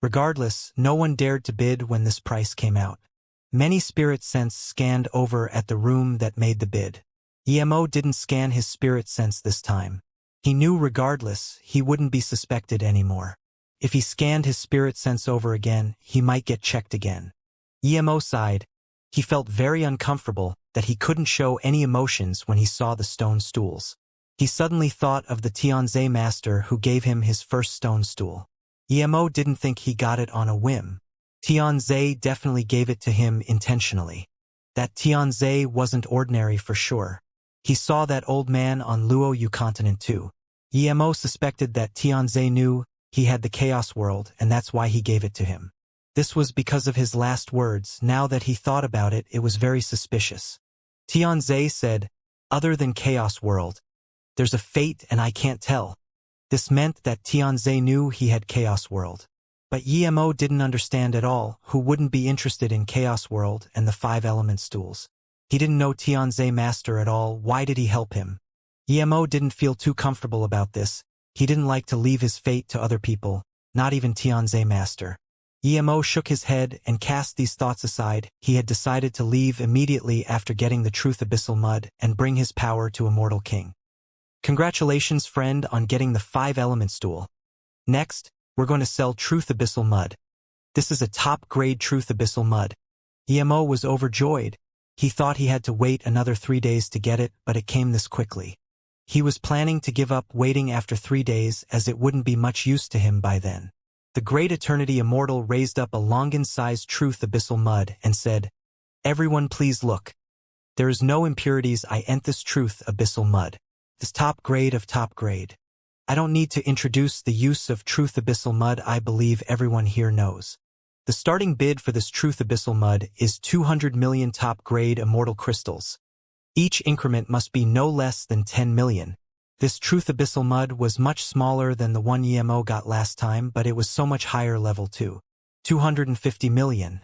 Regardless, no one dared to bid when this price came out. Many spirit sense scanned over at the room that made the bid. EMO didn't scan his spirit sense this time. He knew regardless, he wouldn't be suspected anymore. If he scanned his spirit sense over again, he might get checked again. EMO sighed. He felt very uncomfortable that he couldn't show any emotions when he saw the stone stools. He suddenly thought of the Xianxia master who gave him his first stone stool. EMO didn't think he got it on a whim. Xianxia definitely gave it to him intentionally. That Xianxia wasn't ordinary for sure. He saw that old man on Luo Yu continent too. EMO suspected that Xianxia knew he had the Chaos World and that's why he gave it to him. This was because of his last words. Now that he thought about it, it was very suspicious. Xianxia said, "Other than Chaos World, there's a fate and I can't tell." This meant that Xianxia knew he had Chaos World. But EMO didn't understand at all who wouldn't be interested in Chaos World and the 5-element stools. He didn't know Xianxia master at all. Why did he help him? EMO didn't feel too comfortable about this. He didn't like to leave his fate to other people, not even Xianxia master. EMO shook his head and cast these thoughts aside. He had decided to leave immediately after getting the Truth Abyssal Mud and bring his power to Immortal King. Congratulations, friend, on getting the 5-element stool. Next, we're going to sell Truth Abyssal Mud. This is a top-grade Truth Abyssal Mud. EMO was overjoyed. He thought he had to wait another 3 days to get it, but it came this quickly. He was planning to give up waiting after 3 days as it wouldn't be much use to him by then. The Great Eternity Immortal raised up a Longan-sized Truth Abyssal Mud and said, "Everyone please look. There is no impurities. I ent this Truth Abyssal Mud. This top grade of top grade. I don't need to introduce the use of Truth Abyssal Mud. I believe everyone here knows. The starting bid for this Truth Abyssal Mud is 200 million top-grade immortal crystals. Each increment must be no less than 10 million. This Truth Abyssal Mud was much smaller than the one EMO got last time, but it was so much higher level too. 250 million.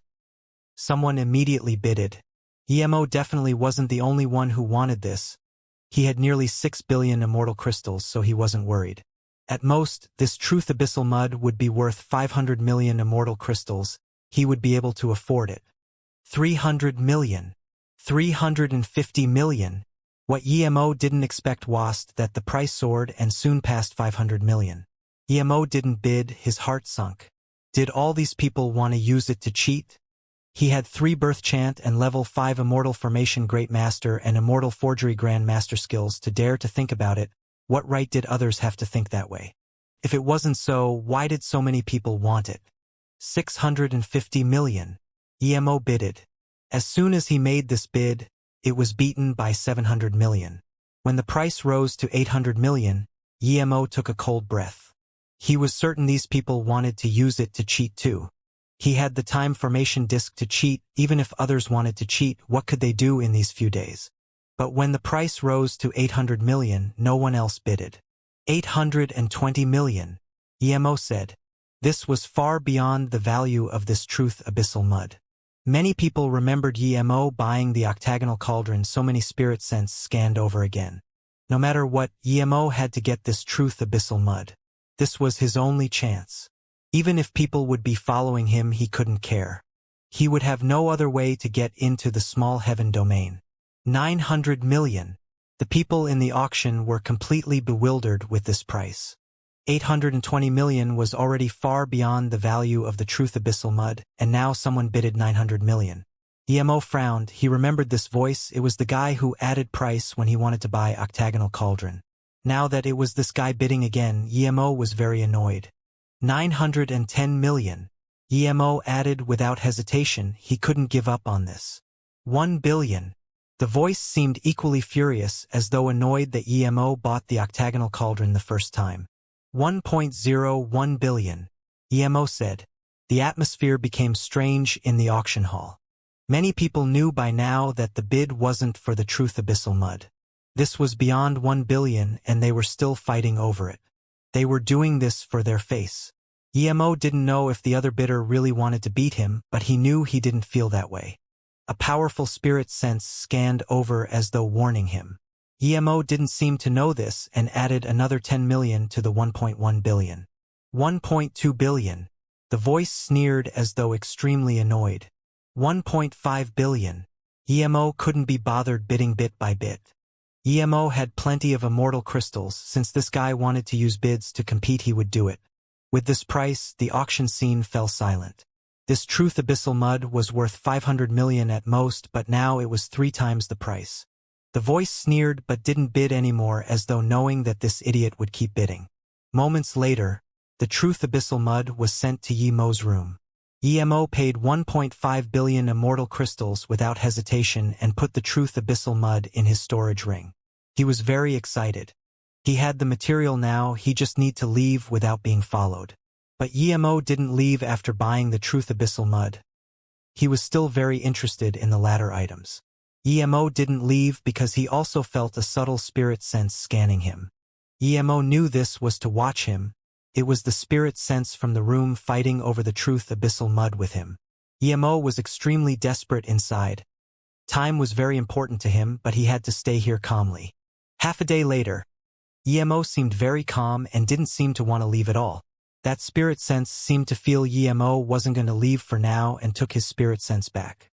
Someone immediately bidded. EMO definitely wasn't the only one who wanted this. He had nearly 6 billion immortal crystals, so he wasn't worried. At most, this Truth Abyssal Mud would be worth 500 million immortal crystals. He would be able to afford it. 300 million. 350 million. What EMO didn't expect was that the price soared and soon passed 500 million. EMO didn't bid, his heart sunk. Did all these people want to use it to cheat? He had 3 Birth Chant and level 5 Immortal Formation Great Master and Immortal Forgery Grand Master skills to dare to think about it. What right did others have to think that way? If it wasn't so, why did so many people want it? 650 million. EMO bidded. As soon as he made this bid, it was beaten by 700 million. When the price rose to 800 million, EMO took a cold breath. He was certain these people wanted to use it to cheat too. He had the time formation disk to cheat. Even if others wanted to cheat, what could they do in these few days? But when the price rose to 800 million, no one else bidded. 820 million. EMO said. This was far beyond the value of this Truth Abyssal Mud. Many people remembered EMO buying the octagonal cauldron. So many spirit sense scanned over again. No matter what, EMO had to get this Truth Abyssal Mud. This was his only chance. Even if people would be following him, he couldn't care. He would have no other way to get into the small heaven domain. 900 million. The people in the auction were completely bewildered with this price. 820 million was already far beyond the value of the Truth Abyssal Mud, and now someone bidded 900 million. EMO frowned. He remembered this voice. It was the guy who added price when he wanted to buy octagonal cauldron. Now that it was this guy bidding again, EMO was very annoyed. 910 million. EMO added without hesitation. He couldn't give up on this. 1 billion. The voice seemed equally furious, as though annoyed that EMO bought the octagonal cauldron the first time. 1.01 billion. EMO said. The atmosphere became strange in the auction hall. Many people knew by now that the bid wasn't for the Truth Abyssal Mud. This was beyond 1 billion, and they were still fighting over it. They were doing this for their face. EMO didn't know if the other bidder really wanted to beat him, but he knew he didn't feel that way. A powerful spirit sense scanned over as though warning him. EMO didn't seem to know this and added another 10 million to the 1.1 billion. 1.2 billion. The voice sneered as though extremely annoyed. 1.5 billion. EMO couldn't be bothered bidding bit by bit. EMO had plenty of immortal crystals. Since this guy wanted to use bids to compete, he would do it. With this price, the auction scene fell silent. This truth abyssal mud was worth 500 million at most, but now it was 3 times the price. The voice sneered but didn't bid anymore, as though knowing that this idiot would keep bidding. Moments later, the truth abyssal mud was sent to EMO's room. EMO paid 1.5 billion immortal crystals without hesitation and put the truth abyssal mud in his storage ring. He was very excited. He had the material now, he just need to leave without being followed. But EMO didn't leave after buying the truth abyssal mud. He was still very interested in the latter items. EMO didn't leave because he also felt a subtle spirit sense scanning him. EMO knew this was to watch him. It was the spirit sense from the room fighting over the truth abyssal mud with him. EMO was extremely desperate inside. Time was very important to him, but he had to stay here calmly. Half a day later, EMO seemed very calm and didn't seem to want to leave at all. That spirit sense seemed to feel EMO wasn't going to leave for now and took his spirit sense back.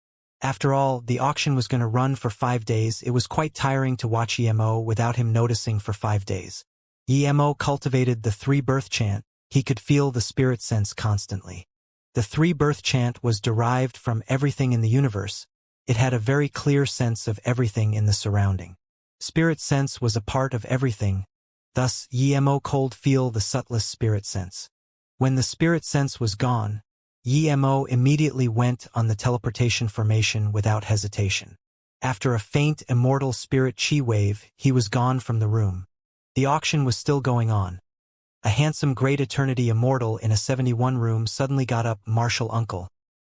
After all, the auction was going to run for 5 days. It was quite tiring to watch EMO without him noticing for 5 days. EMO cultivated the 3-birth chant. He could feel the spirit sense constantly. The 3-birth chant was derived from everything in the universe. It had a very clear sense of everything in the surrounding. Spirit sense was a part of everything. Thus, EMO could feel the subtlest spirit sense. When the spirit sense was gone, EMO immediately went on the teleportation formation without hesitation. After a faint immortal spirit chi wave, he was gone from the room. The auction was still going on. A handsome great eternity immortal in a 71 room suddenly got up. Marshal uncle.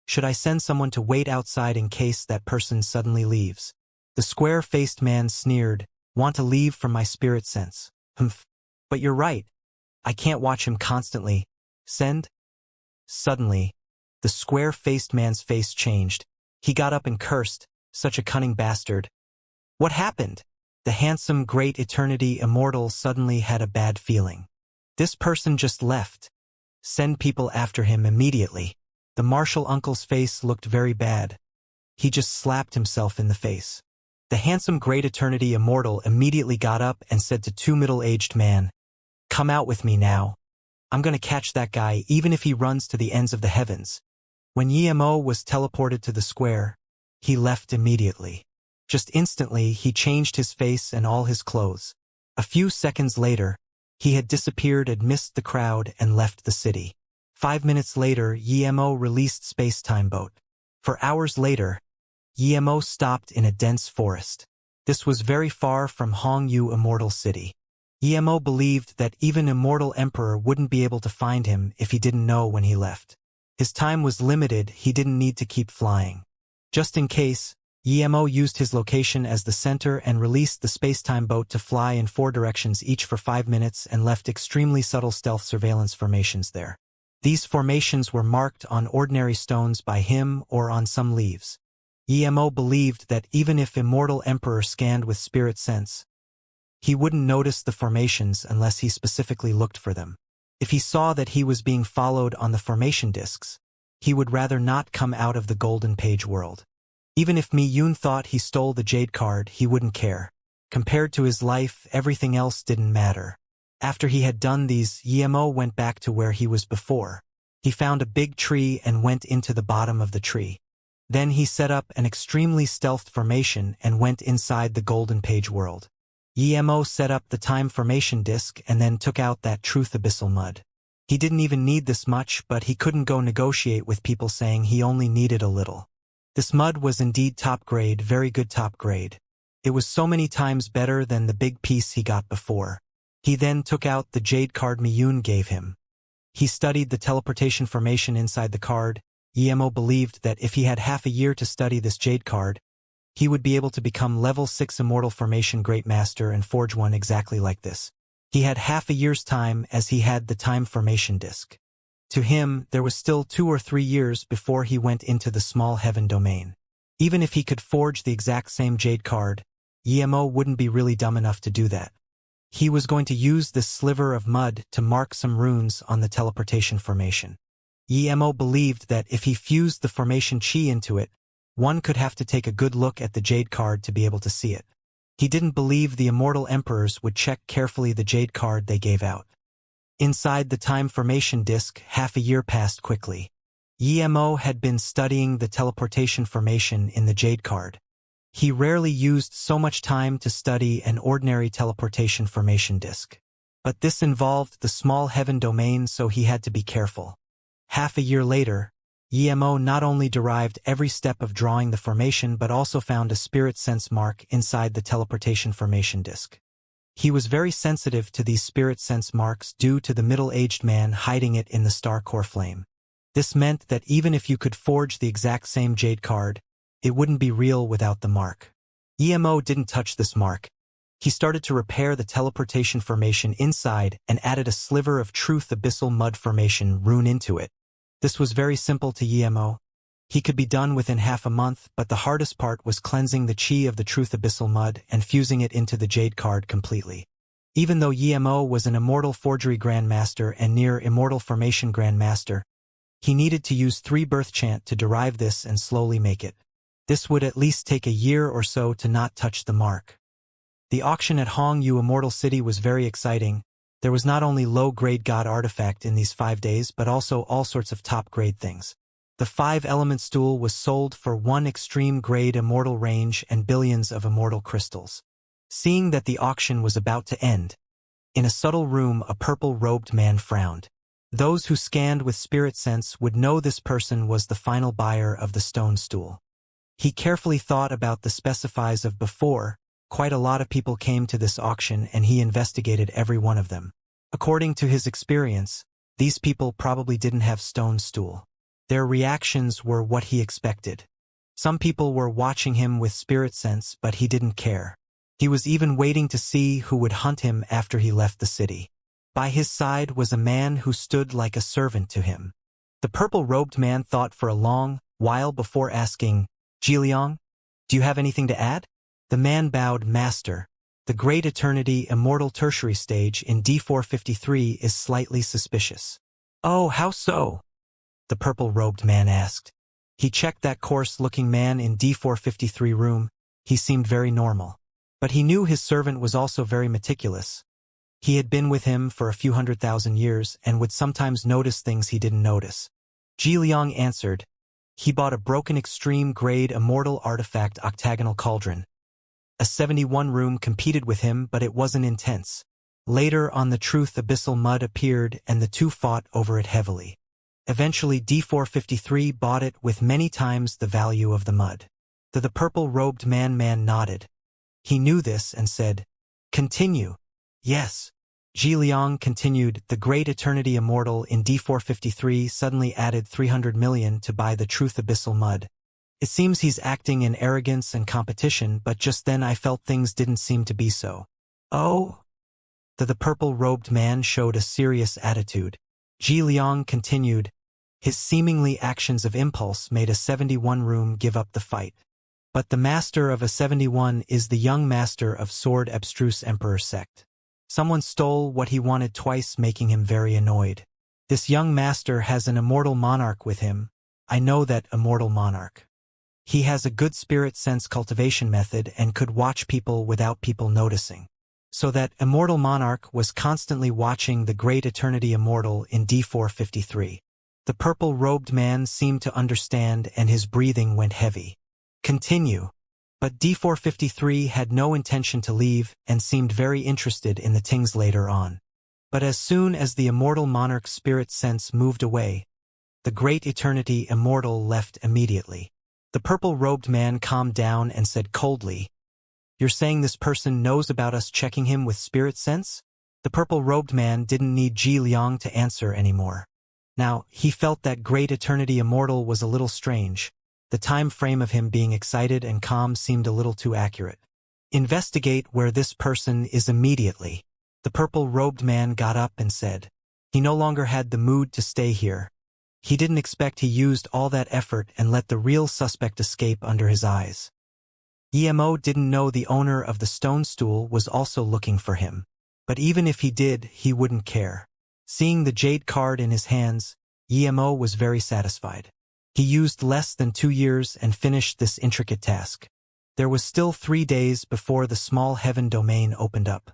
Should I send someone to wait outside in case that person suddenly leaves? The square-faced man sneered. Want to leave from my spirit sense? Humph. But you're right. I can't watch him constantly. Send? Suddenly, the square-faced man's face changed. He got up and cursed. Such a cunning bastard. What happened? The handsome great eternity immortal suddenly had a bad feeling. This person just left. Send people after him immediately. The marshal uncle's face looked very bad. He just slapped himself in the face. The handsome great eternity immortal immediately got up and said to 2 middle-aged men, "Come out with me now. I'm gonna catch that guy even if he runs to the ends of the heavens." When EMO was teleported to the square, he left immediately. Just instantly, he changed his face and all his clothes. A few seconds later, he had disappeared amidst the crowd and left the city. 5 minutes later, EMO released space-time boat. For hours later, EMO stopped in a dense forest. This was very far from Hongyu Immortal City. EMO believed that even Immortal Emperor wouldn't be able to find him if he didn't know when he left. His time was limited, he didn't need to keep flying. Just in case, EMO used his location as the center and released the space-time boat to fly in 4 directions each for 5 minutes and left extremely subtle stealth surveillance formations there. These formations were marked on ordinary stones by him or on some leaves. EMO believed that even if Immortal Emperor scanned with spirit sense, he wouldn't notice the formations unless he specifically looked for them. If he saw that he was being followed on the formation discs, he would rather not come out of the golden page world. Even if Mi-Yun thought he stole the jade card, he wouldn't care. Compared to his life, everything else didn't matter. After he had done these, EMO went back to where he was before. He found a big tree and went into the bottom of the tree. Then he set up an extremely stealthed formation and went inside the golden page world. EMO set up the time formation disk and then took out that truth abyssal mud. He didn't even need this much, but he couldn't go negotiate with people saying he only needed a little. This mud was indeed top grade, very good top grade. It was so many times better than the big piece he got before. He then took out the jade card Mi-Yun gave him. He studied the teleportation formation inside the card. EMO believed that if he had half a year to study this jade card, he would be able to become level 6 immortal formation great master and forge one exactly like this. He had half a year's time as he had the time formation disk. To him, there was still 2 or 3 years before he went into the small heaven domain. Even if he could forge the exact same jade card, EMO wouldn't be really dumb enough to do that. He was going to use this sliver of mud to mark some runes on the teleportation formation. Emo believed that if he fused the formation chi into it, one could have to take a good look at the jade card to be able to see it. He didn't believe the immortal emperors would check carefully the jade card they gave out. Inside the time formation disk, half a year passed quickly. Emo had been studying the teleportation formation in the jade card. He rarely used so much time to study an ordinary teleportation formation disk. But this involved the small heaven domain, so he had to be careful. Half a year later, Emo not only derived every step of drawing the formation but also found a spirit sense mark inside the teleportation formation disk. He was very sensitive to these spirit sense marks due to the middle-aged man hiding it in the star core flame. This meant that even if you could forge the exact same jade card, it wouldn't be real without the mark. Emo didn't touch this mark. He started to repair the teleportation formation inside and added a sliver of truth abyssal mud formation rune into it. This was very simple to Emo. He could be done within half a month, but the hardest part was cleansing the chi of the truth abyssal mud and fusing it into the jade card completely. Even though Emo was an immortal forgery grandmaster and near immortal formation grandmaster, he needed to use 3 birth chant to derive this and slowly make it. This would at least take a year or so to not touch the mark. The auction at Hongyu Immortal City was very exciting. There was not only low-grade god artifact in these 5 days but also all sorts of top-grade things. The 5-element stool was sold for 1 extreme-grade immortal range and billions of immortal crystals. Seeing that the auction was about to end, in a subtle room a purple-robed man frowned. Those who scanned with spirit sense would know this person was the final buyer of the stone stool. He carefully thought about the specifies of before. Quite a lot of people came to this auction and he investigated every one of them. According to his experience, these people probably didn't have stone stool. Their reactions were what he expected. Some people were watching him with spirit sense, but he didn't care. He was even waiting to see who would hunt him after he left the city. By his side was a man who stood like a servant to him. The purple-robed man thought for a long while before asking, "Jiliang, do you have anything to add?" The man bowed, "Master, the Great Eternity Immortal Tertiary stage in D453 is slightly suspicious." "Oh, how so?" the purple-robed man asked. He checked that coarse-looking man in D453 room. He seemed very normal. But he knew his servant was also very meticulous. He had been with him for a few 100,000 years and would sometimes notice things he didn't notice. Jiliang answered, "He bought a broken extreme-grade immortal artifact octagonal cauldron. A 71 room competed with him, but it wasn't intense. Later on the truth abyssal mud appeared and the two fought over it heavily. Eventually D453 bought it with many times the value of the mud." The purple-robed man nodded. He knew this and said, "Continue." "Yes." Jiliang continued, "The Great Eternity Immortal in D453 suddenly added 300 million to buy the truth abyssal mud. It seems he's acting in arrogance and competition, but just then I felt things didn't seem to be so." "Oh?" The purple-robed man showed a serious attitude. Jiliang continued, "His seemingly actions of impulse made a 71 room give up the fight. But the master of a 71 is the young master of Sword Abstruse Emperor sect. Someone stole what he wanted twice, making him very annoyed. This young master has an immortal monarch with him. I know that immortal monarch. He has a good spirit sense cultivation method and could watch people without people noticing. So that immortal monarch was constantly watching the Great Eternity Immortal in D453. The purple-robed man seemed to understand and his breathing went heavy. "Continue." But D453 had no intention to leave and seemed very interested in the things later on. But as soon as the immortal monarch's spirit sense moved away, the Great Eternity Immortal left immediately. The purple-robed man calmed down and said coldly, "You're saying this person knows about us checking him with spirit sense?" The purple-robed man didn't need Jiliang to answer anymore. Now, he felt that Great Eternity Immortal was a little strange. The time frame of him being excited and calm seemed a little too accurate. "Investigate where this person is immediately." The purple-robed man got up and said. He no longer had the mood to stay here. He didn't expect he used all that effort and let the real suspect escape under his eyes. Emo didn't know the owner of the stone stool was also looking for him. But even if he did, he wouldn't care. Seeing the jade card in his hands, Emo was very satisfied. He used less than 2 years and finished this intricate task. There was still 3 days before the small heaven domain opened up.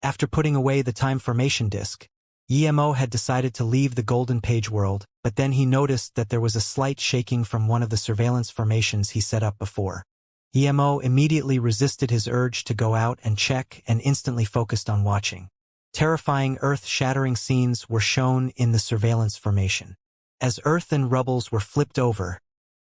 After putting away the time formation disk, Emo had decided to leave the golden page world, but then he noticed that there was a slight shaking from one of the surveillance formations he set up before. Emo immediately resisted his urge to go out and check and instantly focused on watching. Terrifying earth-shattering scenes were shown in the surveillance formation. As earth and rubbles were flipped over,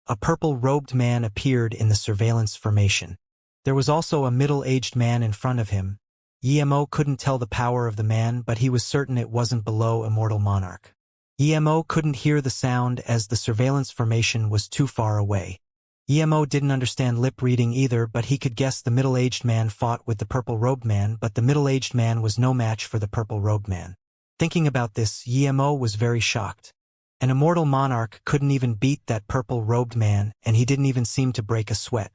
a purple-robed man appeared in the surveillance formation. There was also a middle-aged man in front of him. Emo couldn't tell the power of the man, but he was certain it wasn't below Immortal Monarch. Emo couldn't hear the sound as the surveillance formation was too far away. Emo didn't understand lip reading either, but he could guess the middle-aged man fought with the purple-robed man, but the middle-aged man was no match for the purple-robed man. Thinking about this, Emo was very shocked. An immortal monarch couldn't even beat that purple-robed man, and he didn't even seem to break a sweat.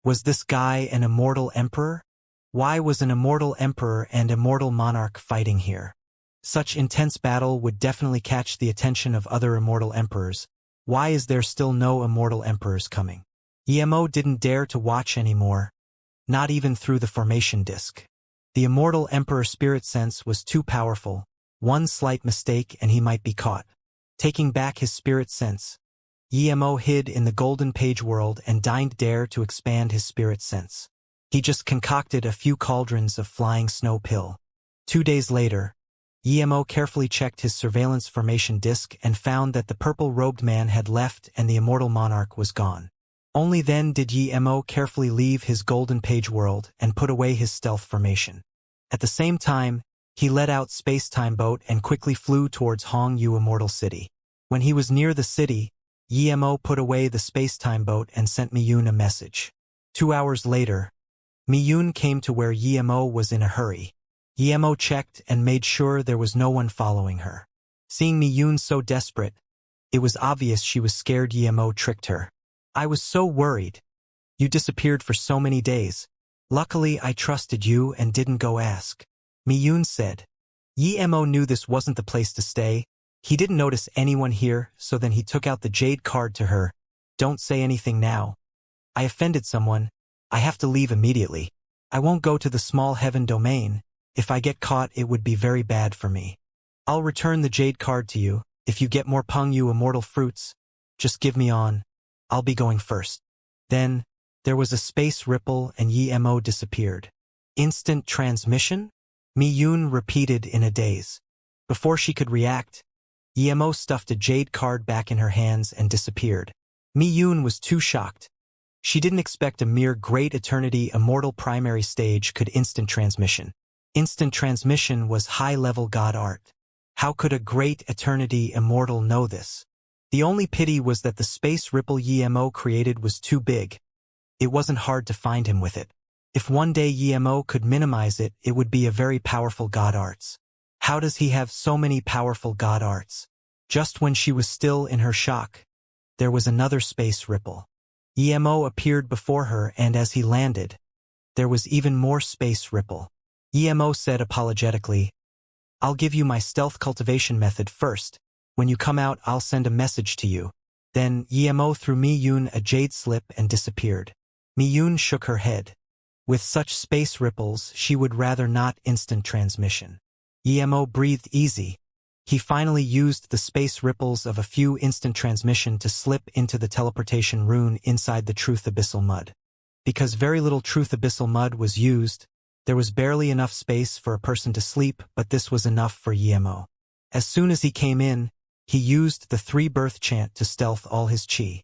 Was this guy an immortal emperor? Why was an immortal emperor and immortal monarch fighting here? Such intense battle would definitely catch the attention of other immortal emperors. Why is there still no immortal emperors coming? Emo didn't dare to watch anymore, not even through the formation disk. The immortal emperor spirit sense was too powerful. One slight mistake and he might be caught. Taking back his spirit sense, Emo hid in the golden page world and didn't dare to expand his spirit sense. He just concocted a few cauldrons of flying snow pill. 2 days later, Emo carefully checked his surveillance formation disk and found that the purple-robed man had left and the immortal monarch was gone. Only then did Emo carefully leave his golden page world and put away his stealth formation. At the same time, he let out space-time boat and quickly flew towards Hongyu Immortal City. When he was near the city, Emo put away the space-time boat and sent Miyun a message. 2 hours later, Miyun came to where Emo was in a hurry. Emo checked and made sure there was no one following her. Seeing Miyun so desperate, it was obvious she was scared Emo tricked her. I was so worried. You disappeared for so many days. Luckily, I trusted you and didn't go ask. Miyun said. Emo knew this wasn't the place to stay. He didn't notice anyone here, so then he took out the jade card to her. Don't say anything now. I offended someone. I have to leave immediately. I won't go to the small heaven domain. If I get caught, it would be very bad for me. I'll return the jade card to you. If you get more Pengyu immortal fruits, just give me on. I'll be going first. Then, there was a space ripple and Emo disappeared. Instant transmission? Miyun repeated in a daze. Before she could react, Emo stuffed a jade card back in her hands and disappeared. Miyun was too shocked. She didn't expect a mere Great Eternity Immortal primary stage could instant transmission. Instant transmission was high-level god art. How could a Great Eternity Immortal know this? The only pity was that the space ripple Emo created was too big. It wasn't hard to find him with it. If one day Emo could minimize it, it would be a very powerful god arts. How does he have so many powerful god arts? Just when she was still in her shock, there was another space ripple. Emo appeared before her, and as he landed, there was even more space ripple. Emo said apologetically, I'll give you my stealth cultivation method first. When you come out, I'll send a message to you. Then Emo threw Miyun a jade slip and disappeared. Miyun shook her head. With such space ripples, she would rather not instant transmission. Emo breathed easy. He finally used the space ripples of a few instant transmission to slip into the teleportation rune inside the Truth Abyssal Mud. Because very little Truth Abyssal Mud was used, there was barely enough space for a person to sleep, but this was enough for Emo. As soon as he came in, he used the 3-birth chant to stealth all his chi.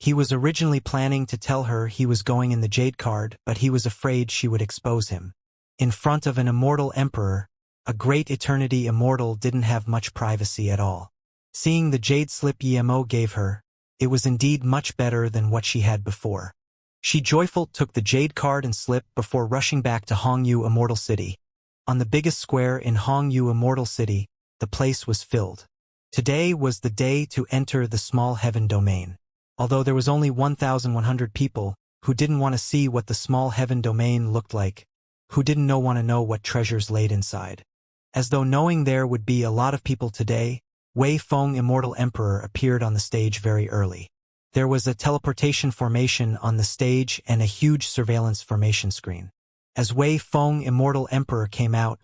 He was originally planning to tell her he was going in the jade card, but he was afraid she would expose him. In front of an immortal emperor, a Great Eternity Immortal didn't have much privacy at all. Seeing the jade slip Emo gave her, it was indeed much better than what she had before. She joyful took the jade card and slip before rushing back to Hongyu Immortal City. On the biggest square in Hongyu Immortal City, the place was filled. Today was the day to enter the small heaven domain. Although there was only 1,100 people who didn't want to see what the small heaven domain looked like, who didn't want to know what treasures laid inside. As though knowing there would be a lot of people today, Wei Feng, Immortal Emperor, appeared on the stage very early. There was a teleportation formation on the stage and a huge surveillance formation screen. As Wei Feng, Immortal Emperor, came out,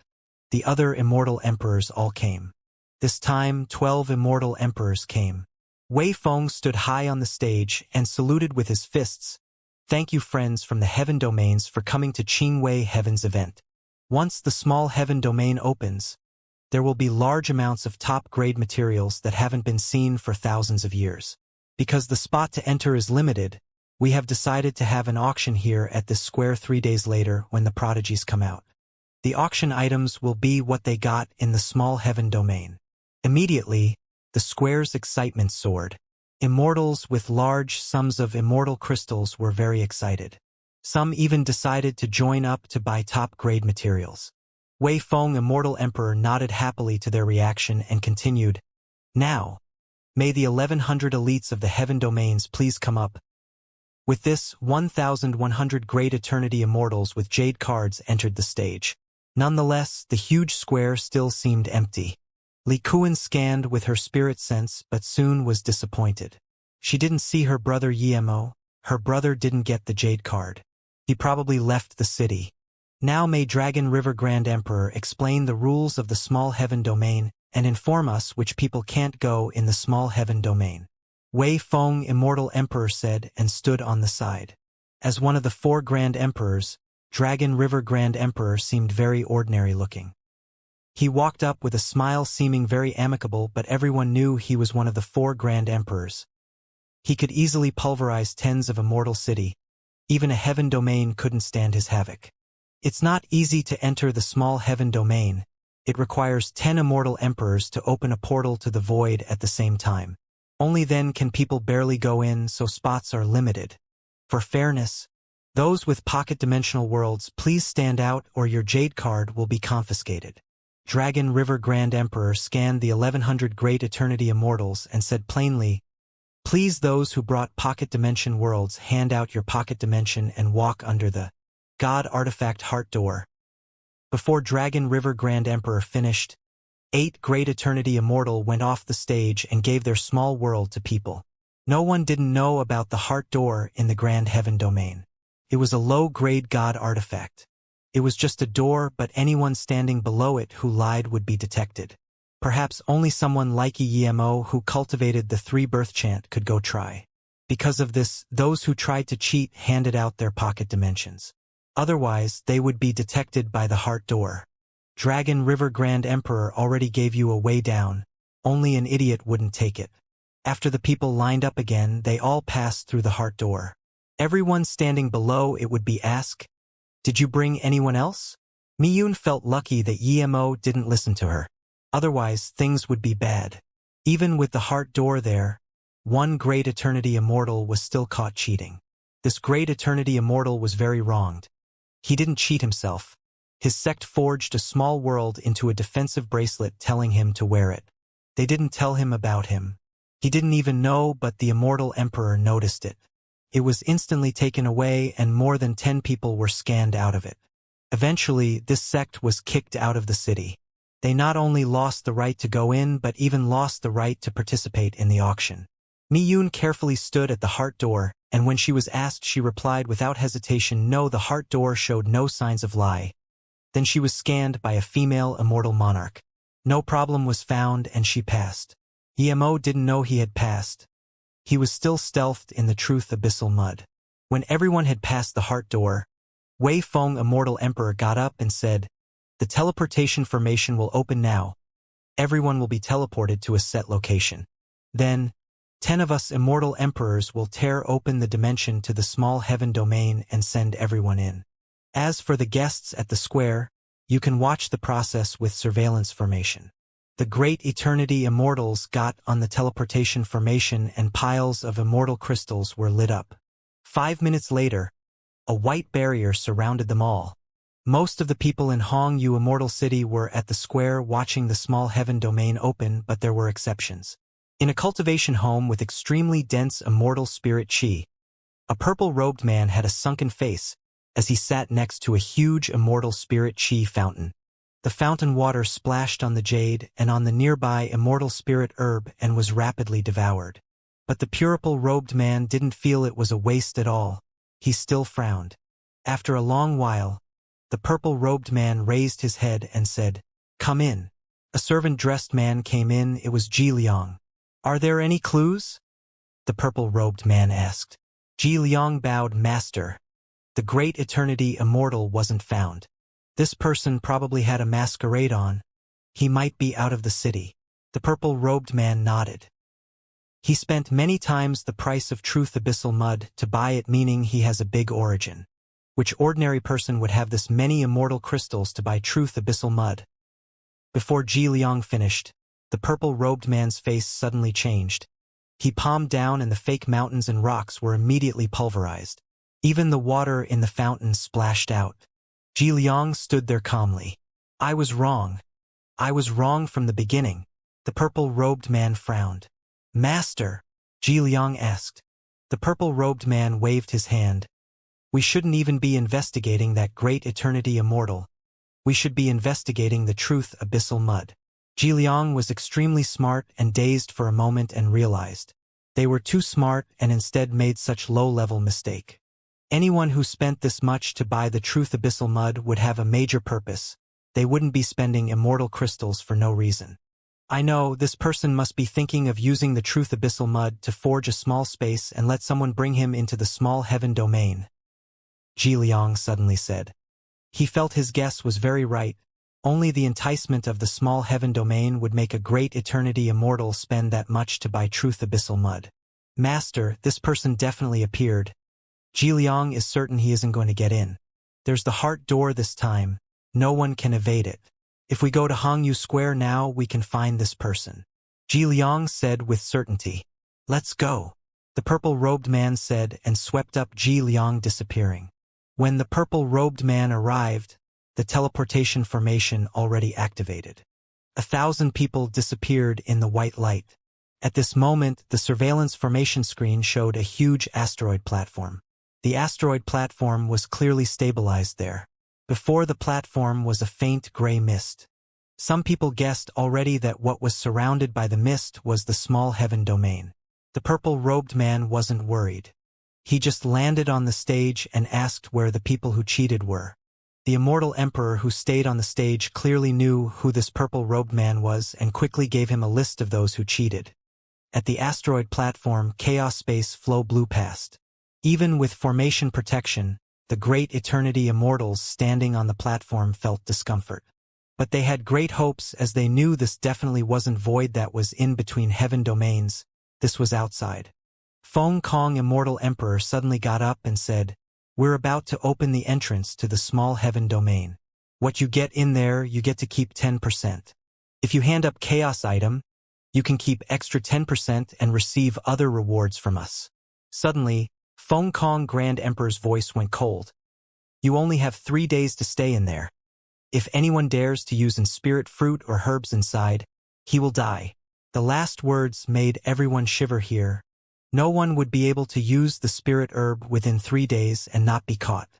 the other Immortal Emperors all came. This time, 12 Immortal Emperors came. Wei Feng stood high on the stage and saluted with his fists. Thank you, friends from the Heaven Domains, for coming to Qingwei Heaven's event. Once the small Heaven Domain opens, there will be large amounts of top-grade materials that haven't been seen for thousands of years. Because the spot to enter is limited, we have decided to have an auction here at this square 3 days later when the prodigies come out. The auction items will be what they got in the small Heaven Domain. Immediately, the square's excitement soared. Immortals with large sums of immortal crystals were very excited. Some even decided to join up to buy top-grade materials. Wei Feng, Immortal Emperor, nodded happily to their reaction and continued, "Now, may the 1100 elites of the Heaven Domains please come up." With this, 1100 Great Eternity Immortals with jade cards entered the stage. Nonetheless, the huge square still seemed empty. Li Kuan scanned with her spirit sense but soon was disappointed. She didn't see her brother Yemo. Her brother didn't get the jade card. He probably left the city. Now may Dragon River Grand Emperor explain the rules of the small Heaven Domain and inform us which people can't go in the small Heaven Domain. Wei Feng, Immortal Emperor, said and stood on the side. As one of the 4 Grand Emperors, Dragon River Grand Emperor seemed very ordinary looking. He walked up with a smile seeming very amicable, but everyone knew he was one of the 4 Grand Emperors. He could easily pulverize tens of immortal city. Even a Heaven Domain couldn't stand his havoc. It's not easy to enter the small Heaven Domain. It requires 10 Immortal Emperors to open a portal to the void at the same time. Only then can people barely go in, so spots are limited. For fairness, those with pocket dimensional worlds, please stand out or your jade card will be confiscated. Dragon River Grand Emperor scanned the 1100 Great Eternity Immortals and said plainly, "Please, those who brought pocket dimension worlds, hand out your pocket dimension and walk under the God Artifact Heart Door." Before Dragon River Grand Emperor finished, 8 Great Eternity Immortal went off the stage and gave their small world to people. No one didn't know about the Heart Door in the Grand Heaven Domain. It was a low-grade God artifact. It was just a door, but anyone standing below it who lied would be detected. Perhaps only someone like Yemo, who cultivated the 3-birth chant, could go try. Because of this, those who tried to cheat handed out their pocket dimensions. Otherwise, they would be detected by the Heart Door. Dragon River Grand Emperor already gave you a way down. Only an idiot wouldn't take it. After the people lined up again, they all passed through the Heart Door. Everyone standing below it would be asked, "Did you bring anyone else?" Miyun felt lucky that Yemo didn't listen to her. Otherwise, things would be bad. Even with the Heart Door there, 1 Great Eternity Immortal was still caught cheating. This Great Eternity Immortal was very wronged. He didn't cheat himself. His sect forged a small world into a defensive bracelet telling him to wear it. They didn't tell him about him. He didn't even know, but the Immortal Emperor noticed it. It was instantly taken away and more than 10 people were scanned out of it. Eventually, this sect was kicked out of the city. They not only lost the right to go in but even lost the right to participate in the auction. Miyun carefully stood at the Heart Door, and when she was asked she replied without hesitation no. The Heart Door showed no signs of lie. Then she was scanned by a female immortal monarch. No problem was found and she passed. Yemo didn't know he had passed. He was still stealthed in the truth abyssal mud. When everyone had passed the Heart Door, Wei Feng, Immortal Emperor, got up and said, "The teleportation formation will open now. Everyone will be teleported to a set location. Then, 10 of us Immortal Emperors will tear open the dimension to the small Heaven Domain and send everyone in. As for the guests at the square, you can watch the process with surveillance formation." The Great Eternity Immortals got on the teleportation formation and piles of immortal crystals were lit up. 5 minutes later, a white barrier surrounded them all. Most of the people in Hongyu Immortal City were at the square watching the small Heaven Domain open, but there were exceptions. In a cultivation home with extremely dense immortal spirit chi, a purple-robed man had a sunken face as he sat next to a huge immortal spirit chi fountain. The fountain water splashed on the jade and on the nearby immortal spirit herb and was rapidly devoured. But the purple-robed man didn't feel it was a waste at all. He still frowned. After a long while, the purple-robed man raised his head and said, "Come in." A servant-dressed man came in. It was Ji Liang. "Are there any clues?" the purple-robed man asked. Ji Liang bowed. "Master, the great eternity immortal wasn't found. This person probably had a masquerade on. He might be out of the city." The purple-robed man nodded. "He spent many times the price of truth abyssal mud to buy it, meaning he has a big origin. Which ordinary person would have this many immortal crystals to buy truth abyssal mud?" Before Ji Liang finished, the purple-robed man's face suddenly changed. He palmed down and the fake mountains and rocks were immediately pulverized. Even the water in the fountain splashed out. Ji Liang stood there calmly. "I was wrong. I was wrong from the beginning." The purple-robed man frowned. "Master?" Ji Liang asked. The purple-robed man waved his hand. "We shouldn't even be investigating that great eternity immortal. We should be investigating the truth abyssal mud." Ji Liang was extremely smart and dazed for a moment and realized they were too smart and instead made such low-level mistake. Anyone who spent this much to buy the truth abyssal mud would have a major purpose. They wouldn't be spending immortal crystals for no reason. "I know, this person must be thinking of using the truth abyssal mud to forge a small space and let someone bring him into the small heaven domain," Ji Liang suddenly said. He felt his guess was very right. Only the enticement of the small heaven domain would make a great eternity immortal spend that much to buy truth abyssal mud. "Master, this person definitely appeared. Ji Liang is certain he isn't going to get in. There's the heart door this time. No one can evade it. If we go to Hongyu Square now, we can find this person," Ji Liang said with certainty. "Let's go," the purple-robed man said and swept up Ji Liang, disappearing. When the purple-robed man arrived, the teleportation formation already activated. 1,000 people disappeared in the white light. At this moment, the surveillance formation screen showed a huge asteroid platform. The asteroid platform was clearly stabilized there. Before the platform was a faint gray mist. Some people guessed already that what was surrounded by the mist was the small heaven domain. The purple-robed man wasn't worried. He just landed on the stage and asked where the people who cheated were. The immortal emperor who stayed on the stage clearly knew who this purple-robed man was and quickly gave him a list of those who cheated. At the asteroid platform, chaos space flow blew past. Even with formation protection, the great eternity immortals standing on the platform felt discomfort. But they had great hopes as they knew this definitely wasn't void that was in between heaven domains. This was outside. Feng Kong, immortal emperor, suddenly got up and said, "We're about to open the entrance to the small heaven domain. What you get in there, you get to keep 10%. If you hand up chaos item, you can keep extra 10% and receive other rewards from us." Suddenly, Feng Kong Grand Emperor's voice went cold. "You only have 3 days to stay in there. If anyone dares to use in spirit fruit or herbs inside, he will die." The last words made everyone shiver here. No one would be able to use the spirit herb within 3 days and not be caught.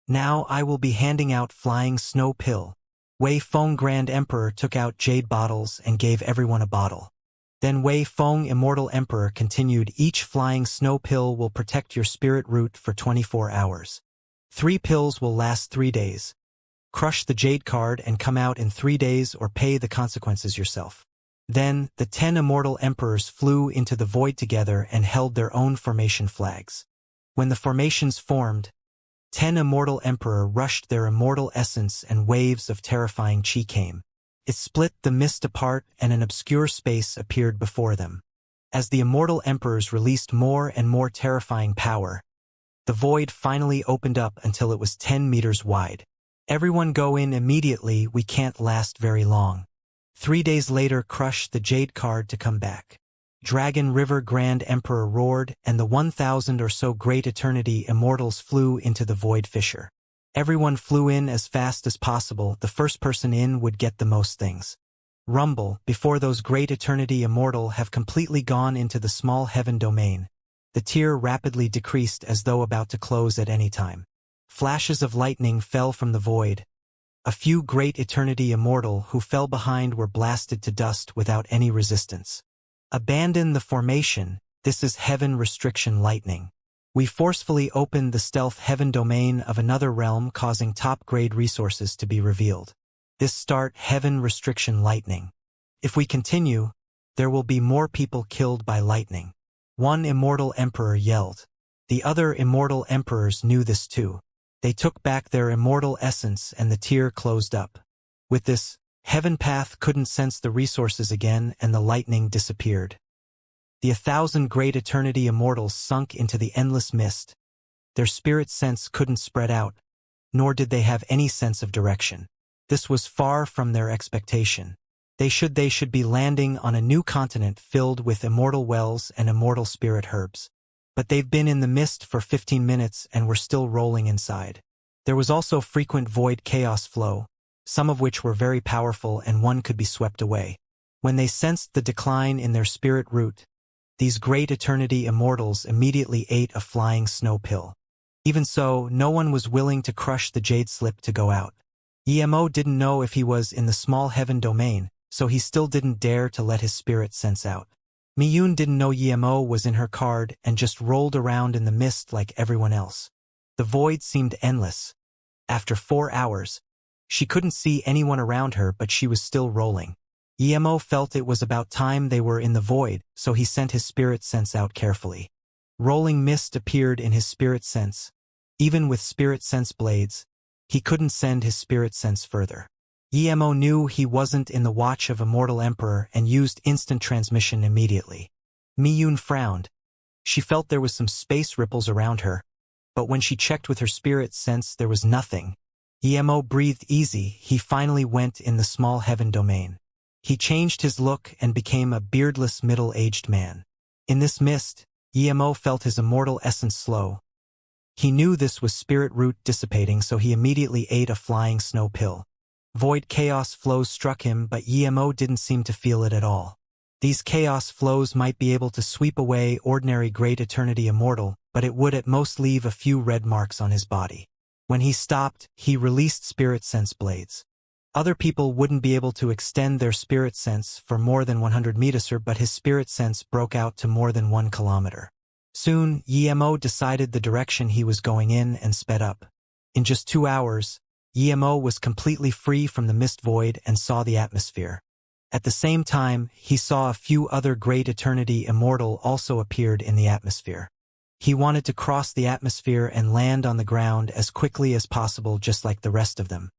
"Now I will be handing out flying snow pill." Wei Feng Grand Emperor took out jade bottles and gave everyone a bottle. Then Wei Feng Immortal Emperor continued, "Each flying snow pill will protect your spirit root for 24 hours. 3 pills will last 3 days. Crush the jade card and come out in 3 days or pay the consequences yourself." Then, the 10 immortal emperors flew into the void together and held their own formation flags. When the formations formed, 10 immortal emperor rushed their immortal essence and waves of terrifying chi came. It split the mist apart and an obscure space appeared before them. As the immortal emperors released more and more terrifying power, the void finally opened up until it was 10 meters wide. "Everyone go in immediately, we can't last very long." 3 days later, crush the jade card to come back. Dragon River Grand Emperor roared, and the 1,000 or so great eternity immortals flew into the void fissure. Everyone flew in as fast as possible. The first person in would get the most things. Rumble, before those great eternity immortal have completely gone into the small heaven domain. The tier rapidly decreased as though about to close at any time. Flashes of lightning fell from the void. A few great eternity immortal who fell behind were blasted to dust without any resistance. Abandon the formation, this is heaven restriction lightning. We forcefully opened the stealth heaven domain of another realm, causing top-grade resources to be revealed. This start heaven restriction lightning. If we continue, there will be more people killed by lightning. One immortal emperor yelled. The other immortal emperors knew this too. They took back their immortal essence and the tier closed up. With this, heaven path couldn't sense the resources again and the lightning disappeared. The 1,000 great eternity immortals sunk into the endless mist. Their spirit sense couldn't spread out, nor did they have any sense of direction. This was far from their expectation. They should be landing on a new continent filled with immortal wells and immortal spirit herbs. But they've been in the mist for 15 minutes and were still rolling inside. There was also frequent void chaos flow, some of which were very powerful and one could be swept away. When they sensed the decline in their spirit root, these great eternity immortals immediately ate a flying snow pill. Even so, no one was willing to crush the jade slip to go out. Emo didn't know if he was in the small heaven domain, so he still didn't dare to let his spirit sense out. Miyun didn't know Emo was in her card and just rolled around in the mist like everyone else. The void seemed endless. After 4 hours, she couldn't see anyone around her, but she was still rolling. Emo felt it was about time they were in the void, so he sent his spirit sense out carefully. Rolling mist appeared in his spirit sense. Even with spirit sense blades, he couldn't send his spirit sense further. Emo knew he wasn't in the watch of Immortal Emperor and used instant transmission immediately. Miyun frowned. She felt there was some space ripples around her, but when she checked with her spirit sense there was nothing. Emo breathed easy. He finally went in the small heaven domain. He changed his look and became a beardless middle-aged man. In this mist, Emo felt his immortal essence slow. He knew this was spirit root dissipating, so he immediately ate a flying snow pill. Void chaos flows struck him, but Emo didn't seem to feel it at all. These chaos flows might be able to sweep away ordinary great eternity immortal, but it would at most leave a few red marks on his body. When he stopped, he released spirit sense blades. Other people wouldn't be able to extend their spirit sense for more than 100 meters, but his spirit sense broke out to more than 1 kilometer. Soon, Emo decided the direction he was going in and sped up. In just 2 hours, Emo was completely free from the mist void and saw the atmosphere. At the same time, he saw a few other great eternity immortal also appeared in the atmosphere. He wanted to cross the atmosphere and land on the ground as quickly as possible, just like the rest of them.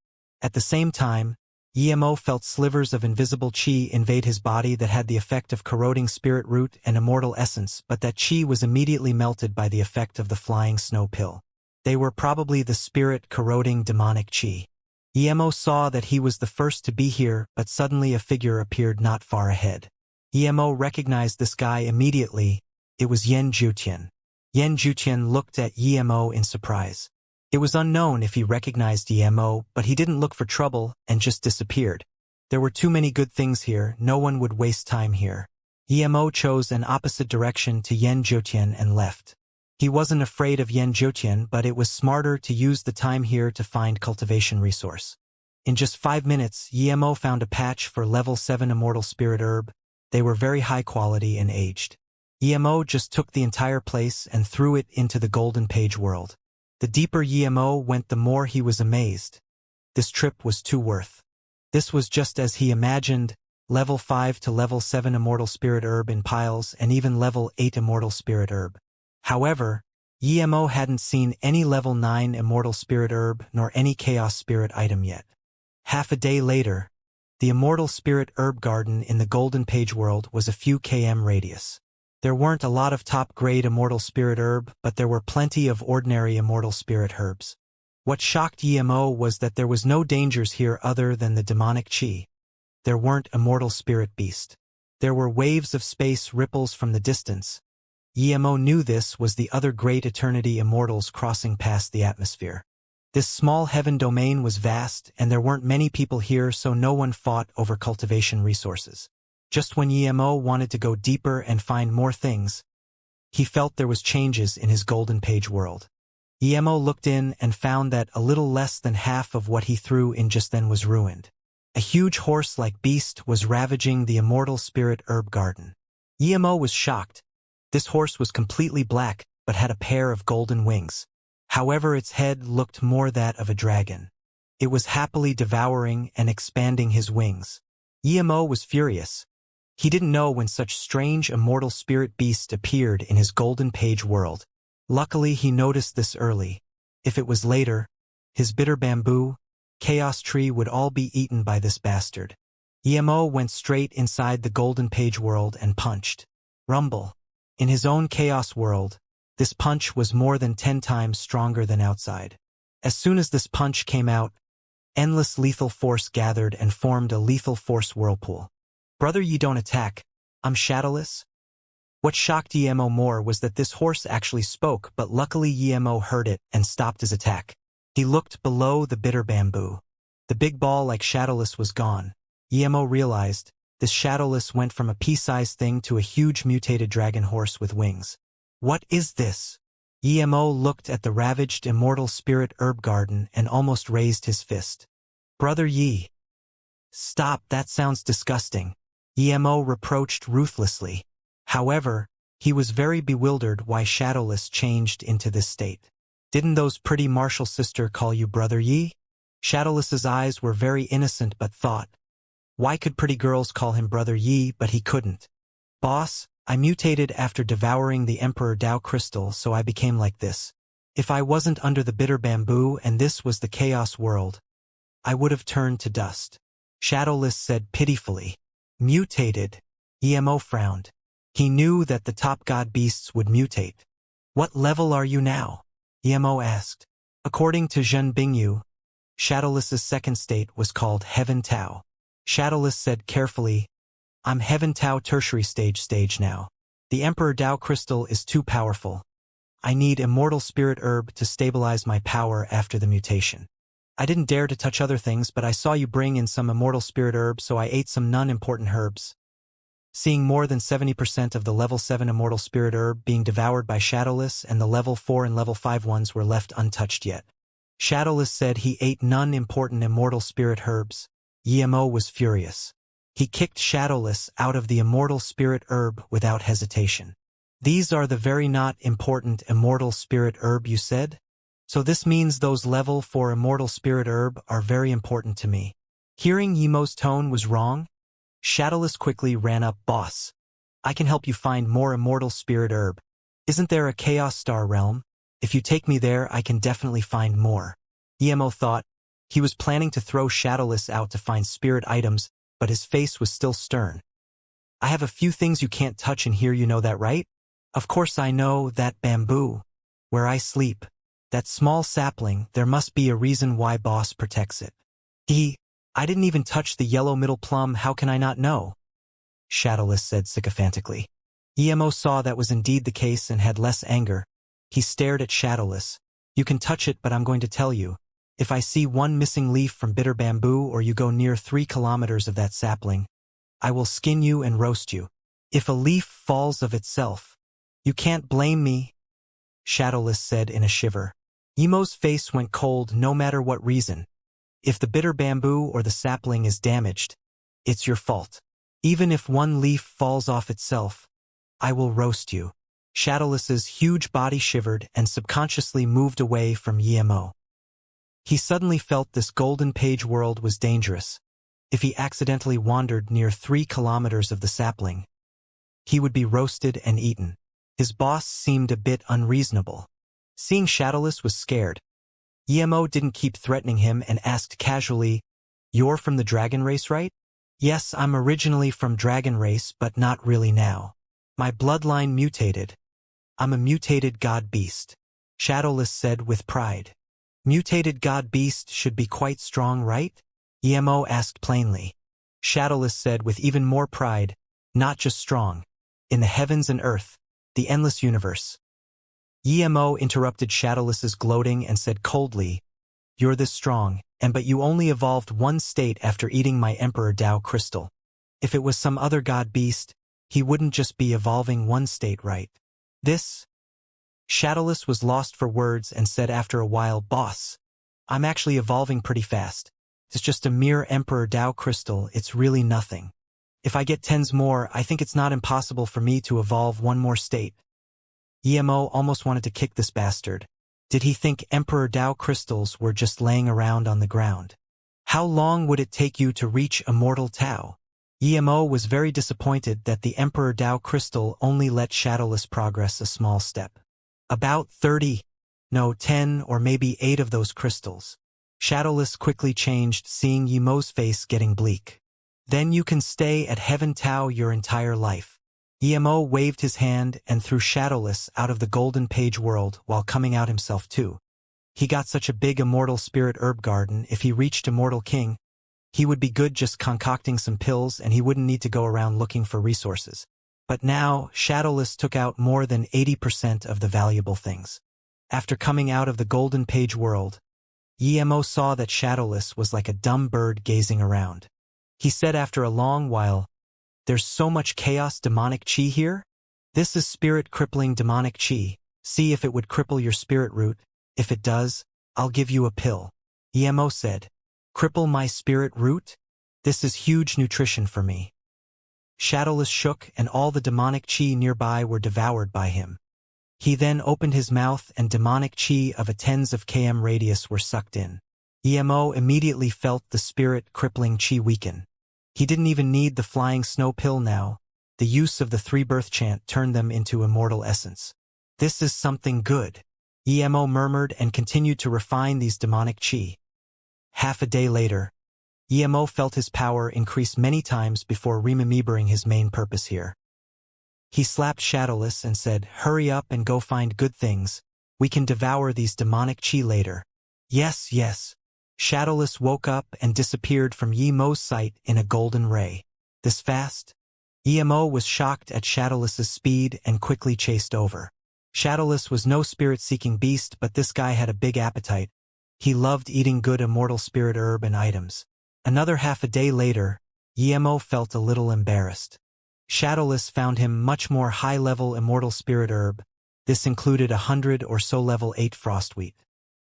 At the same time, Emo felt slivers of invisible chi invade his body that had the effect of corroding spirit root and immortal essence, but that chi was immediately melted by the effect of the flying snow pill. They were probably the spirit-corroding demonic chi. Emo saw that he was the first to be here, but suddenly a figure appeared not far ahead. Emo recognized this guy immediately. It was Yen Jutian. Yen Jutian looked at Emo in surprise. It was unknown if he recognized Emo, but he didn't look for trouble and just disappeared. There were too many good things here, no one would waste time here. Emo chose an opposite direction to Yen Jutian and left. He wasn't afraid of Yen Jutian, but it was smarter to use the time here to find cultivation resource. In just 5 minutes, Emo found a patch for level 7 immortal spirit herb. They were very high quality and aged. Emo just took the entire place and threw it into the golden page world. The deeper Emo went, the more he was amazed. This trip was too worth. This was just as he imagined, level 5 to level 7 immortal spirit herb in piles and even level 8 immortal spirit herb. However, Emo hadn't seen any level 9 immortal spirit herb nor any chaos spirit item yet. Half a day later, the immortal spirit herb garden in the golden page world was a few km radius. There weren't a lot of top-grade immortal spirit herb, but there were plenty of ordinary immortal spirit herbs. What shocked Emo was that there was no dangers here other than the demonic chi. There weren't immortal spirit beast. There were waves of space ripples from the distance. Emo knew this was the other great eternity immortals crossing past the atmosphere. This small heaven domain was vast, and there weren't many people here, so no one fought over cultivation resources. Just when Emo wanted to go deeper and find more things, he felt there was changes in his golden page world. Emo looked in and found that a little less than half of what he threw in just then was ruined. A huge horse-like beast was ravaging the immortal spirit herb garden. Emo was shocked. This horse was completely black, but had a pair of golden wings. However, its head looked more that of a dragon. It was happily devouring and expanding his wings. Emo was furious. He didn't know when such strange immortal spirit beasts appeared in his golden page world. Luckily, he noticed this early. If it was later, his bitter bamboo, chaos tree would all be eaten by this bastard. Emo went straight inside the golden page world and punched. Rumble. In his own chaos world, this punch was more than 10 times stronger than outside. As soon as this punch came out, endless lethal force gathered and formed a lethal force whirlpool. Brother, ye don't attack. I'm shadowless? What shocked Emo more was that this horse actually spoke, but luckily Emo heard it and stopped his attack. He looked below the bitter bamboo. The big ball like shadowless was gone. Emo realized this shadowless went from a pea-sized thing to a huge mutated dragon horse with wings. What is this? Emo looked at the ravaged immortal spirit herb garden and almost raised his fist. Brother Yi. Stop, that sounds disgusting. Emo reproached ruthlessly. However, he was very bewildered why Shadowless changed into this state. Didn't those pretty martial sister call you Brother Yi? Shadowless's eyes were very innocent but thought, why could pretty girls call him Brother Yi but he couldn't? Boss, I mutated after devouring the Emperor Dao crystal, so I became like this. If I wasn't under the bitter bamboo and this was the chaos world, I would have turned to dust. Shadowless said pitifully. Mutated. Emo frowned. He knew that the top god beasts would mutate. What level are you now? Emo asked. According to Zhen Bingyu, Shadowless's second state was called Heaven Tao. Shadowless said carefully, I'm Heaven Tao tertiary stage now. The Emperor Dao crystal is too powerful. I need immortal spirit herb to stabilize my power after the mutation. I didn't dare to touch other things, but I saw you bring in some immortal spirit herb, so I ate some non-important herbs. Seeing more than 70% of the level 7 immortal spirit herb being devoured by Shadowless and the level 4 and level 5 ones were left untouched yet. Shadowless said he ate non-important immortal spirit herbs. Emo was furious. He kicked Shadowless out of the immortal spirit herb without hesitation. These are the very not important immortal spirit herb you said? So this means those level 4 immortal spirit herb are very important to me. Hearing Emo's tone was wrong, Shadowless quickly ran up. Boss, I can help you find more immortal spirit herb. Isn't there a Chaos Star realm? If you take me there, I can definitely find more. Emo thought he was planning to throw Shadowless out to find spirit items, but his face was still stern. I have a few things you can't touch in here, you know that, right? Of course I know, that bamboo. Where I sleep. That small sapling, there must be a reason why boss protects it. I didn't even touch the yellow middle plum, how can I not know? Shadowless said sycophantically. Emo saw that was indeed the case and had less anger. He stared at Shadowless. You can touch it, but I'm going to tell you. If I see one missing leaf from bitter bamboo or you go near 3 kilometers of that sapling, I will skin you and roast you. If a leaf falls of itself, you can't blame me, Shadowless said in a shiver. Emo's face went cold no matter what reason. If the bitter bamboo or the sapling is damaged, it's your fault. Even if one leaf falls off itself, I will roast you. Shadowless's huge body shivered and subconsciously moved away from Emo. He suddenly felt this golden page world was dangerous. If he accidentally wandered near 3 kilometers of the sapling, he would be roasted and eaten. His boss seemed a bit unreasonable. Seeing Shadowless was scared, Emo didn't keep threatening him and asked casually, You're from the dragon race, right? Yes, I'm originally from dragon race, but not really now. My bloodline mutated. I'm a mutated god beast, Shadowless said with pride. Mutated god beast should be quite strong, right? Emo asked plainly. Shadowless said with even more pride, not just strong. In the heavens and earth, the endless universe. Emo interrupted Shadowless's gloating and said coldly, You're this strong, but you only evolved one state after eating my Emperor Dao crystal. If it was some other god beast, he wouldn't just be evolving one state, right? This? Shadowless was lost for words and said after a while, "Boss, I'm actually evolving pretty fast. It's just a mere Emperor Dao crystal, it's really nothing. If I get 10s more, I think it's not impossible for me to evolve one more state." EMO almost wanted to kick this bastard. Did he think Emperor Dao crystals were just laying around on the ground? How long would it take you to reach Immortal Tao? EMO was very disappointed that the Emperor Dao crystal only let Shadowless progress a small step. About 30, no 10 or maybe 8 of those crystals. Shadowless quickly changed, seeing EMO's face getting bleak. "Then you can stay at Heaven Tao your entire life." EMO waved his hand and threw Shadowless out of the Golden Page world while coming out himself too. He got such a big immortal spirit herb garden. If he reached Immortal King, he would be good just concocting some pills and he wouldn't need to go around looking for resources. But now, Shadowless took out more than 80% of the valuable things. After coming out of the Golden Page world, EMO saw that Shadowless was like a dumb bird gazing around. He said after a long while, "There's so much chaos demonic chi here? This is spirit-crippling demonic chi. See if it would cripple your spirit root. If it does, I'll give you a pill." EMO said, "Cripple my spirit root? This is huge nutrition for me." Shadowless shook and all the demonic chi nearby were devoured by him. He then opened his mouth and demonic chi of a tens of km radius were sucked in. EMO immediately felt the spirit-crippling chi weaken. He didn't even need the flying snow pill now. The use of the 3-birth chant turned them into immortal essence. "This is something good," EMO murmured and continued to refine these demonic chi. Half a day later, EMO felt his power increase many times before remembering his main purpose here. He slapped Shadowless and said, "Hurry up and go find good things. We can devour these demonic chi later." "Yes, yes." Shadowless woke up and disappeared from EMO's sight in a golden ray. "This fast?" EMO was shocked at Shadowless's speed and quickly chased over. Shadowless was no spirit-seeking beast, but this guy had a big appetite. He loved eating good immortal spirit herb and items. Another half a day later, EMO felt a little embarrassed. Shadowless found him much more high-level immortal spirit herb. This included 100 or so level 8 frostwheat.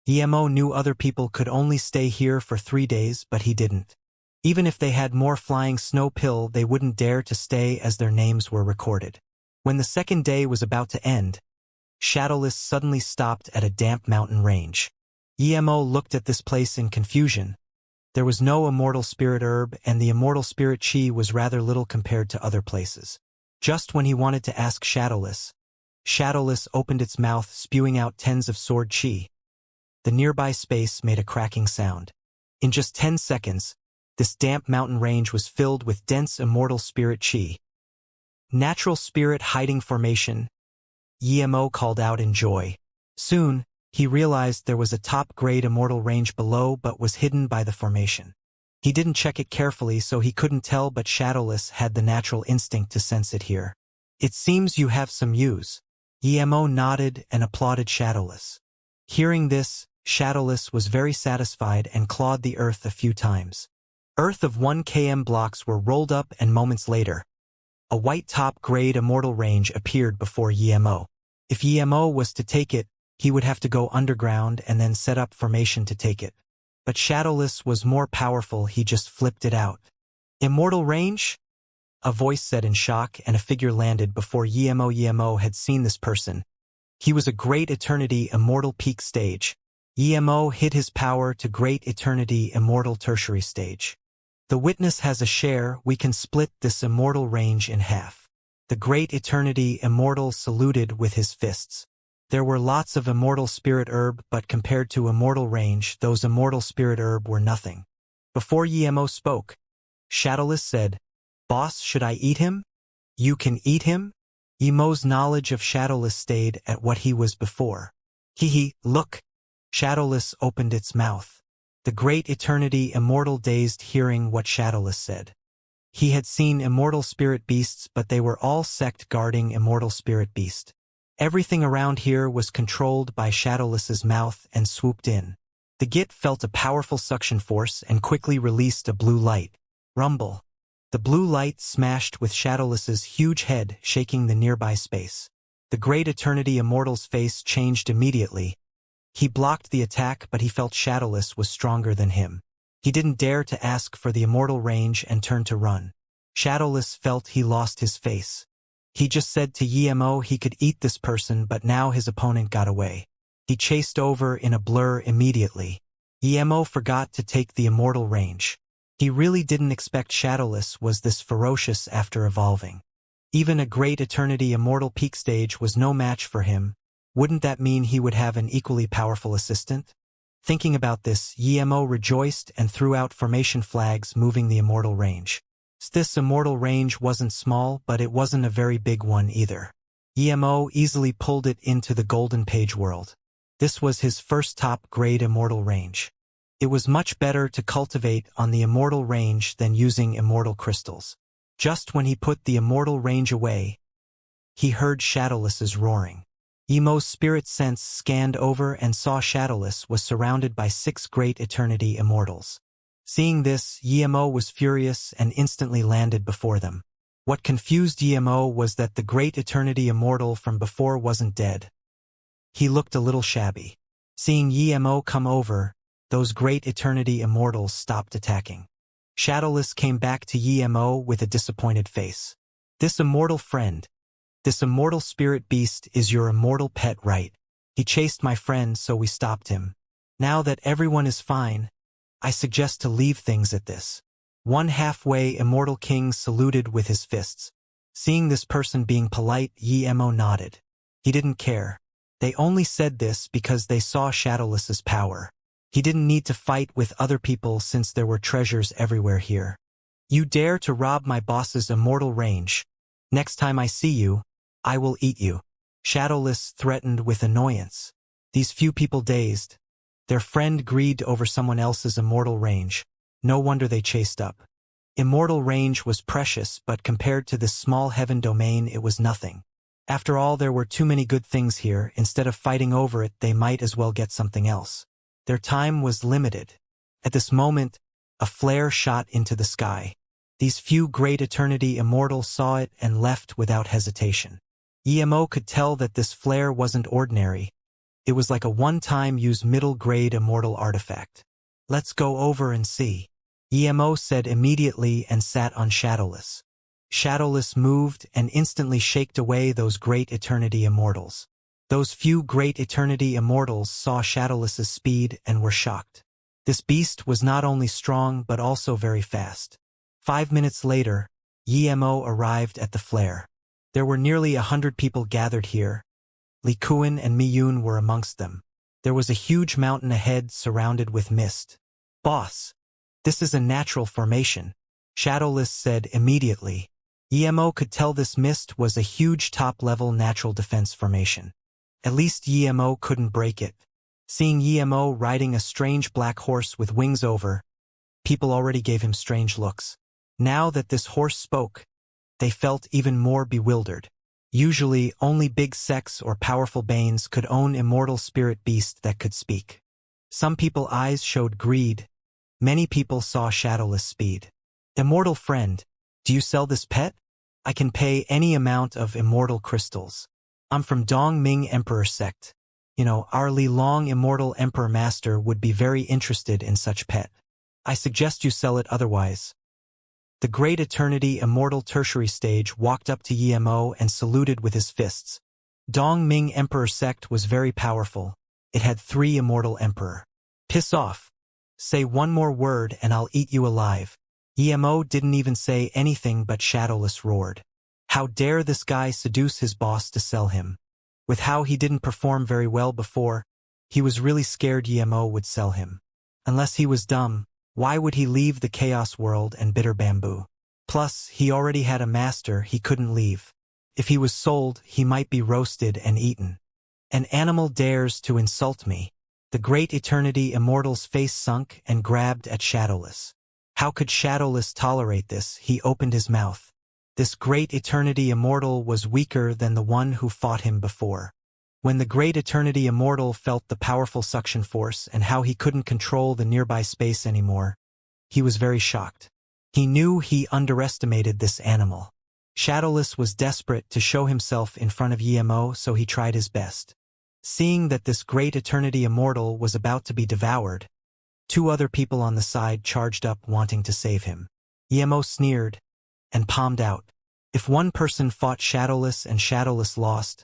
EMO knew other people could only stay here for 3 days, but he didn't. Even if they had more flying snow pill, they wouldn't dare to stay as their names were recorded. When the second day was about to end, Shadowless suddenly stopped at a damp mountain range. EMO looked at this place in confusion. There was no immortal spirit herb, and the immortal spirit chi was rather little compared to other places. Just when he wanted to ask Shadowless, Shadowless opened its mouth, spewing out tens of sword chi. The nearby space made a cracking sound. In just 10 seconds, this damp mountain range was filled with dense immortal spirit chi. "Natural spirit hiding formation," EMO called out in joy. Soon, he realized there was a top-grade immortal range below but was hidden by the formation. He didn't check it carefully, so he couldn't tell, but Shadowless had the natural instinct to sense it here. "It seems you have some use." EMO nodded and applauded Shadowless. Hearing this, Shadowless was very satisfied and clawed the earth a few times. Earth of 1 km blocks were rolled up, and moments later, a white top-grade immortal range appeared before EMO. If EMO was to take it, he would have to go underground and then set up formation to take it. But Shadowless was more powerful, he just flipped it out. "Immortal range?" a voice said in shock, and a figure landed before EMO. EMO had seen this person. He was a Great Eternity Immortal Peak Stage. EMO hid his power to Great Eternity Immortal Tertiary Stage. "The witness has a share, we can split this immortal range in half." The Great Eternity Immortal saluted with his fists. There were lots of immortal spirit herb, but compared to immortal range, those immortal spirit herb were nothing. Before EMO spoke, Shadowless said, "Boss, should I eat him?" "You can eat him?" EMO's knowledge of Shadowless stayed at what he was before. Look." Shadowless opened its mouth. The Great Eternity Immortal dazed hearing what Shadowless said. He had seen immortal spirit beasts, but they were all sect guarding immortal spirit beast. Everything around here was controlled by Shadowless's mouth and swooped in. The Git felt a powerful suction force and quickly released a blue light. Rumble. The blue light smashed with Shadowless's huge head, shaking the nearby space. The great Eternity Immortal's face changed immediately. He blocked the attack, but he felt Shadowless was stronger than him. He didn't dare to ask for the immortal range and turned to run. Shadowless felt he lost his face. He just said to Yemo he could eat this person, but now his opponent got away. He chased over in a blur immediately. Yemo forgot to take the immortal range. He really didn't expect Shadowless was this ferocious after evolving. Even a great Eternity Immortal peak stage was no match for him. Wouldn't that mean he would have an equally powerful assistant? Thinking about this, Yemo rejoiced and threw out formation flags moving the immortal range. This immortal range wasn't small, but it wasn't a very big one either. Yemo easily pulled it into the golden page world. This was his first top-grade immortal range. It was much better to cultivate on the immortal range than using immortal crystals. Just when he put the immortal range away, he heard Shadowless's roaring. Yemo's spirit sense scanned over and saw Shadowless was surrounded by 6 great Eternity Immortals. Seeing this, Yemo was furious and instantly landed before them. What confused Yemo was that the great Eternity Immortal from before wasn't dead. He looked a little shabby. Seeing Yemo come over, those great Eternity Immortals stopped attacking. Shadowless came back to Yemo with a disappointed face. This immortal friend, this immortal spirit beast is your immortal pet, right? He chased my friend, so we stopped him. Now that everyone is fine, I suggest to leave things at this. One halfway immortal king saluted with his fists. Seeing this person being polite, Yemo nodded. He didn't care. They only said this because they saw Shadowless's power. He didn't need to fight with other people since there were treasures everywhere here. You dare to rob my boss's immortal range. Next time I see you, I will eat you. Shadowless threatened with annoyance. These few people dazed. Their friend grieved over someone else's immortal range. No wonder they chased up. Immortal range was precious, but compared to this small heaven domain it was nothing. After all, there were too many good things here. Instead of fighting over it, they might as well get something else. Their time was limited. At this moment, a flare shot into the sky. These few great Eternity Immortals saw it and left without hesitation. Yemo could tell that this flare wasn't ordinary. It was like a one-time use middle-grade immortal artifact. Let's go over and see. Yemo said immediately and sat on Shadowless. Shadowless moved and instantly shaked away those great Eternity Immortals. Those few great Eternity Immortals saw Shadowless's speed and were shocked. This beast was not only strong but also very fast. 5 minutes later, Yemo arrived at the flare. There were nearly 100 people gathered here. Li Kuan and Miyun were amongst them. There was a huge mountain ahead surrounded with mist. Boss, this is a natural formation, Shadowless said immediately. Yemo could tell this mist was a huge top-level natural defense formation. At least Yemo couldn't break it. Seeing Yemo riding a strange black horse with wings over, people already gave him strange looks. Now that this horse spoke, they felt even more bewildered. Usually, only big sects or powerful Banes could own immortal spirit beast that could speak. Some people's eyes showed greed. Many people saw Shadowless speed. Immortal friend, do you sell this pet? I can pay any amount of immortal crystals. I'm from Dong Ming Emperor sect. Our Li Long Immortal Emperor Master would be very interested in such pet. I suggest you sell it otherwise. The great Eternity Immortal Tertiary Stage walked up to Yemo and saluted with his fists. Dong Ming Emperor sect was very powerful. It had 3 immortal emperor. Piss off. Say one more word and I'll eat you alive. Yemo didn't even say anything but Shadowless roared. How dare this guy seduce his boss to sell him? With how he didn't perform very well before, he was really scared Yemo would sell him. Unless he was dumb, why would he leave the Chaos World and Bitter Bamboo? Plus, he already had a master he couldn't leave. If he was sold, he might be roasted and eaten. An animal dares to insult me. The great Eternity Immortal's face sunk and grabbed at Shadowless. How could Shadowless tolerate this? He opened his mouth. This great Eternity Immortal was weaker than the one who fought him before. When the great Eternity Immortal felt the powerful suction force and how he couldn't control the nearby space anymore, he was very shocked. He knew he underestimated this animal. Shadowless was desperate to show himself in front of Emo, so he tried his best. Seeing that this great eternity immortal was about to be devoured, two other people on the side charged up wanting to save him. Emo sneered and palmed out. If one person fought Shadowless and Shadowless lost,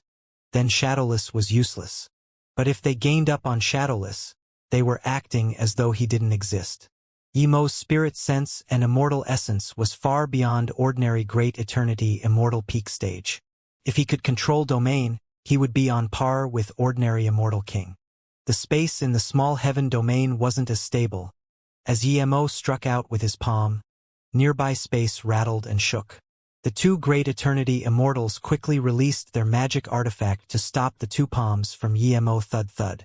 then Shadowless was useless. But if they gained up on Shadowless, they were acting as though he didn't exist. Emo's spirit sense and immortal essence was far beyond ordinary great eternity immortal peak stage. If he could control domain, he would be on par with ordinary immortal king. The space in the small heaven domain wasn't as stable. As Emo struck out with his palm, nearby space rattled and shook. The two great eternity immortals quickly released their magic artifact to stop the two palms from Emo. Thud thud.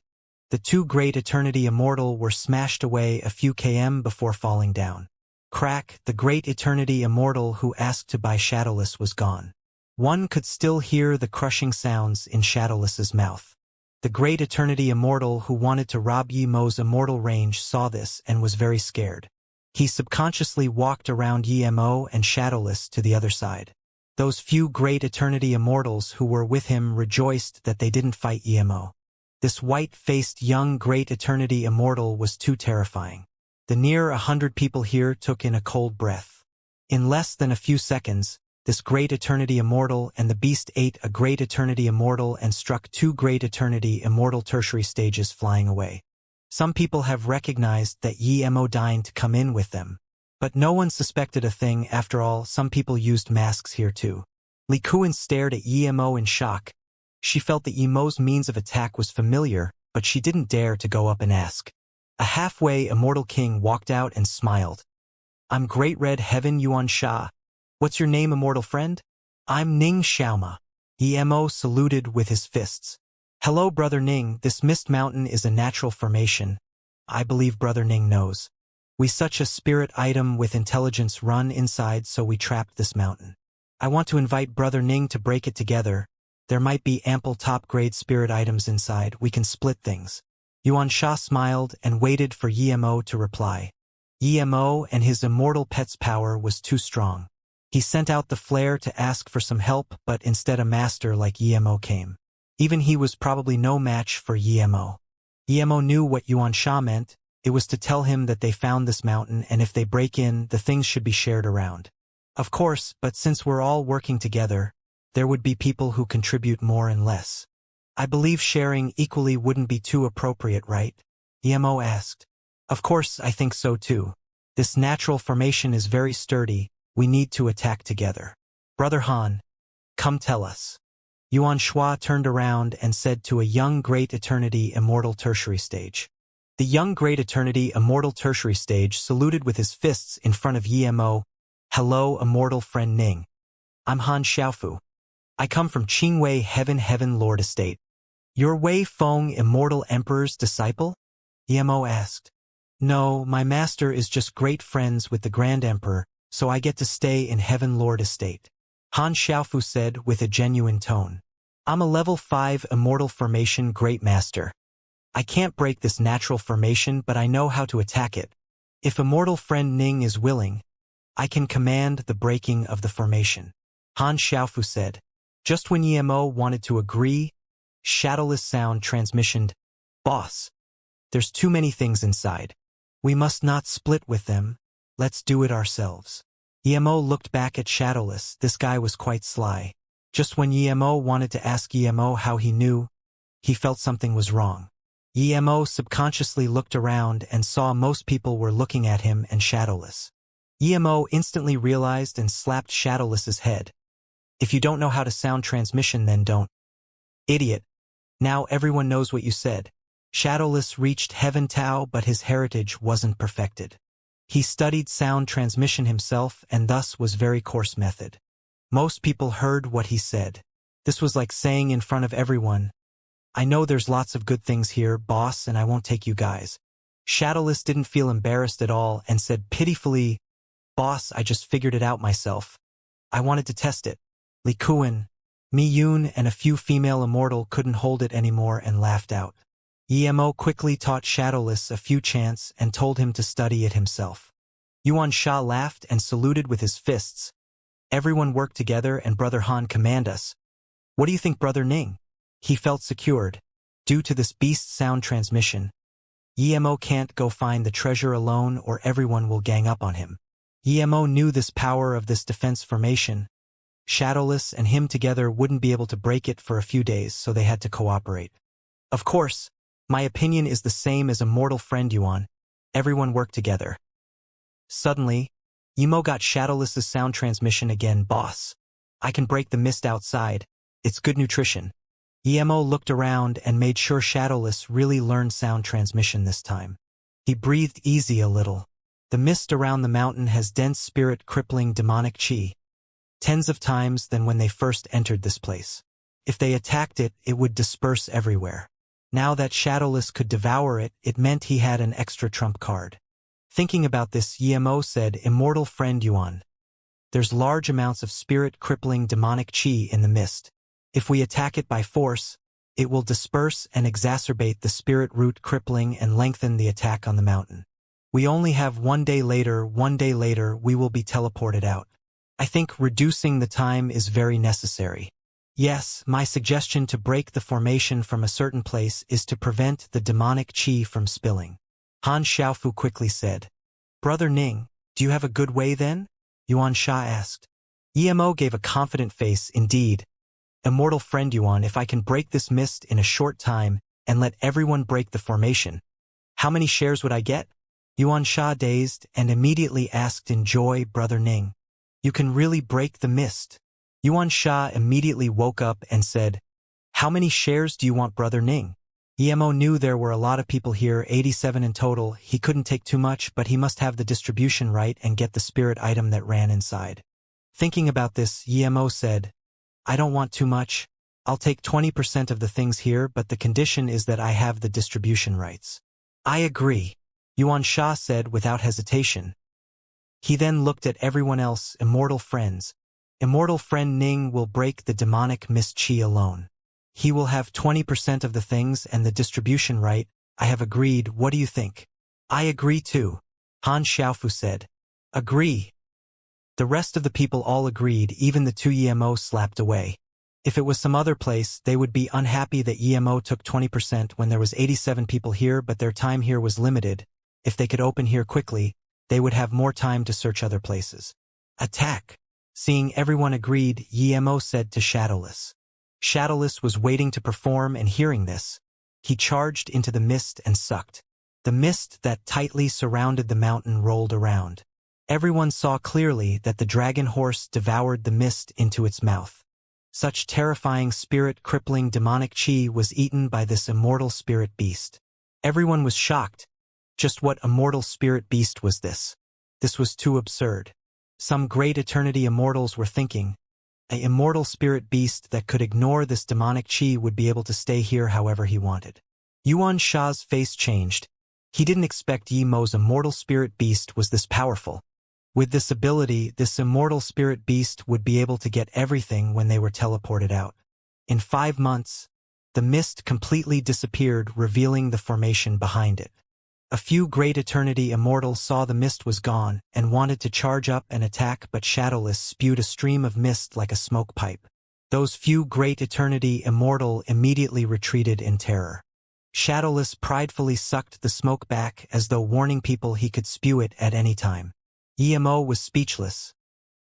The two great eternity immortal were smashed away a few km before falling down. Crack, the great eternity immortal who asked to buy Shadowless was gone. One could still hear the crushing sounds in Shadowless's mouth. The great eternity immortal who wanted to rob Emo's immortal range saw this and was very scared. He subconsciously walked around Emo and Shadowless to the other side. Those few great eternity immortals who were with him rejoiced that they didn't fight Emo. This white-faced young great eternity immortal was too terrifying. The near 100 people here took in a cold breath. In less than a few seconds, this great eternity immortal and the beast ate a great eternity immortal and struck two great eternity immortal tertiary stages flying away. Some people have recognized that Emo deigned to come in with them. But no one suspected a thing. After all, some people used masks here too. Li Kuan stared at Emo in shock. She felt that Emo's means of attack was familiar, but she didn't dare to go up and ask. A halfway immortal king walked out and smiled. I'm Great Red Heaven Xianxia. What's your name, immortal friend? I'm Ning Xiaoma. Emo saluted with his fists. Hello, Brother Ning, this mist mountain is a natural formation. I believe Brother Ning knows. We such a spirit item with intelligence run inside, so we trapped this mountain. I want to invite Brother Ning to break it together. There might be ample top-grade spirit items inside. We can split things. Xianxia smiled and waited for Emo to reply. Emo and his immortal pet's power was too strong. He sent out the flare to ask for some help, but instead a master like Emo came. Even he was probably no match for Emo. Emo knew what Xianxia meant. It was to tell him that they found this mountain, and if they break in, the things should be shared around. Of course, but since we're all working together, there would be people who contribute more and less. I believe sharing equally wouldn't be too appropriate, right? Emo asked. Of course, I think so too. This natural formation is very sturdy. We need to attack together. Brother Han, come tell us. Xianxia turned around and said to a young great eternity immortal tertiary stage. The young great eternity immortal tertiary stage saluted with his fists in front of Emo. Hello, immortal friend Ning. I'm Han Xiaofu. I come from Qingwei Heaven Lord Estate. You're Wei Feng Immortal Emperor's disciple? Emo asked. No, my master is just great friends with the Grand Emperor, so I get to stay in Heaven Lord Estate. Han Xiaofu said with a genuine tone. I'm a level 5 immortal formation great master. I can't break this natural formation, but I know how to attack it. If immortal friend Ning is willing, I can command the breaking of the formation. Han Xiaofu said. Just when Emo wanted to agree, Shadowless sound transmissioned. Boss, there's too many things inside. We must not split with them. Let's do it ourselves. Emo looked back at Shadowless. This guy was quite sly. Just when Emo wanted to ask Emo how he knew, he felt something was wrong. Emo subconsciously looked around and saw most people were looking at him and Shadowless. Emo instantly realized and slapped Shadowless's head. If you don't know how to sound transmission, then don't. Idiot. Now everyone knows what you said. Shadowless reached Heaven Tao, but his heritage wasn't perfected. He studied sound transmission himself and thus was very coarse method. Most people heard what he said. This was like saying in front of everyone, I know there's lots of good things here, boss, and I won't take you guys. Shadowless didn't feel embarrassed at all and said pitifully, Boss, I just figured it out myself. I wanted to test it. Li Kuan, Mi Yun, and a few female immortal couldn't hold it anymore and laughed out. Emo quickly taught Shadowless a few chants and told him to study it himself. Xianxia laughed and saluted with his fists. Everyone work together and Brother Han command us. What do you think, Brother Ning? He felt secured. Due to this beast sound transmission, Emo can't go find the treasure alone or everyone will gang up on him. Emo knew this power of this defense formation. Shadowless and him together wouldn't be able to break it for a few days, so they had to cooperate. Of course, my opinion is the same as Immortal friend Yuan. Everyone work together. Suddenly, Emo got Shadowless's sound transmission again. Boss, I can break the mist outside. It's good nutrition. Emo looked around and made sure Shadowless really learned sound transmission this time. He breathed easy a little. The mist around the mountain has dense spirit crippling demonic chi. Tens of times than when they first entered this place. If they attacked it, it would disperse everywhere. Now that Shadowless could devour it, it meant he had an extra trump card. Thinking about this, Emo said, Immortal friend Yuan. There's large amounts of spirit-crippling demonic chi in the mist. If we attack it by force, it will disperse and exacerbate the spirit root crippling and lengthen the attack on the mountain. We only have 1 day later, we will be teleported out. I think reducing the time is very necessary. Yes, my suggestion to break the formation from a certain place is to prevent the demonic chi from spilling. Han Xiaofu quickly said. Brother Ning, do you have a good way then? Yuan Sha asked. Emo gave a confident face. Indeed. Immortal friend Yuan, if I can break this mist in a short time and let everyone break the formation, how many shares would I get? Yuan Sha dazed and immediately asked in joy, Brother Ning, you can really break the mist. Yuan Sha immediately woke up and said, how many shares do you want, Brother Ning? Emo knew there were a lot of people here, 87 in total. He couldn't take too much, but he must have the distribution right and get the spirit item that ran inside. Thinking about this, Emo said, I don't want too much. I'll take 20% of the things here, but the condition is that I have the distribution rights. I agree, Yuan Sha said without hesitation. He then looked at everyone else. Immortal friends. Immortal friend Ning will break the demonic mist chi alone. He will have 20% of the things and the distribution right. I have agreed. What do you think? I agree too, Han Xiaofu said. Agree. The rest of the people all agreed, even the two Emo slapped away. If it was some other place, they would be unhappy that Emo took 20% when there was 87 people here, but their time here was limited. If they could open here quickly, they would have more time to search other places. Attack. Seeing everyone agreed, Emo said to Shadowless. Shadowless was waiting to perform, and hearing this, he charged into the mist and sucked. The mist that tightly surrounded the mountain rolled around. Everyone saw clearly that the dragon horse devoured the mist into its mouth. Such terrifying spirit-crippling demonic chi was eaten by this immortal spirit beast. Everyone was shocked. Just what immortal spirit beast was this? This was too absurd. Some great eternity immortals were thinking, an immortal spirit beast that could ignore this demonic chi would be able to stay here however he wanted. Yuan Sha's face changed. He didn't expect Yemo's immortal spirit beast was this powerful. With this ability, this immortal spirit beast would be able to get everything when they were teleported out. In 5 months, the mist completely disappeared, revealing the formation behind it. A few great eternity immortals saw the mist was gone and wanted to charge up and attack, but Shadowless spewed a stream of mist like a smoke pipe. Those few great eternity immortal immediately retreated in terror. Shadowless pridefully sucked the smoke back as though warning people he could spew it at any time. Emo was speechless.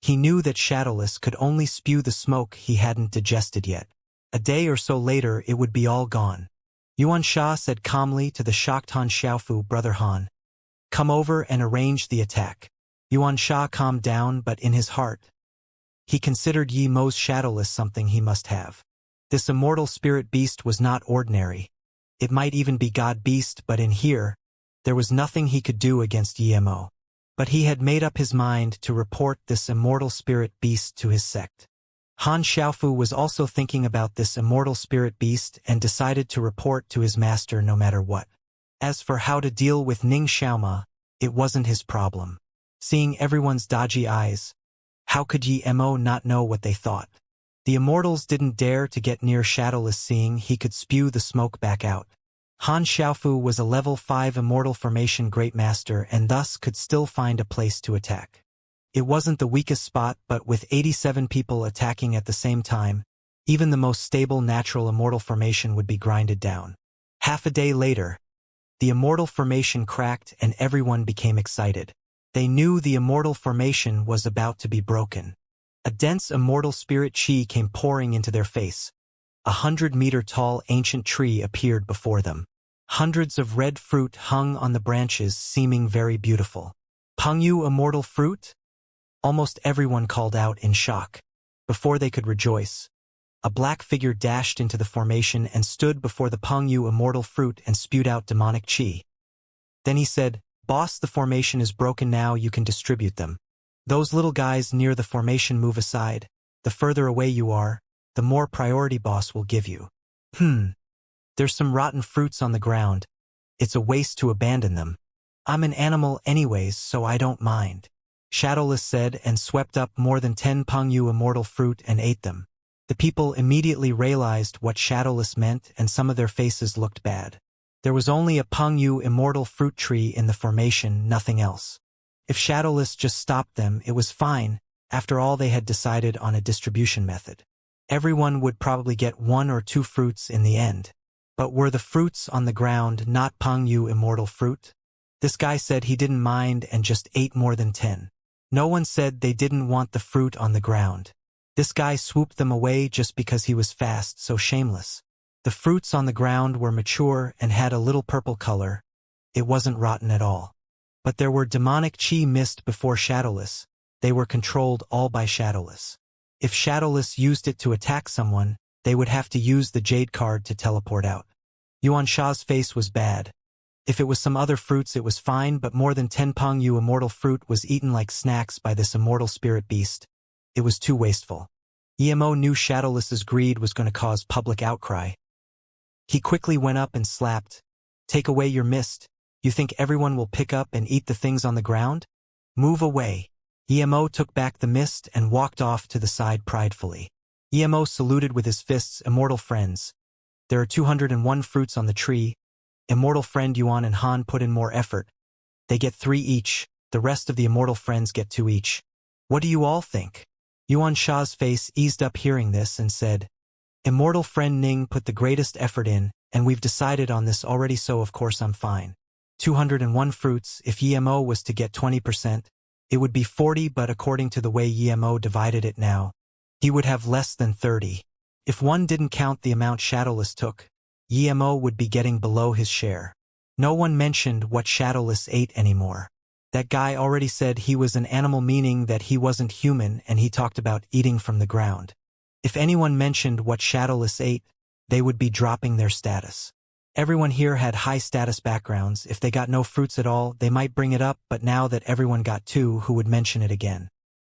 He knew that Shadowless could only spew the smoke he hadn't digested yet. A day or so later it would be all gone. Yuan Sha said calmly to the shocked Han Xiaofu, Brother Han, come over and arrange the attack. Yuan Sha calmed down, but in his heart, he considered Yemo's Shadowless something he must have. This immortal spirit beast was not ordinary. It might even be God beast, but in here, there was nothing he could do against Yemo. But he had made up his mind to report this immortal spirit beast to his sect. Han Xiaofu was also thinking about this immortal spirit beast and decided to report to his master no matter what. As for how to deal with Ning Xiaoma, it wasn't his problem. Seeing everyone's dodgy eyes, how could Emo not know what they thought? The immortals didn't dare to get near Shadowless, seeing he could spew the smoke back out. Han Xiaofu was a level 5 immortal formation great master and thus could still find a place to attack. It wasn't the weakest spot, but with 87 people attacking at the same time, even the most stable natural immortal formation would be grinded down. Half a day later, the immortal formation cracked and everyone became excited. They knew the immortal formation was about to be broken. A dense immortal spirit chi came pouring into their face. 100-meter-tall ancient tree appeared before them. Hundreds of red fruit hung on the branches, seeming very beautiful. Pengyu immortal fruit? Almost everyone called out in shock. Before they could rejoice, a black figure dashed into the formation and stood before the Pengyu immortal fruit and spewed out demonic chi. Then he said, "Boss, the formation is broken now, you can distribute them. Those little guys near the formation move aside. The further away you are, the more priority boss will give you." There's some rotten fruits on the ground. It's a waste to abandon them. I'm an animal anyways, so I don't mind. Shadowless said and swept up more than 10 Pengyu immortal fruit and ate them. The people immediately realized what Shadowless meant and some of their faces looked bad. There was only a Pengyu immortal fruit tree in the formation, nothing else. If Shadowless just stopped them, it was fine. After all, they had decided on a distribution method. Everyone would probably get 1 or 2 fruits in the end. But were the fruits on the ground not Pengyu immortal fruit? This guy said he didn't mind and just ate more than 10. No one said they didn't want the fruit on the ground. This guy swooped them away just because he was fast, so shameless. The fruits on the ground were mature and had a little purple color. It wasn't rotten at all. But there were demonic chi mist before Shadowless. They were controlled all by Shadowless. If Shadowless used it to attack someone, they would have to use the Jade card to teleport out. Xianxia's face was bad. If it was some other fruits it was fine, but more than 10 Pengyu immortal fruit was eaten like snacks by this immortal spirit beast. It was too wasteful. Emo knew Shadowless's greed was going to cause public outcry. He quickly went up and slapped. "Take away your mist. You think everyone will pick up and eat the things on the ground? Move away." Emo took back the mist and walked off to the side pridefully. Emo saluted with his fists. "Immortal friends. There are 201 fruits on the tree. Immortal friend Yuan and Han put in more effort. They get 3 each. The rest of the immortal friends get 2 each. What do you all think?" Xianxia's face eased up hearing this and said, "Immortal friend Ning put the greatest effort in, and we've decided on this already, so of course I'm fine. 201 fruits, if Emo was to get 20%, it would be 40, but according to the way Emo divided it now, he would have less than 30. If one didn't count the amount Shadowless took, Emo would be getting below his share." No one mentioned what Shadowless ate anymore. That guy already said he was an animal, meaning that he wasn't human, and he talked about eating from the ground. If anyone mentioned what Shadowless ate, they would be dropping their status. Everyone here had high status backgrounds. If they got no fruits at all, they might bring it up, but now that everyone got 2, who would mention it again?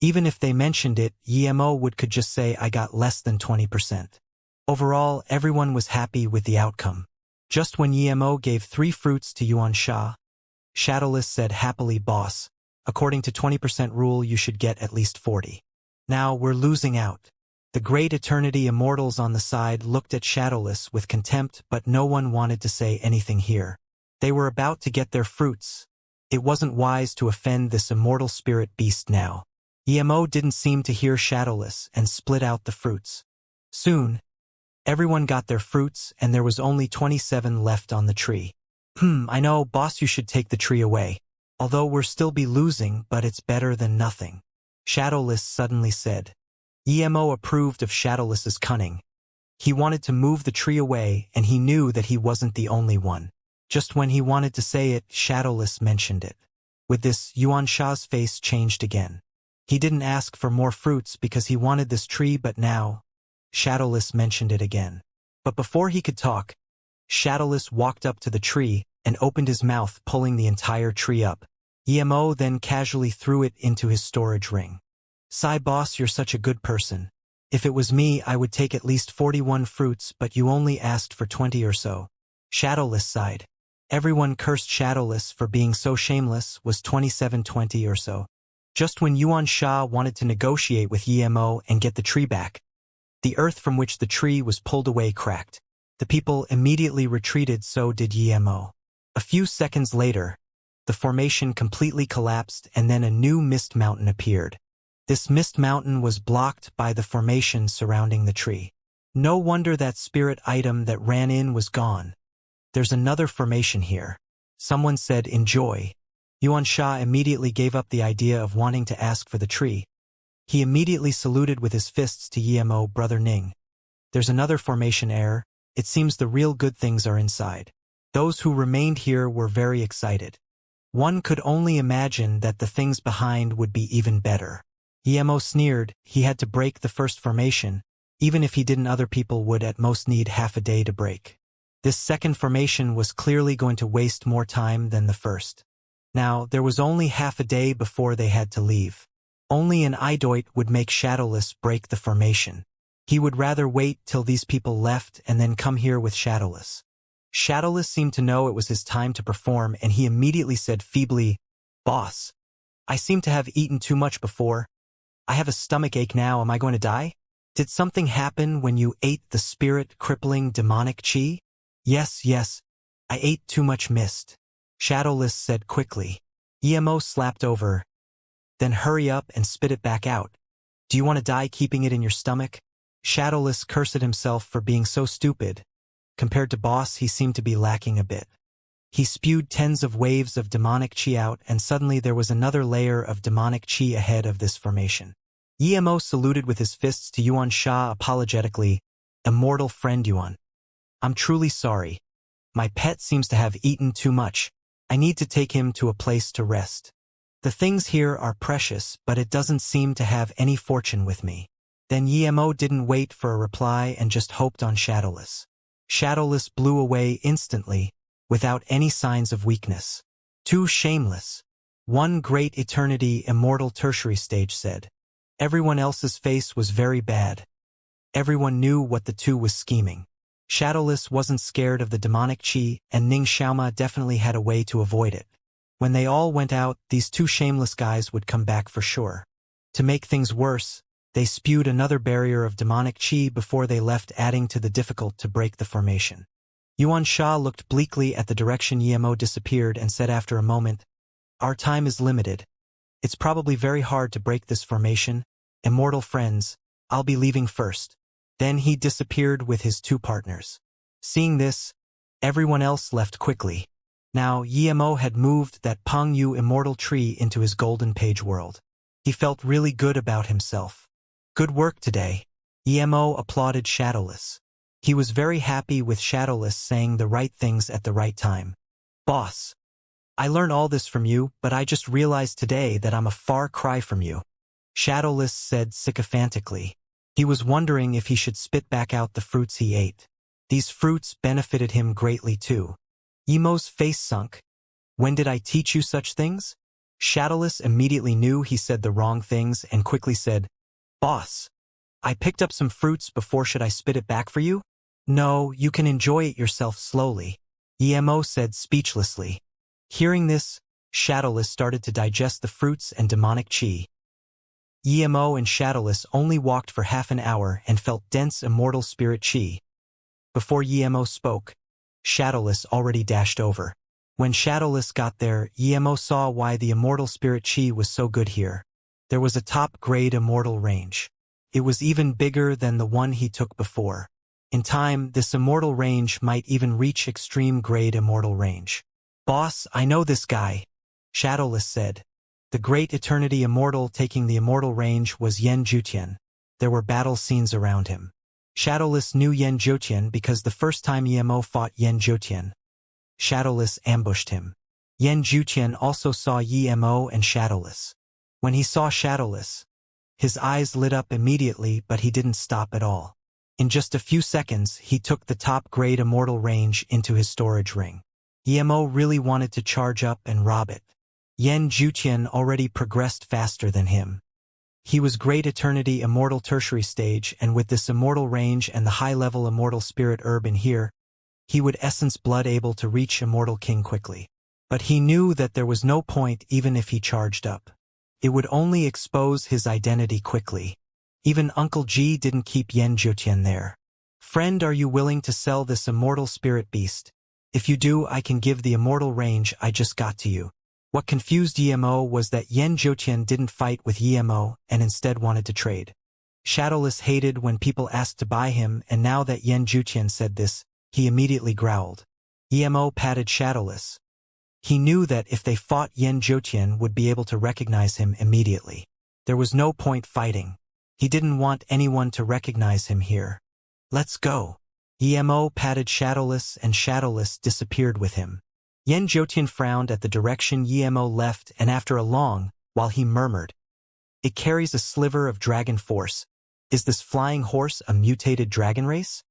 Even if they mentioned it, Emo could just say, "I got less than 20%. Overall, everyone was happy with the outcome. Just when Emo gave 3 fruits to Xianxia, Shadowless said happily, "Boss, according to 20% rule you should get at least 40. Now we're losing out." The Great Eternity Immortals on the side looked at Shadowless with contempt, but no one wanted to say anything here. They were about to get their fruits. It wasn't wise to offend this immortal spirit beast now. Emo didn't seem to hear Shadowless and split out the fruits. Soon, everyone got their fruits and there was only 27 left on the tree. I know, boss, you should take the tree away. Although we'll still be losing, but it's better than nothing," Shadowless suddenly said. Emo approved of Shadowless's cunning. He wanted to move the tree away, and he knew that he wasn't the only one. Just when he wanted to say it, Shadowless mentioned it. With this, Xianxia's face changed again. He didn't ask for more fruits because he wanted this tree, but now, Shadowless mentioned it again. But before he could talk, Shadowless walked up to the tree and opened his mouth, pulling the entire tree up. Emo then casually threw it into his storage ring. "Sai boss, you're such a good person. If it was me, I would take at least 41 fruits, but you only asked for 20 or so." Shadowless sighed. Everyone cursed Shadowless for being so shameless. Was 27-20 or so. Just when Xianxia wanted to negotiate with Emo and get the tree back, the earth from which the tree was pulled away cracked. The people immediately retreated, so did Emo. A few seconds later, the formation completely collapsed and then a new mist mountain appeared. This mist mountain was blocked by the formation surrounding the tree. No wonder that spirit item that ran in was gone. There's another formation here. Someone said, enjoy. Xianxia immediately gave up the idea of wanting to ask for the tree. He immediately saluted with his fists to Emo, Brother Ning. There's another formation heir. It seems the real good things are inside. Those who remained here were very excited. One could only imagine that the things behind would be even better. Emo sneered. He had to break the first formation. Even if he didn't, other people would at most need half a day to break. This second formation was clearly going to waste more time than the first. Now, there was only half a day before they had to leave. Only an Idoit would make Shadowless break the formation. He would rather wait till these people left and then come here with Shadowless. Shadowless seemed to know it was his time to perform, and he immediately said feebly, "Boss, I seem to have eaten too much before. I have a stomach ache now. Am I going to die? Did something happen when you ate the spirit-crippling demonic chi?" Yes, I ate too much mist," Shadowless said quickly. Emo slapped over. "Then hurry up and spit it back out. Do you want to die keeping it in your stomach?" Shadowless cursed himself for being so stupid. Compared to Boss, he seemed to be lacking a bit. He spewed tens of waves of demonic chi out, and suddenly there was another layer of demonic chi ahead of this formation. Emo saluted with his fists to Xianxia apologetically. "Immortal friend Yuan. I'm truly sorry. My pet seems to have eaten too much. I need to take him to a place to rest. The things here are precious, but it doesn't seem to have any fortune with me." Then Emo didn't wait for a reply and just hoped on Shadowless. Shadowless blew away instantly, without any signs of weakness. "Too shameless. One great eternity immortal tertiary stage said." Everyone else's face was very bad. Everyone knew what the two was scheming. Shadowless wasn't scared of the demonic chi, and Ning Xiaoma definitely had a way to avoid it. When they all went out, these two shameless guys would come back for sure. To make things worse, they spewed another barrier of demonic chi before they left, adding to the difficult to break the formation. Xianxia looked bleakly at the direction Emo disappeared and said after a moment, "Our time is limited. It's probably very hard to break this formation. Immortal friends, I'll be leaving first." Then he disappeared with his two partners. Seeing this, everyone else left quickly. Now Emo had moved that Pengyu immortal tree into his golden page world. He felt really good about himself. "Good work today." Emo applauded Shadowless. He was very happy with Shadowless saying the right things at the right time. "Boss, I learned all this from you, but I just realized today that I'm a far cry from you," Shadowless said sycophantically. He was wondering if he should spit back out the fruits he ate. These fruits benefited him greatly too. Emo's face sunk. "When did I teach you such things?" Shadowless immediately knew he said the wrong things and quickly said, "Boss, I picked up some fruits before. Should I spit it back for you?" "No, you can enjoy it yourself slowly," Emo said speechlessly. Hearing this, Shadowless started to digest the fruits and demonic chi. Emo and Shadowless only walked for half an hour and felt dense immortal spirit chi. Before Emo spoke, Shadowless already dashed over. When Shadowless got there, Emo saw why the immortal spirit chi was so good here. There was a top-grade immortal range. It was even bigger than the one he took before. In time, this immortal range might even reach extreme-grade immortal range. "Boss, I know this guy," Shadowless said. The great eternity immortal taking the immortal range was Yan Jutian. There were battle scenes around him. Shadowless knew Yan Jutian because the first time Emo fought Yan Jutian, Shadowless ambushed him. Yan Jutian also saw Emo and Shadowless. When he saw Shadowless, his eyes lit up immediately, but he didn't stop at all. In just a few seconds, he took the top-grade immortal range into his storage ring. Emo really wanted to charge up and rob it. Yan Jutian already progressed faster than him. He was great eternity immortal tertiary stage, and with this immortal range and the high-level immortal spirit herb in here, he would essence blood able to reach immortal king quickly. But he knew that there was no point even if he charged up. It would only expose his identity quickly. Even Uncle G didn't keep Yan Jutian there. "Friend, are you willing to sell this immortal spirit beast? If you do, I can give the immortal range I just got to you." What confused Emo was that Yan Zhoutian didn't fight with Emo and instead wanted to trade. Shadowless hated when people asked to buy him, and now that Yan Zhoutian said this, he immediately growled. Emo patted Shadowless. He knew that if they fought, Yan Zhoutian would be able to recognize him immediately. There was no point fighting. He didn't want anyone to recognize him here. Let's go. Emo patted Shadowless, and Shadowless disappeared with him. Yan Zhoutian frowned at the direction Emo left, and after a long while he murmured, "It carries a sliver of dragon force. Is this flying horse a mutated dragon race?"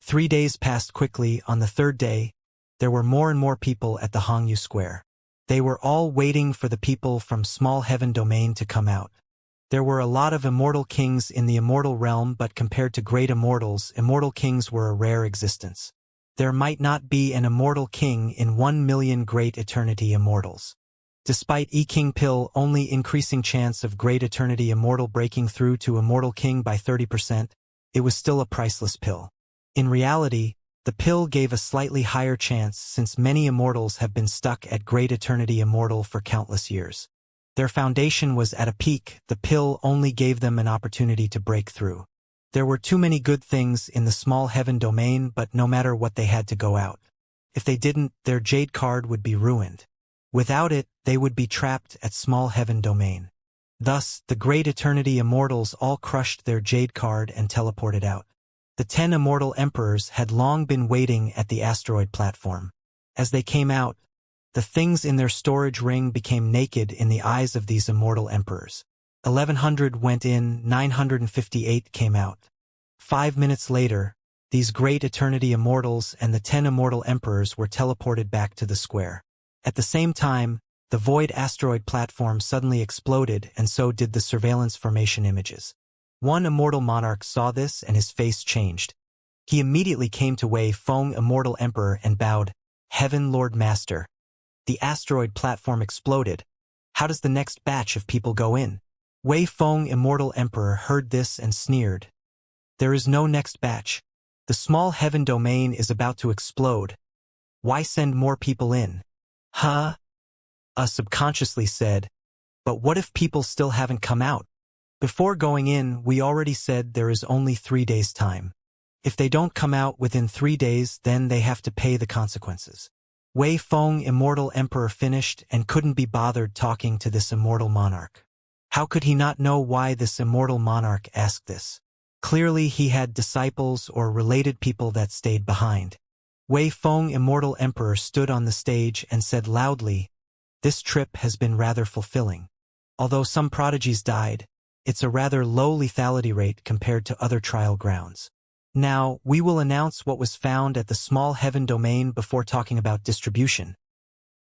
3 days passed quickly. On the third day, there were more and more people at the Hongyu Square. They were all waiting for the people from Small Heaven Domain to come out. There were a lot of immortal kings in the immortal realm, but compared to great immortals, immortal kings were a rare existence. There might not be an immortal king in 1 million great eternity immortals. Despite King Pill only increasing chance of great eternity immortal breaking through to immortal king by 30%, it was still a priceless pill. In reality, the pill gave a slightly higher chance since many immortals have been stuck at great eternity immortal for countless years. Their foundation was at a peak. The pill only gave them an opportunity to break through. There were too many good things in the Small Heaven Domain, but no matter what, they had to go out. If they didn't, their Jade card would be ruined. Without it, they would be trapped at Small Heaven Domain. Thus, the Great Eternity Immortals all crushed their Jade card and teleported out. The 10 Immortal Emperors had long been waiting at the asteroid platform. As they came out, the things in their storage ring became naked in the eyes of these Immortal Emperors. 1100 went in, 958 came out. 5 minutes later, these Great Eternity Immortals and the 10 Immortal Emperors were teleported back to the square. At the same time, the Void asteroid platform suddenly exploded, and so did the surveillance formation images. One immortal monarch saw this and his face changed. He immediately came to Wei Feng, Immortal Emperor, and bowed. "Heaven Lord Master." The asteroid platform exploded. How does the next batch of people go in? Wei Feng, Immortal Emperor, heard this and sneered. "There is no next batch. The Small Heaven Domain is about to explode. Why send more people in?" "Huh?" Subconsciously said. "But what if people still haven't come out? Before going in, we already said there is only 3 days' time. If they don't come out within 3 days, then they have to pay the consequences." Wei Feng, Immortal Emperor, finished and couldn't be bothered talking to this immortal monarch. How could he not know why this immortal monarch asked this? Clearly he had disciples or related people that stayed behind. Wei Feng, Immortal Emperor, stood on the stage and said loudly, "This trip has been rather fulfilling. Although some prodigies died, it's a rather low lethality rate compared to other trial grounds. Now, we will announce what was found at the Small Heaven Domain before talking about distribution."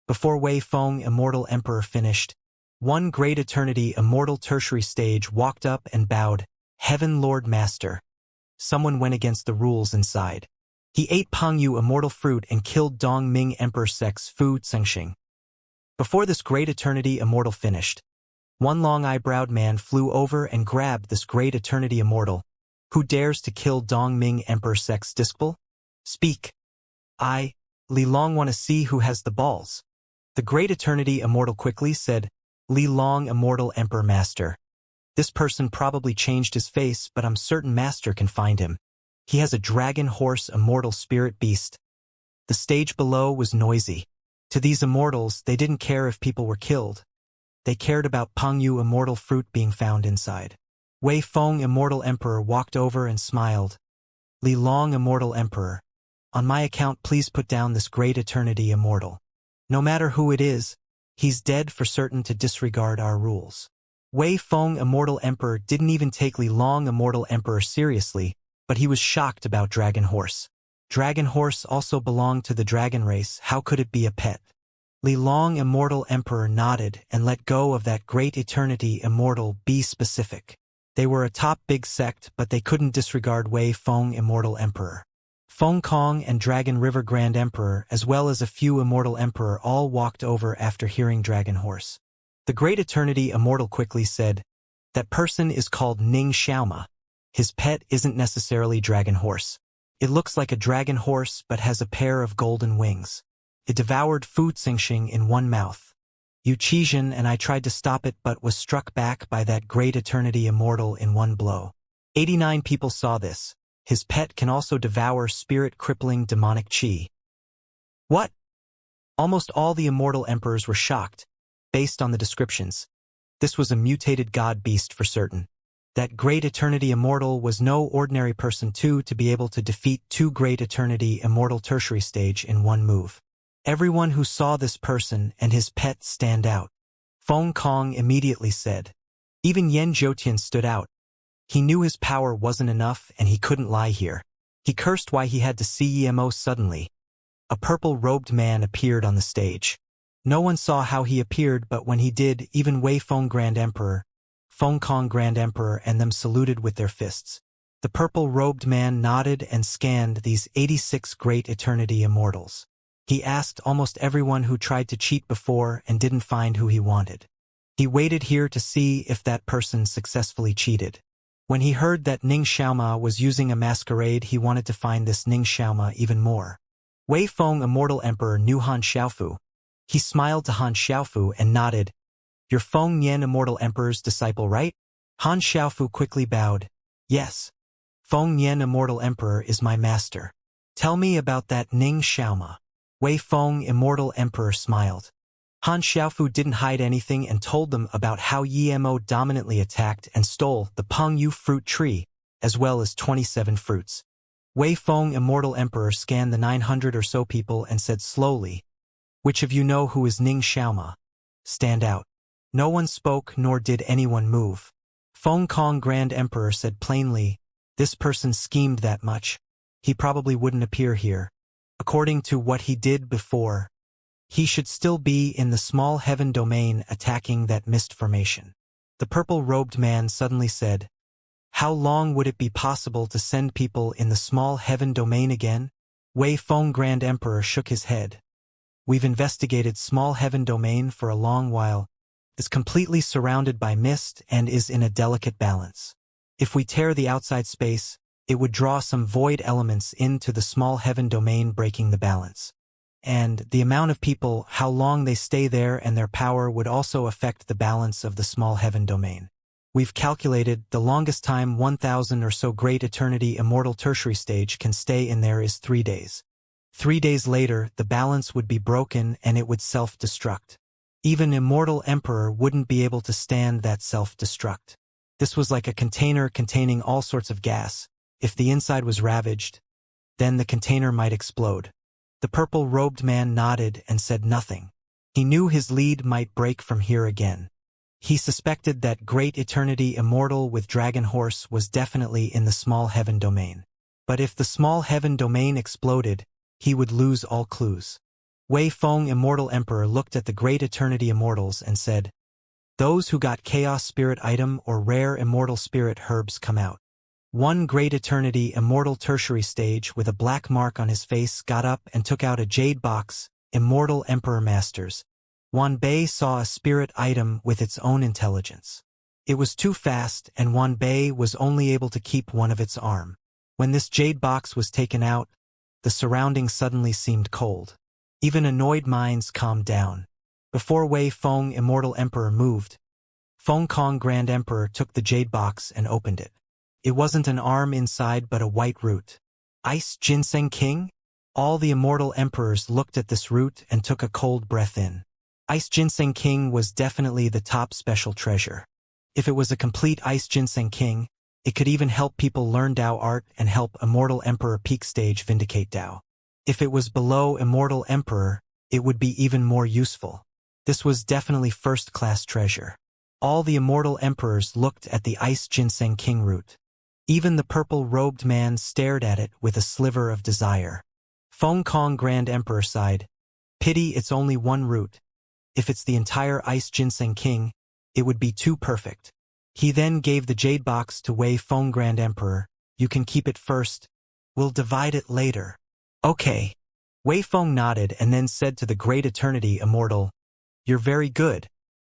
Before Wei Feng, Immortal Emperor, finished, one Great Eternity Immortal Tertiary Stage walked up and bowed. "Heaven Lord Master." Someone went against the rules inside. He ate Pengyu Immortal Fruit and killed Dong Ming Emperor Sex Fu Cengxing. Before this Great Eternity Immortal finished, one long-eyebrowed man flew over and grabbed this Great Eternity Immortal. "Who dares to kill Dong Ming Emperor Sex Disciple? Speak." "I, Li Long, want to see who has the balls." The Great Eternity Immortal quickly said, "Li Long, Immortal Emperor Master. This person probably changed his face, but I'm certain Master can find him. He has a dragon horse immortal spirit beast." The stage below was noisy. To these immortals, they didn't care if people were killed. They cared about Pengyu Immortal Fruit being found inside. Wei Feng, Immortal Emperor, walked over and smiled. "Li Long, Immortal Emperor. On my account, please put down this Great Eternity Immortal. No matter who it is, he's dead for certain to disregard our rules." Wei Feng, Immortal Emperor, didn't even take Li Long, Immortal Emperor, seriously, but he was shocked about Dragon Horse. Dragon Horse also belonged to the dragon race. How could it be a pet? Li Long, Immortal Emperor, nodded and let go of that Great Eternity Immortal. Be specific. They were a top big sect, but they couldn't disregard Wei Feng, Immortal Emperor. Feng Kong and Dragon River Grand Emperor, as well as a few Immortal Emperor, all walked over after hearing Dragon Horse. The Great Eternity Immortal quickly said, "That person is called Ning Xiaoma. His pet isn't necessarily Dragon Horse. It looks like a dragon horse but has a pair of golden wings. It devoured Fu Cengxing in one mouth." Wuxia, and I tried to stop it but was struck back by that great eternity immortal in one blow. 89 people saw this. His pet can also devour spirit-crippling demonic chi. What? Almost all the immortal emperors were shocked, based on the descriptions. This was a mutated god beast for certain. That great eternity immortal was no ordinary person too to be able to defeat two great eternity immortal tertiary stage in one move. Everyone who saw this person and his pet stand out. Feng Kong immediately said. Even Yan Zhoutian stood out. He knew his power wasn't enough and he couldn't lie here. He cursed why he had to see Emo suddenly. A purple-robed man appeared on the stage. No one saw how he appeared, but when he did, even Wei Feng Grand Emperor, Feng Kong Grand Emperor and them saluted with their fists. The purple-robed man nodded and scanned these 86 great eternity immortals. He asked almost everyone who tried to cheat before and didn't find who he wanted. He waited here to see if that person successfully cheated. When he heard that Ning Xiaoma was using a masquerade, he wanted to find this Ning Xiaoma even more. Wei Feng Immortal Emperor knew Han Xiaofu. He smiled to Han Xiaofu and nodded. You're Feng Yan Immortal Emperor's disciple, right? Han Xiaofu quickly bowed. Yes. Feng Yan Immortal Emperor is my master. Tell me about that Ning Xiaoma. Wei Feng Immortal Emperor smiled. Han Xiaofu didn't hide anything and told them about how Yemo dominantly attacked and stole the Pengyu fruit tree, as well as 27 fruits. Wei Feng Immortal Emperor scanned the 900 or so people and said slowly, "Which of you know who is Ning Xiaoma? Stand out." No one spoke nor did anyone move. Feng Kong Grand Emperor said plainly, "This person schemed that much. He probably wouldn't appear here. According to what he did before, he should still be in the small heaven domain attacking that mist formation." The purple-robed man suddenly said, "How long would it be possible to send people in the small heaven domain again?" Wei Feng Grand Emperor shook his head. "We've investigated small heaven domain for a long while. It's completely surrounded by mist and is in a delicate balance. If we tear the outside space, it would draw some void elements into the small heaven domain, breaking the balance. And the amount of people, how long they stay there, and their power would also affect the balance of the small heaven domain. We've calculated the longest time 1,000 or so great eternity immortal tertiary stage can stay in there is 3 days. 3 days later, the balance would be broken and it would self-destruct. Even Immortal Emperor wouldn't be able to stand that self-destruct. This was like a container containing all sorts of gas. If the inside was ravaged, then the container might explode." The purple-robed man nodded and said nothing. He knew his lead might break from here again. He suspected that great eternity immortal with dragon horse was definitely in the small heaven domain. But if the small heaven domain exploded, he would lose all clues. Wei Feng Immortal Emperor looked at the great eternity immortals and said, "Those who got chaos spirit item or rare immortal spirit herbs come out." One great eternity immortal tertiary stage with a black mark on his face got up and took out a jade box. Immortal Emperor Masters. Wan Bei saw a spirit item with its own intelligence. It was too fast and Wan Bei was only able to keep one of its arm. When this jade box was taken out, the surroundings suddenly seemed cold. Even annoyed minds calmed down. Before Wei Feng Immortal Emperor moved, Feng Kong Grand Emperor took the jade box and opened it. It wasn't an arm inside but a white root. Ice Ginseng King? All the immortal emperors looked at this root and took a cold breath in. Ice Ginseng King was definitely the top special treasure. If it was a complete Ice Ginseng King, it could even help people learn Dao art and help Immortal Emperor peak stage vindicate Dao. If it was below Immortal Emperor, it would be even more useful. This was definitely first-class treasure. All the immortal emperors looked at the Ice Ginseng King root. Even the purple-robed man stared at it with a sliver of desire. Feng Kong Grand Emperor sighed. "Pity it's only one root. If it's the entire Ice Ginseng King, it would be too perfect." He then gave the jade box to Wei Feng Grand Emperor. "You can keep it first. We'll divide it later." "Okay." Wei Feng nodded and then said to the Great Eternity Immortal, "You're very good.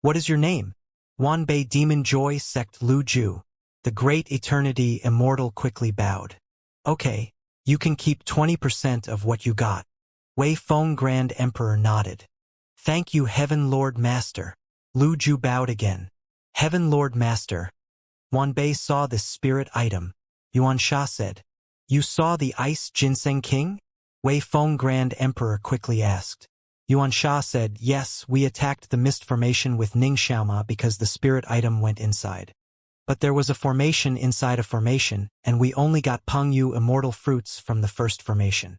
What is your name?" "Wan Bei Demon Joy Sect Lu Ju." The Great Eternity Immortal quickly bowed. "Okay, you can keep 20% of what you got." Wei Feng Grand Emperor nodded. Thank you, Heaven Lord Master. Lu Ju bowed again. Heaven Lord Master. Wanbei saw this spirit item. Xianxia said. You saw the Ice Ginseng King? Wei Feng Grand Emperor quickly asked. Xianxia said, yes, we attacked the mist formation with Ning Xiaoma because the spirit item went inside. But there was a formation inside a formation, and we only got Pengyu immortal fruits from the first formation.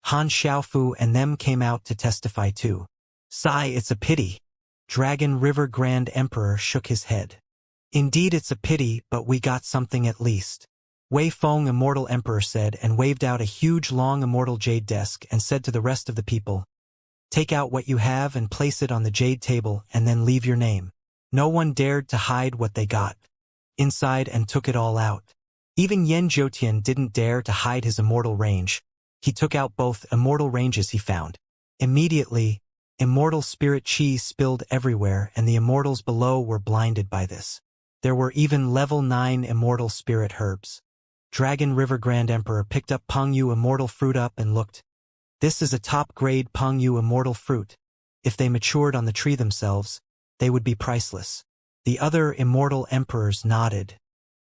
Han Xiaofu and them came out to testify too. Sigh, it's a pity. Dragon River Grand Emperor shook his head. Indeed it's a pity, but we got something at least. Wei Feng Immortal Emperor said and waved out a huge long immortal jade desk and said to the rest of the people, take out what you have and place it on the jade table and then leave your name. No one dared to hide what they got inside and took it all out. Even Yen Zhoutian didn't dare to hide his immortal range. He took out both immortal ranges he found. Immediately, immortal spirit chi spilled everywhere and the immortals below were blinded by this. There were even level 9 immortal spirit herbs. Dragon River Grand Emperor picked up Pengyu immortal fruit up and looked. This is a top-grade Pengyu immortal fruit. If they matured on the tree themselves, they would be priceless. The other immortal emperors nodded.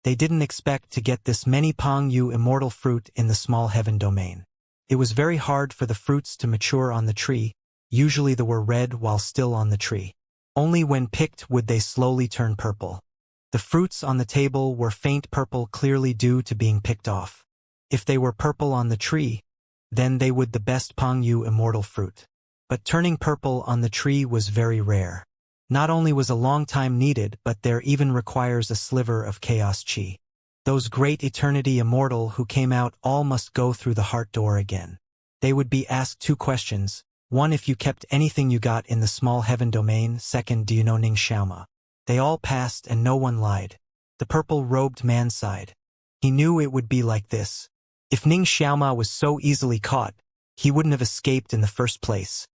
They didn't expect to get this many Pengyu immortal fruit in the small heaven domain. It was very hard for the fruits to mature on the tree. Usually they were red while still on the tree. Only when picked would they slowly turn purple. The fruits on the table were faint purple, clearly due to being picked off. If they were purple on the tree, then they would the best Pengyu immortal fruit. But turning purple on the tree was very rare. Not only was a long time needed, but there even requires a sliver of chaos chi. Those great eternity immortal who came out all must go through the heart door again. They would be asked 2 questions. 1, if you kept anything you got in the small heaven domain. 2, do you know Ning Xiaoma? They all passed and no one lied. The purple-robed man sighed. He knew it would be like this. If Ning Xiaoma was so easily caught, he wouldn't have escaped in the first place.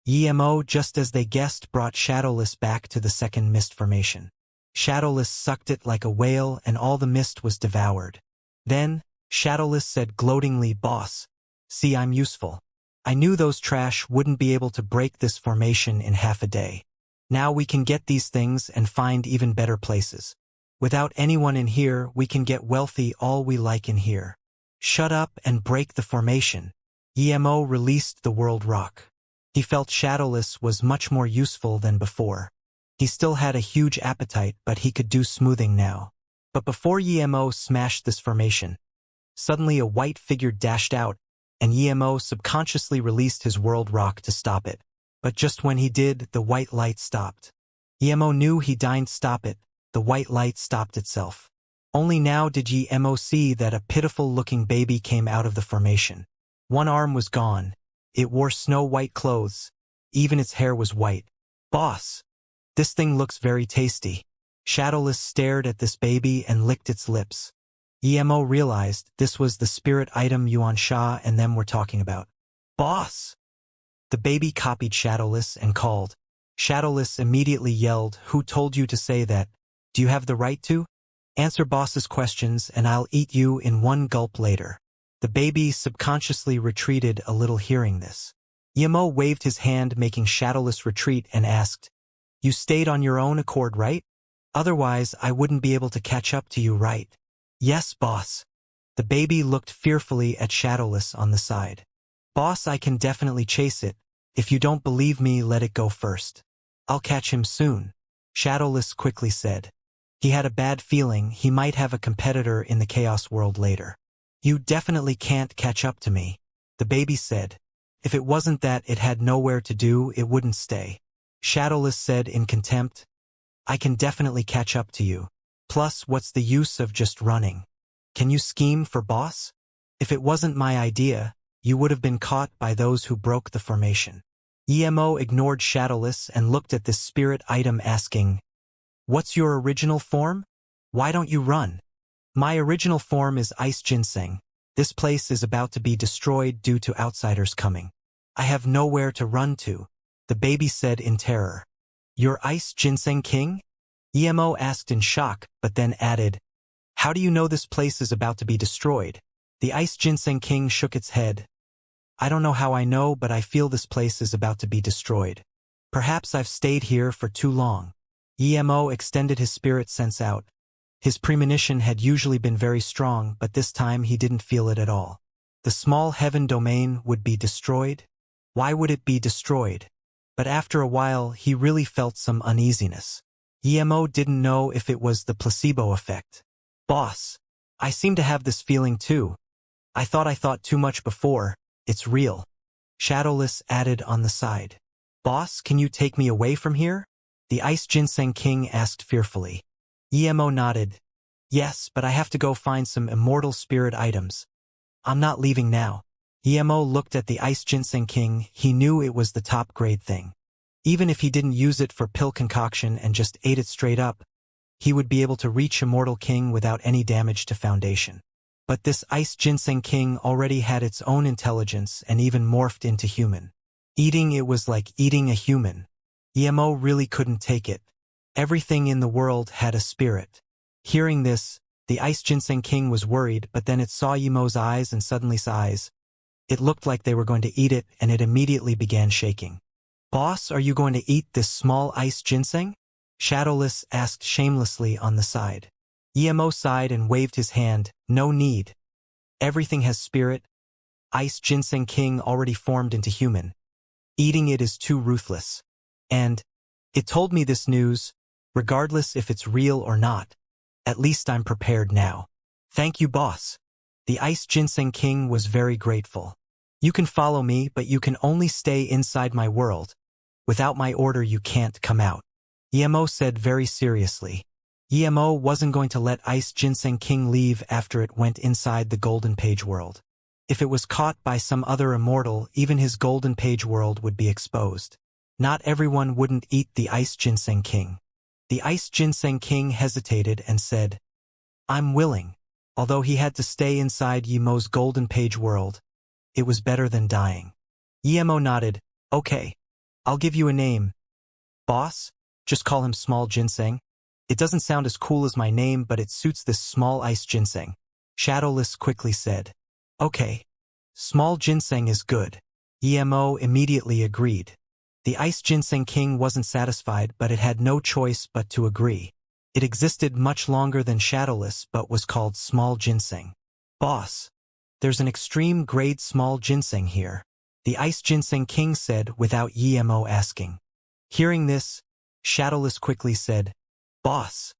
Emo, just as they guessed, brought Shadowless back to the second mist formation. Shadowless sucked it like a whale and all the mist was devoured. Then, Shadowless said gloatingly, boss, see, I'm useful. I knew those trash wouldn't be able to break this formation in half a day. Now we can get these things and find even better places. Without anyone in here, we can get wealthy all we like in here. Shut up and break the formation. Emo released the world rock. He felt Shadowless was much more useful than before. He still had a huge appetite, but he could do smoothing now. But before Emo smashed this formation, suddenly a white figure dashed out, and Emo subconsciously released his world rock to stop it. But just when he did, the white light stopped. Emo knew he dined stop it. The white light stopped itself. Only now did Emo see that a pitiful-looking baby came out of the formation. One arm was gone. It wore snow-white clothes. Even its hair was white. Boss! This thing looks very tasty. Shadowless stared at this baby and licked its lips. Emo realized this was the spirit item Xianxia and them were talking about. Boss! The baby copied Shadowless and called. Shadowless immediately yelled, who told you to say that? Do you have the right to? Answer boss's questions and I'll eat you in one gulp later. The baby subconsciously retreated a little hearing this. Emo waved his hand making Shadowless retreat and asked, you stayed on your own accord, right? Otherwise I wouldn't be able to catch up to you, right? Yes, boss. The baby looked fearfully at Shadowless on the side. Boss, I can definitely chase it. If you don't believe me, let it go first. I'll catch him soon. Shadowless quickly said. He had a bad feeling he might have a competitor in the Chaos world later. You definitely can't catch up to me, the baby said. If it wasn't that it had nowhere to do, it wouldn't stay. Shadowless said in contempt. I can definitely catch up to you. Plus, what's the use of just running? Can you scheme for boss? If it wasn't my idea, you would have been caught by those who broke the formation. Emo ignored Shadowless and looked at this spirit item asking, what's your original form? Why don't you run? My original form is Ice Ginseng. This place is about to be destroyed due to outsiders coming. I have nowhere to run to, the baby said in terror. You're Ice Ginseng King? Emo asked in shock, but then added, how do you know this place is about to be destroyed? The Ice Ginseng King shook its head. I don't know how I know, but I feel this place is about to be destroyed. Perhaps I've stayed here for too long. Emo extended his spirit sense out. His premonition had usually been very strong, but this time he didn't feel it at all. The small heaven domain would be destroyed? Why would it be destroyed? But after a while he really felt some uneasiness. Emo didn't know if it was the placebo effect. Boss, I seem to have this feeling too. I thought too much before. It's real. Shadowless added on the side. Boss, can you take me away from here? The Ice Ginseng King asked fearfully. Emo nodded. Yes, but I have to go find some immortal spirit items. I'm not leaving now. Emo looked at the Ice Ginseng King. He knew it was the top grade thing. Even if he didn't use it for pill concoction and just ate it straight up, he would be able to reach Immortal King without any damage to Foundation. But this Ice Ginseng King already had its own intelligence and even morphed into human. Eating it was like eating a human. Emo really couldn't take it. Everything in the world had a spirit. Hearing this, the Ice Ginseng King was worried, but then it saw Emo's eyes and suddenly sighs. It looked like they were going to eat it, and it immediately began shaking. Boss, are you going to eat this small ice ginseng? Shadowless asked shamelessly on the side. Emo sighed and waved his hand. No need. Everything has spirit. Ice Ginseng King already formed into human. Eating it is too ruthless. And it told me this news, regardless if it's real or not. At least I'm prepared now. Thank you, boss. The Ice Ginseng King was very grateful. You can follow me, but you can only stay inside my world. Without my order, you can't come out. Emo said very seriously. Emo wasn't going to let Ice Ginseng King leave after it went inside the Golden Page world. If it was caught by some other immortal, even his Golden Page world would be exposed. Not everyone wouldn't eat the Ice Ginseng King. The Ice Ginseng King hesitated and said, I'm willing. Although he had to stay inside Emo's Golden Page world, it was better than dying. Emo nodded. Okay. I'll give you a name. Boss? Just call him Small Ginseng. It doesn't sound as cool as my name, but it suits this small ice ginseng. Shadowless quickly said. Okay. Small Ginseng is good. Emo immediately agreed. The Ice Ginseng King wasn't satisfied, but it had no choice but to agree. It existed much longer than Shadowless, but was called Small Ginseng. Boss, there's an extreme grade Small Ginseng here. The Ice Ginseng King said without Emo asking. Hearing this, Shadowless quickly said, Boss,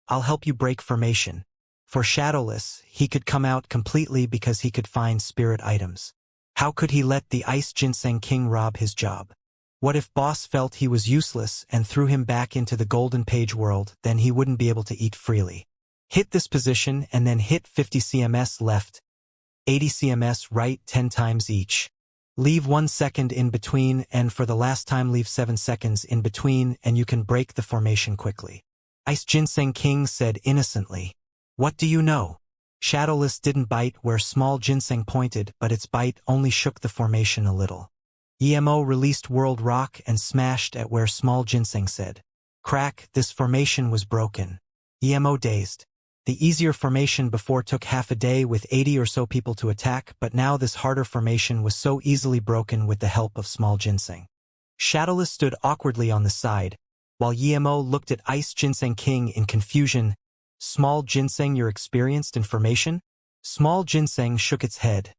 I'll help you break formation. For Shadowless, he could come out completely because he could find spirit items. How could he let the Ice Ginseng King rob his job? What if Boss felt he was useless and threw him back into the Golden Page world, then he wouldn't be able to eat freely. Hit this position and then hit 50 cms left, 80 cms right 10 times each. Leave 1 second in between, and for the last time leave 7 seconds in between, and you can break the formation quickly. Ice Ginseng King said innocently. What do you know? Shadowless didn't bite where Small Ginseng pointed, but its bite only shook the formation a little. Emo released World Rock and smashed at where Small Ginseng said. Crack, this formation was broken. Emo dazed. The easier formation before took half a day with 80 or so people to attack, but now this harder formation was so easily broken with the help of Small Ginseng. Shadowless stood awkwardly on the side, while Emo looked at Ice Ginseng King in confusion. Small Ginseng, you're experienced in formation? Small Ginseng shook its head.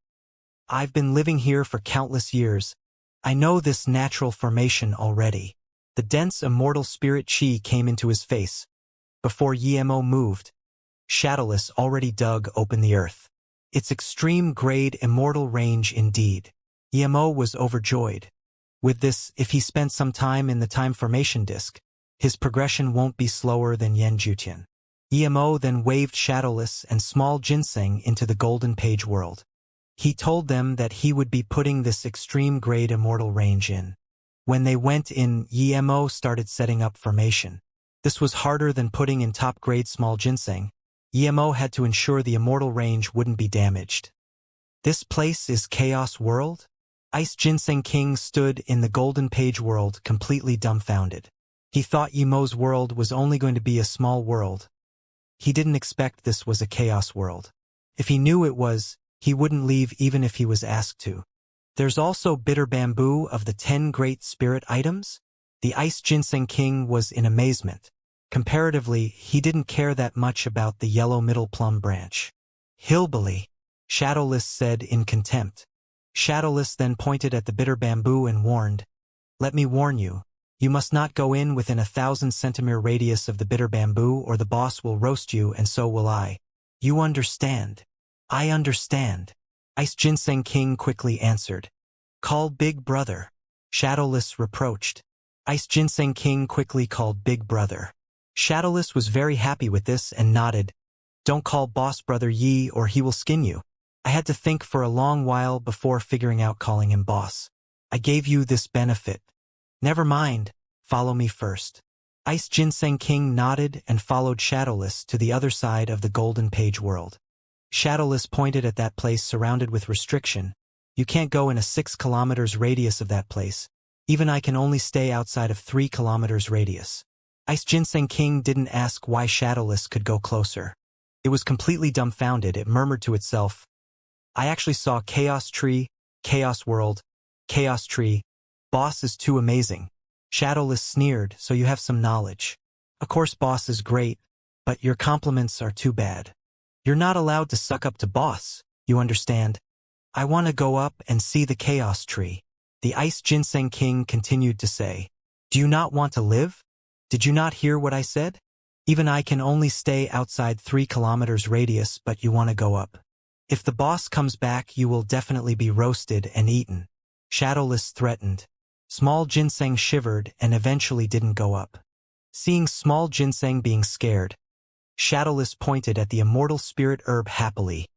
I've been living here for countless years. I know this natural formation already. The dense immortal spirit chi came into his face. Before Emo moved, Shadowless already dug open the earth. Its extreme grade immortal range indeed. Emo was overjoyed. With this, if he spent some time in the time formation disk, his progression won't be slower than Yen Jutian. Emo then waved Shadowless and Small Ginseng into the Golden Page world. He told them that he would be putting this extreme grade immortal range in. When they went in, Emo started setting up formation. This was harder than putting in top grade Small Ginseng. Emo had to ensure the immortal range wouldn't be damaged. This place is Chaos World? Ice Ginseng King stood in the Golden Page world completely dumbfounded. He thought Emo's world was only going to be a small world. He didn't expect this was a Chaos World. If he knew it was, he wouldn't leave even if he was asked to. There's also bitter bamboo of the 10 great spirit items? The Ice Ginseng King was in amazement. Comparatively, he didn't care that much about the yellow middle plum branch. Hillbilly, Shadowless said in contempt. Shadowless then pointed at the bitter bamboo and warned, "Let me warn you. You must not go in within 1,000 centimeter radius of the bitter bamboo or the boss will roast you and so will I. You understand?" "I understand," Ice Ginseng King quickly answered. "Call Big Brother," Shadowless reproached. Ice Ginseng King quickly called Big Brother. Shadowless was very happy with this and nodded. "Don't call Boss Brother Yi or he will skin you." I had to think for a long while before figuring out calling him boss. "I gave you this benefit." "Never mind, follow me first." Ice Ginseng King nodded and followed Shadowless to the other side of the Golden Page world. Shadowless pointed at that place surrounded with restriction. "You can't go in a 6 kilometers radius of that place. Even I can only stay outside of 3 kilometers radius." Ice Ginseng King didn't ask why Shadowless could go closer. It was completely dumbfounded. It murmured to itself, "I actually saw Chaos Tree, Chaos World, Chaos Tree. Boss is too amazing." Shadowless sneered, "So you have some knowledge. Of course Boss is great, but your compliments are too bad. You're not allowed to suck up to Boss, you understand? I want to go up and see the Chaos Tree." The Ice Ginseng King continued to say, "Do you not want to live? Did you not hear what I said? Even I can only stay outside 3 kilometers radius, but you want to go up. If the boss comes back, you will definitely be roasted and eaten." Shadowless threatened. Small Ginseng shivered and eventually didn't go up. Seeing Small Ginseng being scared, Shadowless pointed at the Immortal Spirit Herb happily.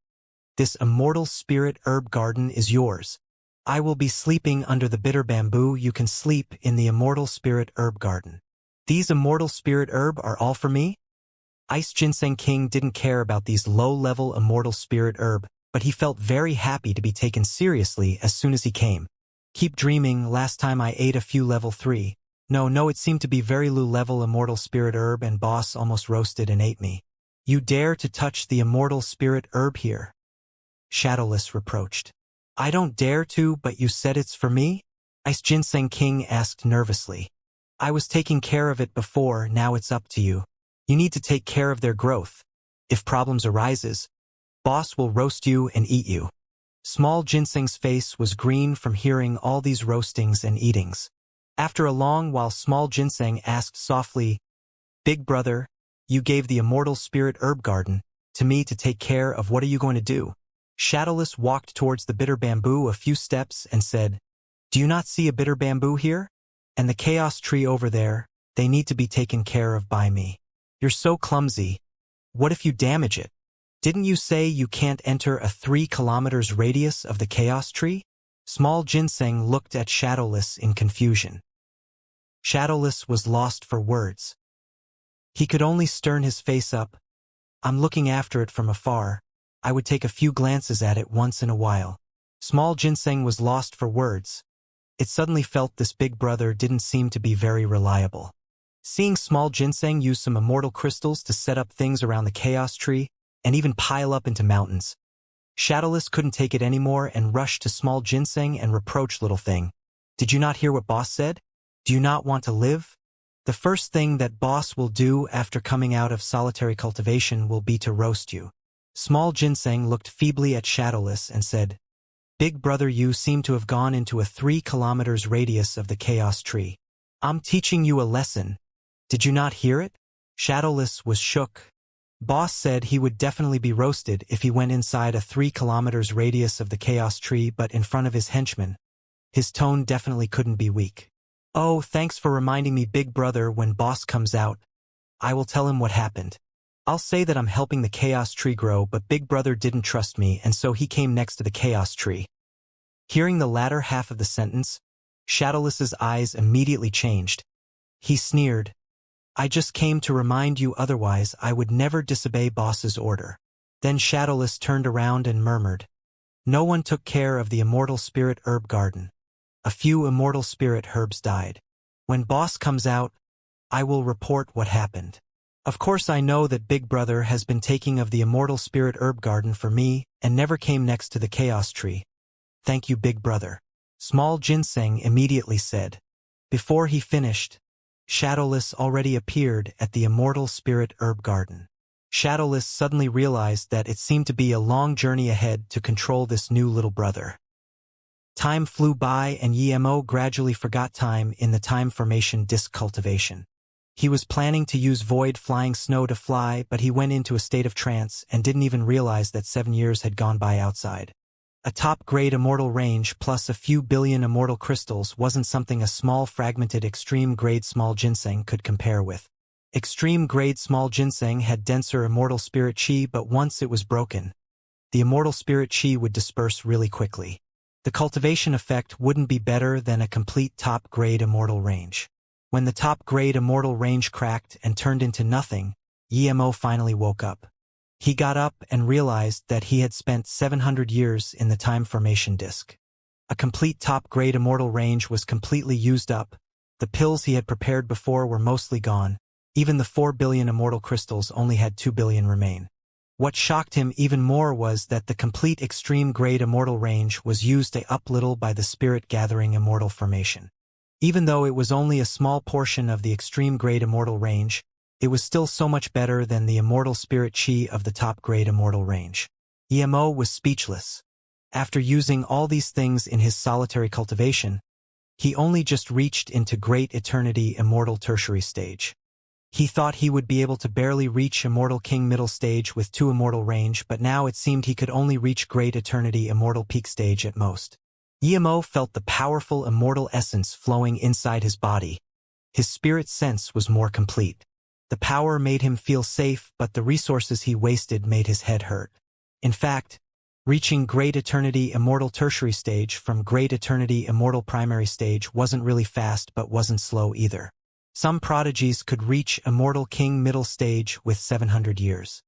"This Immortal Spirit Herb garden is yours. I will be sleeping under the bitter bamboo. You can sleep in the Immortal Spirit Herb garden." "These Immortal Spirit Herb are all for me?" Ice Ginseng King didn't care about these low-level Immortal Spirit Herb, but he felt very happy to be taken seriously as soon as he came. "Keep dreaming. Last time I ate a few level 3. No, it seemed to be very low-level Immortal Spirit Herb and boss almost roasted and ate me." "You dare to touch the Immortal Spirit Herb here?" Shadowless reproached. "I don't dare to, but you said it's for me?" Ice Ginseng King asked nervously. "I was taking care of it before, now it's up to you. You need to take care of their growth. If problems arises, boss will roast you and eat you." Small Ginseng's face was green from hearing all these roastings and eatings. After a long while, Small Ginseng asked softly, "Big Brother, you gave the Immortal Spirit Herb Garden to me to take care of. What are you going to do?" Shadowless walked towards the bitter bamboo a few steps and said, "Do you not see a bitter bamboo here? And the Chaos Tree over there? They need to be taken care of by me." "You're so clumsy. What if you damage it? Didn't you say you can't enter a 3 kilometers radius of the Chaos Tree?" Small Ginseng looked at Shadowless in confusion. Shadowless was lost for words. He could only stern his face up. "I'm looking after it from afar. I would take a few glances at it once in a while." Small Ginseng was lost for words. It suddenly felt this Big Brother didn't seem to be very reliable. Seeing Small Ginseng use some immortal crystals to set up things around the Chaos Tree, and even pile up into mountains, Shadowless couldn't take it anymore and rushed to Small Ginseng and reproached Little Thing. "Did you not hear what Boss said? Do you not want to live? The first thing that Boss will do after coming out of solitary cultivation will be to roast you." Small Ginseng looked feebly at Shadowless and said, "Big Brother, you seem to have gone into a 3 kilometers radius of the Chaos Tree. I'm teaching you a lesson. Did you not hear it?" Shadowless was shook. Boss said he would definitely be roasted if he went inside a 3 kilometers radius of the Chaos Tree, but in front of his henchmen. His tone definitely couldn't be weak. "Oh, thanks for reminding me, Big Brother. When Boss comes out, I will tell him what happened. I'll say that I'm helping the Chaos Tree grow, but Big Brother didn't trust me, and so he came next to the Chaos Tree." Hearing the latter half of the sentence, Shadowless's eyes immediately changed. He sneered, "I just came to remind you, otherwise I would never disobey Boss's order." Then Shadowless turned around and murmured, "No one took care of the Immortal Spirit Herb Garden. A few Immortal Spirit Herbs died. When Boss comes out, I will report what happened. Of course I know that Big Brother has been taking of the Immortal Spirit Herb Garden for me and never came next to the Chaos Tree. Thank you, Big Brother." Small Ginseng immediately said. Before he finished, Shadowless already appeared at the Immortal Spirit Herb Garden. Shadowless suddenly realized that it seemed to be a long journey ahead to control this new little brother. Time flew by and Emo gradually forgot time in the time formation disc cultivation. He was planning to use void flying snow to fly, but he went into a state of trance and didn't even realize that 7 years had gone by outside. A top-grade immortal range plus a few billion immortal crystals wasn't something a small fragmented extreme-grade small ginseng could compare with. Extreme-grade small ginseng had denser immortal spirit chi, but once it was broken, the immortal spirit chi would disperse really quickly. The cultivation effect wouldn't be better than a complete top-grade immortal range. When the top-grade immortal range cracked and turned into nothing, Emo finally woke up. He got up and realized that he had spent 700 years in the time formation disk. A complete top-grade immortal range was completely used up. The pills he had prepared before were mostly gone. Even the 4 billion immortal crystals only had 2 billion remain. What shocked him even more was that the complete extreme-grade immortal range was used up little by the spirit-gathering immortal formation. Even though it was only a small portion of the extreme-grade immortal range, it was still so much better than the immortal spirit chi of the top-grade immortal range. Emo was speechless. After using all these things in his solitary cultivation, he only just reached into Great Eternity Immortal Tertiary stage. He thought he would be able to barely reach Immortal King middle stage with 2 immortal range, but now it seemed he could only reach Great Eternity Immortal peak stage at most. Emo felt the powerful immortal essence flowing inside his body. His spirit sense was more complete. The power made him feel safe, but the resources he wasted made his head hurt. In fact, reaching Great Eternity Immortal Tertiary stage from Great Eternity Immortal Primary stage wasn't really fast but wasn't slow either. Some prodigies could reach Immortal King middle stage with 700 years.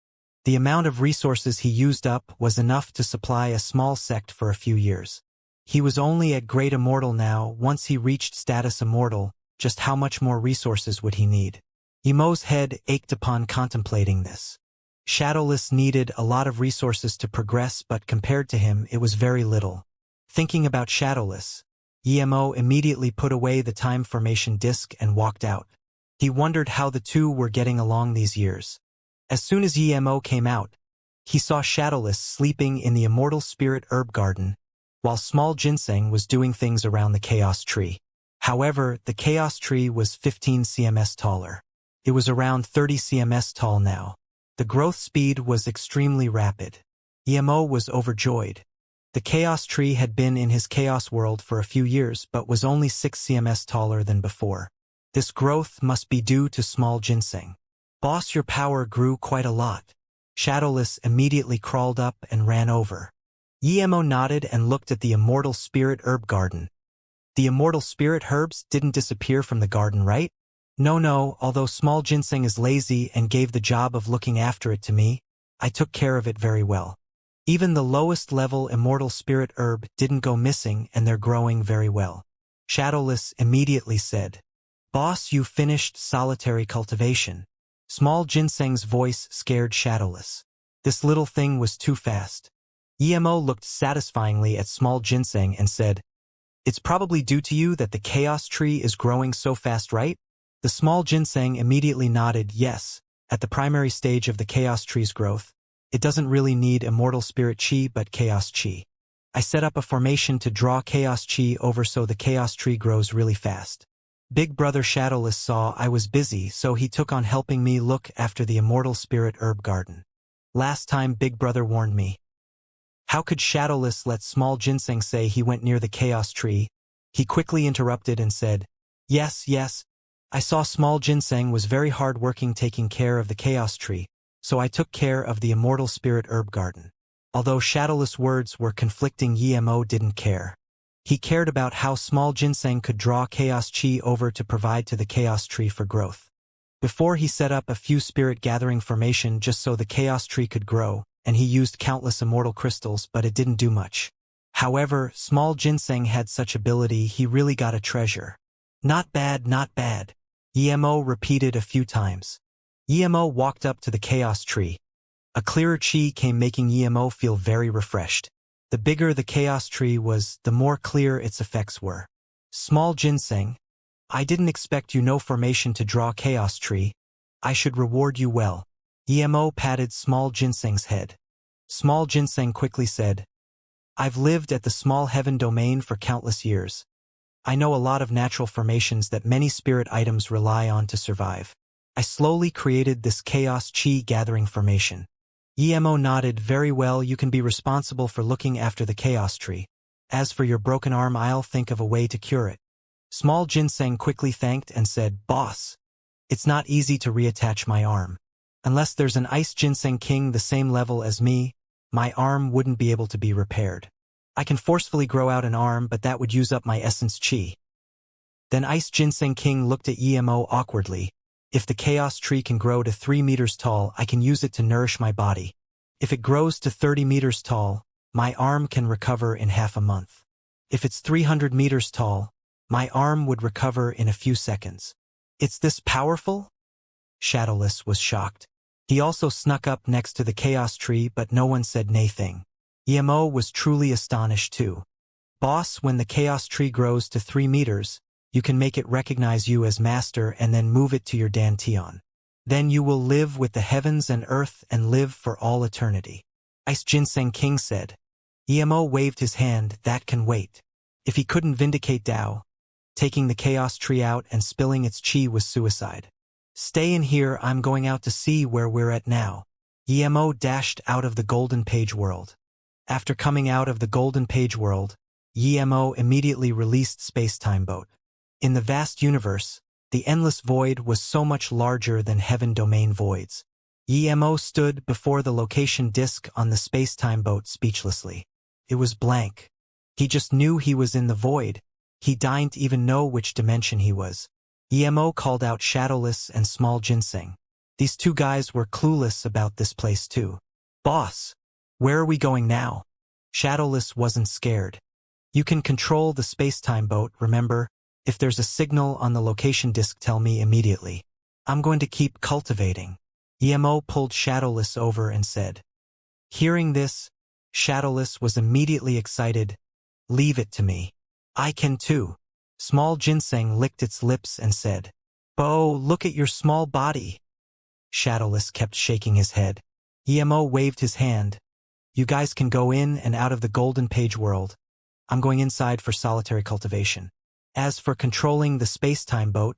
The amount of resources he used up was enough to supply a small sect for a few years. He was only at Great Immortal now. Once he reached status Immortal, just how much more resources would he need? Emo's head ached upon contemplating this. Shadowless needed a lot of resources to progress, but compared to him it was very little. Thinking about Shadowless, Emo immediately put away the time formation disc and walked out. He wondered how the two were getting along these years. As soon as Emo came out, he saw Shadowless sleeping in the Immortal Spirit Herb Garden, while Small Ginseng was doing things around the Chaos Tree. However, the Chaos Tree was 15 cms taller. It was around 30 cms tall now. The growth speed was extremely rapid. Emo was overjoyed. The Chaos Tree had been in his Chaos world for a few years but was only 6 cms taller than before. This growth must be due to Small Ginseng. Boss, your power grew quite a lot. Shadowless immediately crawled up and ran over. Emo nodded and looked at the Immortal Spirit Herb Garden. The Immortal Spirit Herbs didn't disappear from the garden, right? No, although Small Ginseng is lazy and gave the job of looking after it to me, I took care of it very well. Even the lowest level Immortal Spirit Herb didn't go missing and they're growing very well. Shadowless immediately said, Boss, you finished solitary cultivation. Small Ginseng's voice scared Shadowless. This little thing was too fast. Emo looked satisfyingly at Small Ginseng and said, It's probably due to you that the Chaos Tree is growing so fast, right? The Small Ginseng immediately nodded yes. At the primary stage of the Chaos Tree's growth, it doesn't really need Immortal Spirit Chi but Chaos Chi. I set up a formation to draw Chaos Chi over so the Chaos Tree grows really fast. Big Brother Shadowless saw I was busy, so he took on helping me look after the Immortal Spirit Herb Garden. Last time Big Brother warned me. How could Shadowless let Small Ginseng say he went near the Chaos Tree? He quickly interrupted and said, Yes. I saw Small Ginseng was very hard-working taking care of the Chaos Tree, so I took care of the Immortal Spirit Herb Garden. Although Shadowless' words were conflicting, Emo didn't care. He cared about how Small Ginseng could draw Chaos Chi over to provide to the Chaos Tree for growth. Before he set up a few spirit-gathering formation just so the Chaos Tree could grow, and he used countless immortal crystals, but it didn't do much. However, Small Ginseng had such ability he really got a treasure. Not bad. Emo repeated a few times. Emo walked up to the Chaos Tree. A clearer chi came, making Emo feel very refreshed. The bigger the Chaos Tree was, the more clear its effects were. Small Ginseng, I didn't expect you no formation to draw chaos tree. I should reward you well. Emo patted Small Ginseng's head. Small Ginseng quickly said, I've lived at the small heaven domain for countless years. I know a lot of natural formations that many spirit items rely on to survive. I slowly created this chaos chi gathering formation. Emo nodded. Very well, you can be responsible for looking after the chaos tree. As for your broken arm, I'll think of a way to cure it. Small Ginseng quickly thanked and said, Boss, it's not easy to reattach my arm. Unless there's an Ice Ginseng King the same level as me, my arm wouldn't be able to be repaired. I can forcefully grow out an arm, but that would use up my essence chi. Then Ice Ginseng King looked at Emo awkwardly. If the chaos tree can grow to 3 meters tall, I can use it to nourish my body. If it grows to 30 meters tall, my arm can recover in half a month. If it's 300 meters tall, my arm would recover in a few seconds. It's this powerful? Shadowless was shocked. He also snuck up next to the chaos tree, but no one said anything. Emo was truly astonished too. Boss, when the chaos tree grows to 3 meters, you can make it recognize you as master and then move it to your dantian. Then you will live with the heavens and earth and live for all eternity. Ice Ginseng King said. Emo waved his hand. That can wait. If he couldn't vindicate Tao, taking the chaos tree out and spilling its chi was suicide. Stay in here, I'm going out to see where we're at now. Emo dashed out of the Golden Page world. After coming out of the Golden Page world, Emo immediately released Space-Time Boat. In the vast universe, the endless void was so much larger than heaven domain voids. Emo stood before the location disk on the space-time boat speechlessly. It was blank. He just knew he was in the void. He didn't even know which dimension he was. Emo called out Shadowless and Small Ginseng. These two guys were clueless about this place too. Boss, where are we going now? Shadowless wasn't scared. You can control the space-time boat, remember? If there's a signal on the location disk, tell me immediately. I'm going to keep cultivating. Emo pulled Shadowless over and said. Hearing this, Shadowless was immediately excited. Leave it to me. I can too. Small Ginseng licked its lips and said. Bo, look at your small body. Shadowless kept shaking his head. Emo waved his hand. You guys can go in and out of the Golden Page world. I'm going inside for solitary cultivation. As for controlling the space-time boat,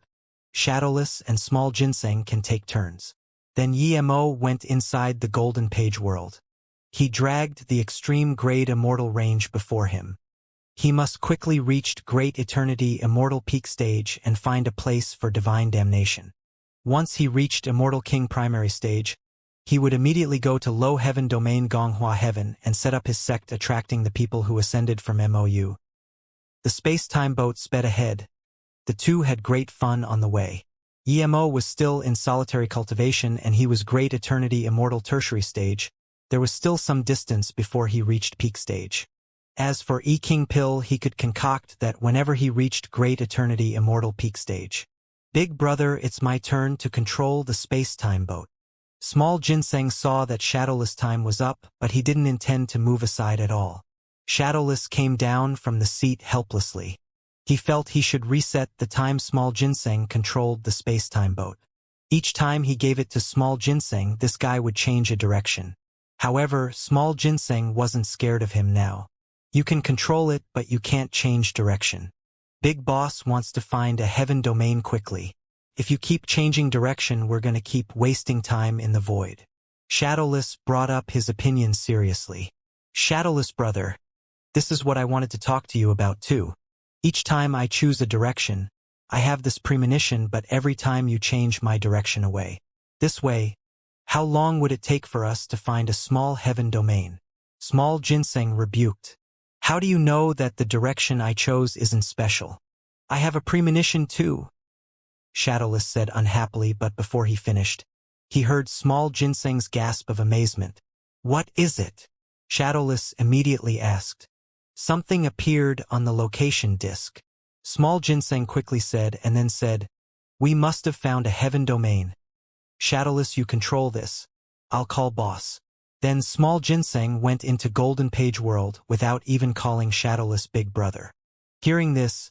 Shadowless and Small Ginseng can take turns. Then Emo went inside the Golden Page world. He dragged the extreme grade Immortal range before him. He must quickly reach Great Eternity Immortal Peak Stage and find a place for Divine Damnation. Once he reached Immortal King Primary Stage, he would immediately go to Low Heaven Domain Gonghua Heaven and set up his sect, attracting the people who ascended from MOU. The space-time boat sped ahead. The two had great fun on the way. Emo was still in solitary cultivation and he was Great Eternity Immortal Tertiary Stage. There was still some distance before he reached Peak Stage. As for E-King Pill, he could concoct that whenever he reached Great Eternity Immortal Peak Stage. Big brother, it's my turn to control the space-time boat. Small Ginseng saw that Shadowless time was up, but he didn't intend to move aside at all. Shadowless came down from the seat helplessly. He felt he should reset the time Small Ginseng controlled the space-time boat. Each time he gave it to Small Ginseng, this guy would change a direction. However, Small Ginseng wasn't scared of him now. You can control it, but you can't change direction. Big Boss wants to find a heaven domain quickly. If you keep changing direction, we're gonna keep wasting time in the void. Shadowless brought up his opinion seriously. Shadowless brother, this is what I wanted to talk to you about too. Each time I choose a direction, I have this premonition, but every time you change my direction away. This way, how long would it take for us to find a small heaven domain? Small Ginseng rebuked. How do you know that the direction I chose isn't special? I have a premonition too. Shadowless said unhappily, but before he finished, he heard Small Ginseng's gasp of amazement. What is it? Shadowless immediately asked. Something appeared on the location disk. Small Ginseng quickly said and then said, we must have found a heaven domain. Shadowless, you control this. I'll call boss. Then Small Ginseng went into Golden Page World without even calling Shadowless big brother. Hearing this,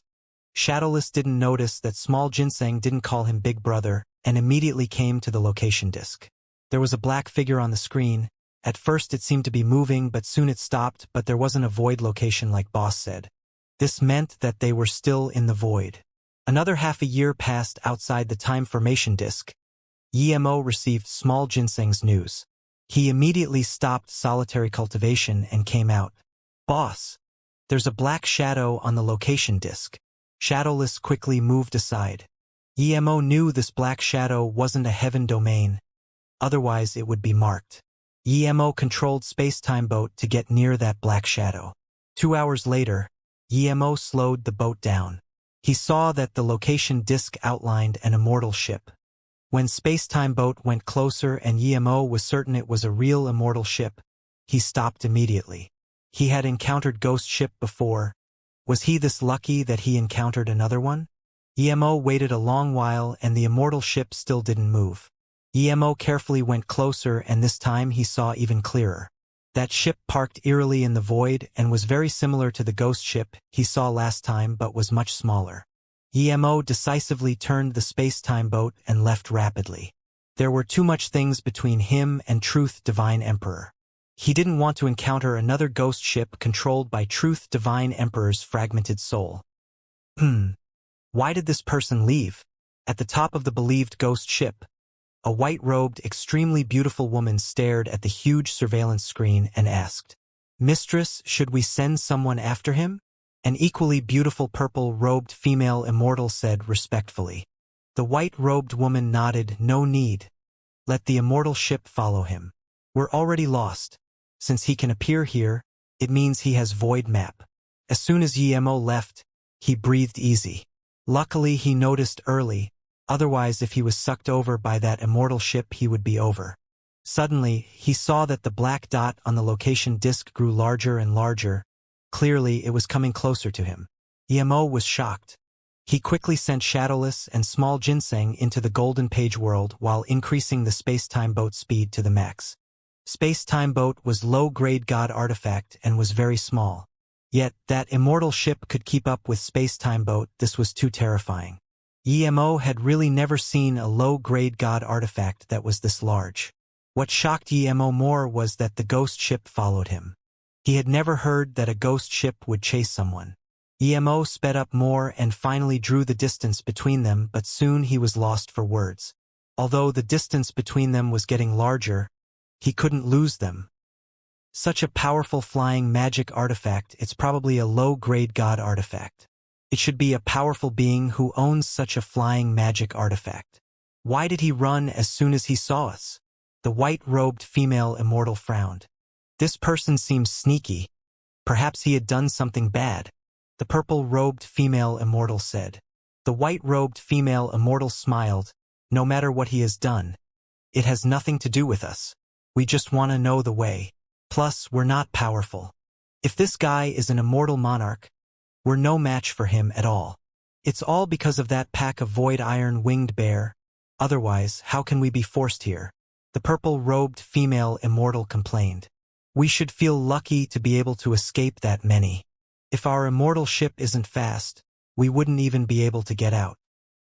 Shadowless didn't notice that small ginseng didn't call him Big Brother and immediately came to the location disk. There was a black figure on the screen. At first it seemed to be moving, but soon it stopped, but there wasn't a void location like Boss said. This meant that they were still in the void. Another half a year passed outside the time formation disk. Emo received small ginseng's news. He immediately stopped solitary cultivation and came out. Boss, there's a black shadow on the location disk. Shadowless quickly moved aside. Emo knew this black shadow wasn't a heaven domain. Otherwise it would be marked. Emo controlled space-time boat to get near that black shadow. 2 hours later, Emo slowed the boat down. He saw that the location disk outlined an immortal ship. When space-time boat went closer and Emo was certain it was a real immortal ship, he stopped immediately. He had encountered ghost ship before. Was he this lucky that he encountered another one? Emo waited a long while and the immortal ship still didn't move. Emo carefully went closer and this time he saw even clearer. That ship parked eerily in the void and was very similar to the ghost ship he saw last time but was much smaller. Emo decisively turned the space-time boat and left rapidly. There were too much things between him and Truth Divine Emperor. He didn't want to encounter another ghost ship controlled by Truth Divine Emperor's fragmented soul. Why did this person leave? At the top of the believed ghost ship, a white-robed, extremely beautiful woman stared at the huge surveillance screen and asked, "Mistress, should we send someone after him?" An equally beautiful purple-robed female immortal said respectfully. The white-robed woman nodded, "No need. Let the immortal ship follow him. We're already lost. Since he can appear here, it means he has void map." As soon as Emo left, he breathed easy. Luckily he noticed early. Otherwise, if he was sucked over by that immortal ship, he would be over. Suddenly, he saw that the black dot on the location disk grew larger and larger. Clearly, it was coming closer to him. Emo was shocked. He quickly sent Shadowless and Small Ginseng into the Golden Page world while increasing the space-time boat speed to the max. Space-time boat was low-grade god artifact and was very small. Yet, that immortal ship could keep up with space-time boat. This was too terrifying. Emo had really never seen a low-grade god artifact that was this large. What shocked Emo more was that the ghost ship followed him. He had never heard that a ghost ship would chase someone. Emo sped up more and finally drew the distance between them, but soon he was lost for words. Although the distance between them was getting larger, he couldn't lose them. Such a powerful flying magic artifact, it's probably a low-grade god artifact. It should be a powerful being who owns such a flying magic artifact. Why did he run as soon as he saw us? The white-robed female immortal frowned. This person seems sneaky. Perhaps he had done something bad. The purple-robed female immortal said. The white-robed female immortal smiled. No matter what he has done, it has nothing to do with us. We just want to know the way. Plus, we're not powerful. If this guy is an immortal monarch, we're no match for him at all. It's all because of that pack of void iron winged bear. Otherwise, how can we be forced here? The purple-robed female immortal complained. We should feel lucky to be able to escape that many. If our immortal ship isn't fast, we wouldn't even be able to get out.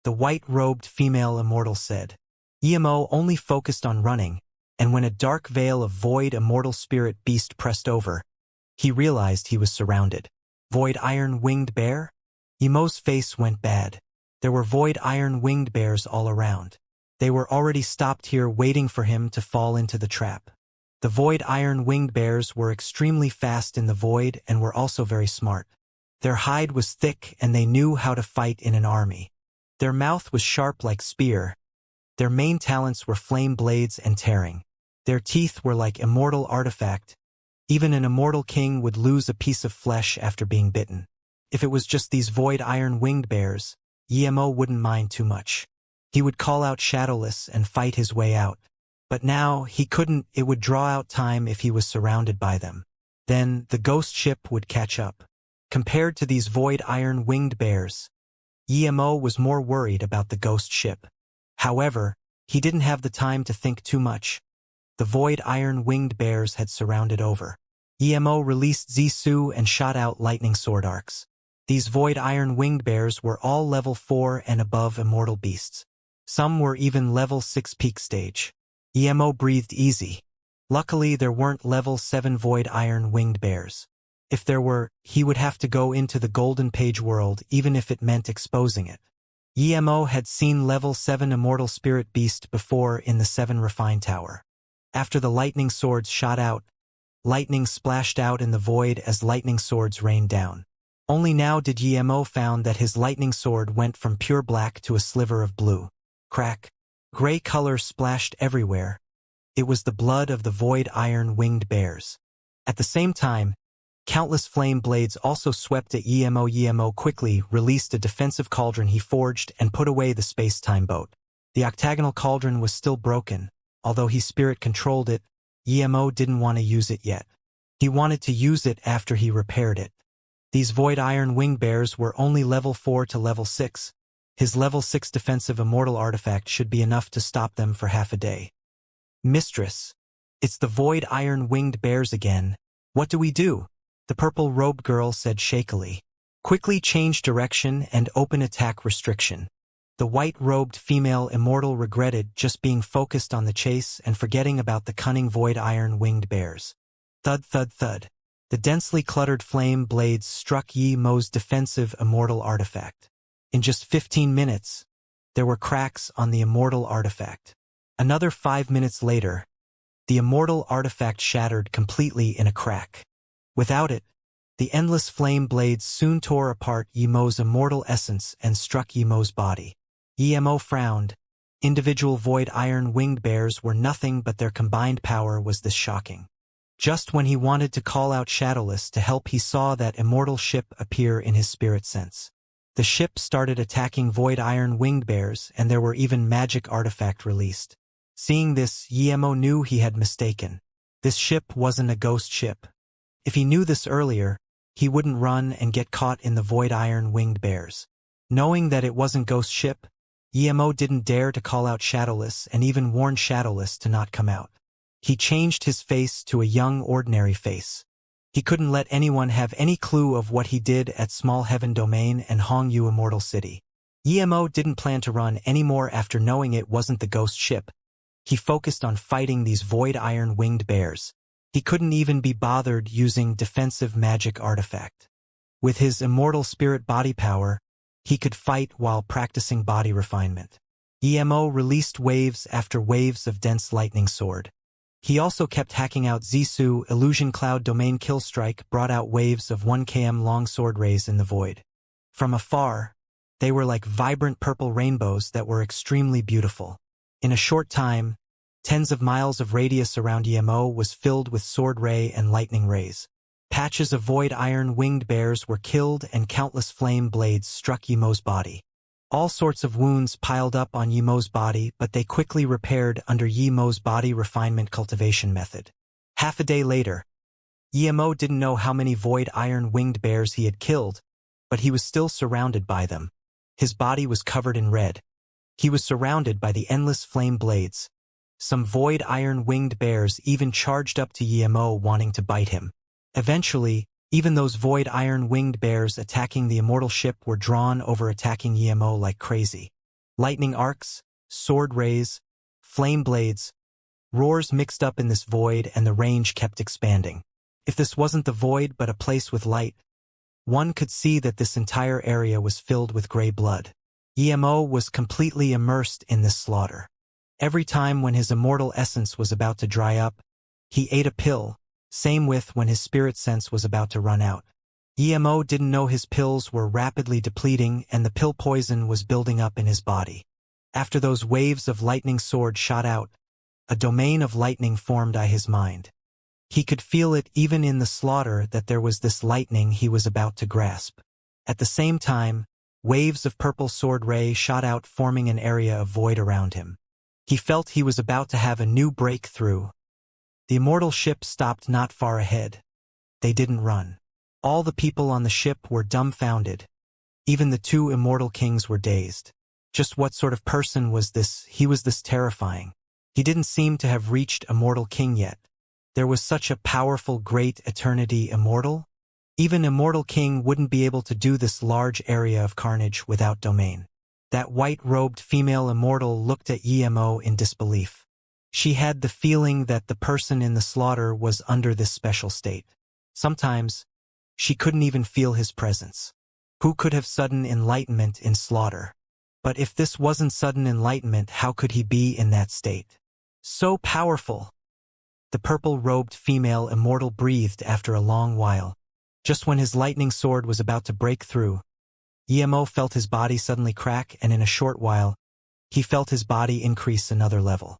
The white-robed female immortal said. Emo only focused on running, and when a dark veil of void immortal spirit beast pressed over, he realized he was surrounded. Void iron winged bear? Emo's face went bad. There were void iron winged bears all around. They were already stopped here waiting for him to fall into the trap. The void iron winged bears were extremely fast in the void and were also very smart. Their hide was thick and they knew how to fight in an army. Their mouth was sharp like spear. Their main talents were flame blades and tearing. Their teeth were like immortal artifact. Even an immortal king would lose a piece of flesh after being bitten. If it was just these void iron winged bears, Emo wouldn't mind too much. He would call out Shadowless and fight his way out. But now, he couldn't. It would draw out time if he was surrounded by them. Then, the ghost ship would catch up. Compared to these void iron winged bears, Emo was more worried about the ghost ship. However, he didn't have the time to think too much. The void iron winged bears had surrounded over. Emo released Zisu and shot out lightning sword arcs. These void iron winged bears were all level 4 and above immortal beasts. Some were even level 6 peak stage. EMO breathed easy. Luckily, there weren't level 7 void iron winged bears. If there were, he would have to go into the golden page world even if it meant exposing it. EMO had seen level 7 immortal spirit beast before in the 7 refined tower. After the lightning swords shot out, lightning splashed out in the void as lightning swords rained down. Only now did EMO found that his lightning sword went from pure black to a sliver of blue. Crack. Gray color splashed everywhere. It was the blood of the void iron winged bears. At the same time, countless flame blades also swept at EMO. EMO quickly released a defensive cauldron he forged and put away the space-time boat. The octagonal cauldron was still broken. Although he spirit controlled it, EMO didn't want to use it yet. He wanted to use it after he repaired it. These void iron winged bears were only level 4 to level 6. His level 6 defensive immortal artifact should be enough to stop them for half a day. Mistress, it's the void iron winged bears again. What do we do? The purple-robed girl said shakily. Quickly change direction and open attack restriction. The white-robed female immortal regretted just being focused on the chase and forgetting about the cunning void iron winged bears. Thud thud thud. The densely cluttered flame blades struck EMO's defensive immortal artifact. In just 15 minutes, there were cracks on the immortal artifact. Another 5 minutes later, the immortal artifact shattered completely in a crack. Without it, the endless flame blades soon tore apart EMO's immortal essence and struck EMO's body. EMO frowned. Individual void iron winged bears were nothing, but their combined power was this shocking. Just when he wanted to call out Shadowless to help, he saw that immortal ship appear in his spirit sense. The ship started attacking void iron winged bears, and there were even magic artifact released. Seeing this, EMO knew he had mistaken. This ship wasn't a ghost ship. If he knew this earlier, he wouldn't run and get caught in the void iron winged bears. Knowing that it wasn't ghost ship, EMO didn't dare to call out Shadowless and even warned Shadowless to not come out. He changed his face to a young, ordinary face. He couldn't let anyone have any clue of what he did at Small Heaven Domain and Hongyu Immortal City. EMO didn't plan to run anymore after knowing it wasn't the ghost ship. He focused on fighting these void iron winged bears. He couldn't even be bothered using defensive magic artifact. With his immortal spirit body power, he could fight while practicing body refinement. EMO released waves after waves of dense lightning sword. He also kept hacking out Zisu. Illusion Cloud Domain Kill Strike brought out waves of 1 km long sword rays in the void. From afar, they were like vibrant purple rainbows that were extremely beautiful. In a short time, tens of miles of radius around EMO was filled with sword ray and lightning rays. Patches of void iron winged bears were killed and countless flame blades struck EMO's body. All sorts of wounds piled up on EMO's body, but they quickly repaired under EMO's body refinement cultivation method. Half a day later, EMO didn't know how many void iron winged bears he had killed, but he was still surrounded by them. His body was covered in red. He was surrounded by the endless flame blades. Some void iron winged bears even charged up to EMO wanting to bite him. Eventually, even those void iron winged bears attacking the immortal ship were drawn over, attacking EMO like crazy. Lightning arcs, sword rays, flame blades, roars mixed up in this void, and the range kept expanding. If this wasn't the void but a place with light, one could see that this entire area was filled with gray blood. EMO was completely immersed in this slaughter. Every time when his immortal essence was about to dry up, he ate a pill. Same with when his spirit sense was about to run out. EMO didn't know his pills were rapidly depleting and the pill poison was building up in his body. After those waves of lightning sword shot out, a domain of lightning formed in his mind. He could feel it even in the slaughter that there was this lightning he was about to grasp. At the same time, waves of purple sword ray shot out, forming an area of void around him. He felt he was about to have a new breakthrough. The immortal ship stopped not far ahead. They didn't run. All the people on the ship were dumbfounded. Even the 2 immortal kings were dazed. Just what sort of person was this? He was this terrifying. He didn't seem to have reached immortal king yet. There was such a powerful, great eternity immortal. Even Immortal King wouldn't be able to do this large area of carnage without domain. That white-robed female immortal looked at Emo in disbelief. She had the feeling that the person in the slaughter was under this special state. Sometimes, she couldn't even feel his presence. Who could have sudden enlightenment in slaughter? But if this wasn't sudden enlightenment, how could he be in that state? So powerful! The purple-robed female immortal breathed after a long while. Just when his lightning sword was about to break through, Emo felt his body suddenly crack, and in a short while, he felt his body increase another level.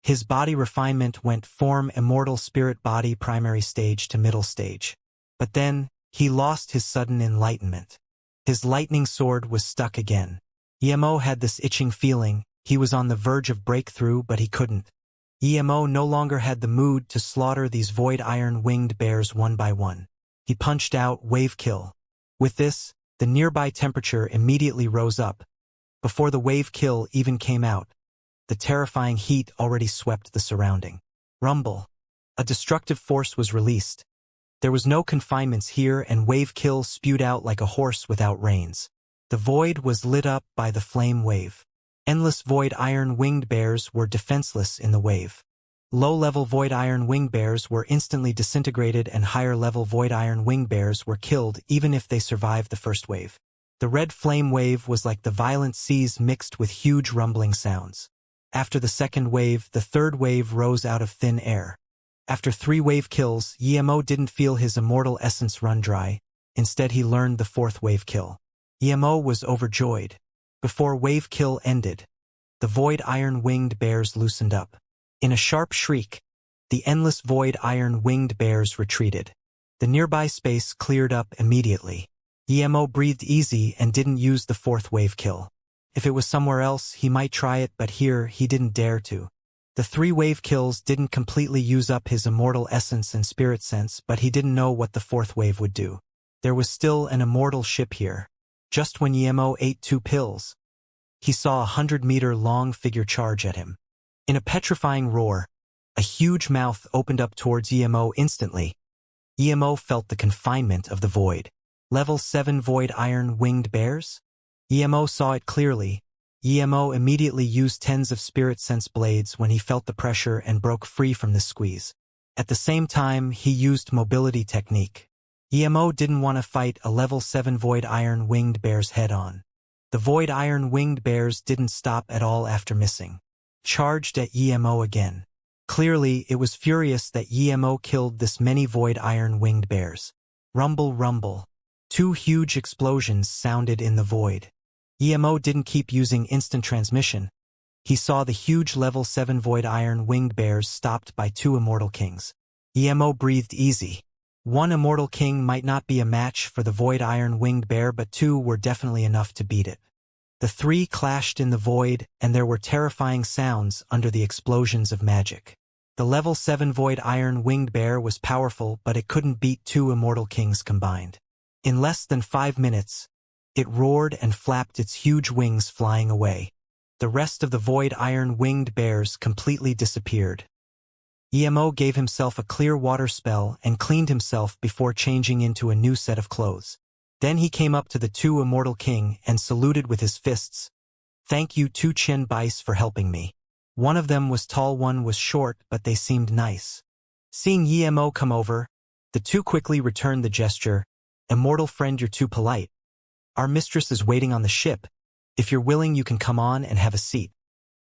His body refinement went form immortal spirit body primary stage to middle stage. But then, he lost his sudden enlightenment. His lightning sword was stuck again. Emo had this itching feeling, he was on the verge of breakthrough, but he couldn't. Emo no longer had the mood to slaughter these void iron-winged bears one by one. He punched out wave kill. With this, the nearby temperature immediately rose up. Before the wave kill even came out, the terrifying heat already swept the surrounding. Rumble. A destructive force was released. There was no confinements here, and wave kill spewed out like a horse without reins. The void was lit up by the flame wave. Endless void iron-winged bears were defenseless in the wave. Low-level void iron-winged bears were instantly disintegrated, and higher-level void iron-winged bears were killed even if they survived the first wave. The red flame wave was like the violent seas mixed with huge rumbling sounds. After the second wave, the third wave rose out of thin air. After 3 wave kills, Emo didn't feel his immortal essence run dry. Instead, he learned the 4th wave kill. Emo was overjoyed. Before wave kill ended, the void iron-winged bears loosened up. In a sharp shriek, the endless void iron-winged bears retreated. The nearby space cleared up immediately. Emo breathed easy and didn't use the 4th wave kill. If it was somewhere else, he might try it, but here, he didn't dare to. The 3 wave kills didn't completely use up his immortal essence and spirit sense, but he didn't know what the 4th wave would do. There was still an immortal ship here. Just when Emo ate 2 pills, he saw a 100-meter-long figure charge at him. In a petrifying roar, a huge mouth opened up towards Emo instantly. Emo felt the confinement of the void. Level 7 void iron-winged bears? Emo saw it clearly. Emo immediately used tens of spirit sense blades when he felt the pressure and broke free from this squeeze. At the same time, he used mobility technique. Emo didn't want to fight a level 7 void iron-winged bears head-on. The void iron-winged bears didn't stop at all after missing. Charged at Emo again. Clearly, it was furious that Emo killed this many void iron-winged bears. Rumble, rumble. 2 huge explosions sounded in the void. Emo didn't keep using instant transmission. He saw the huge level 7 void iron-winged bears stopped by 2 immortal kings. Emo breathed easy. 1 immortal king might not be a match for the void iron-winged bear, but 2 were definitely enough to beat it. The 3 clashed in the void, and there were terrifying sounds under the explosions of magic. The level 7 void iron-winged bear was powerful, but it couldn't beat 2 immortal kings combined. In less than 5 minutes, it roared and flapped its huge wings, flying away. The rest of the void iron-winged bears completely disappeared. Emo gave himself a clear water spell and cleaned himself before changing into a new set of clothes. Then he came up to the 2 immortal king and saluted with his fists. "Thank you 2 Chin Bice for helping me." One of them was tall, one was short, but they seemed nice. Seeing Emo come over, the 2 quickly returned the gesture. "Immortal friend, you're too polite. Our mistress is waiting on the ship. If you're willing, you can come on and have a seat."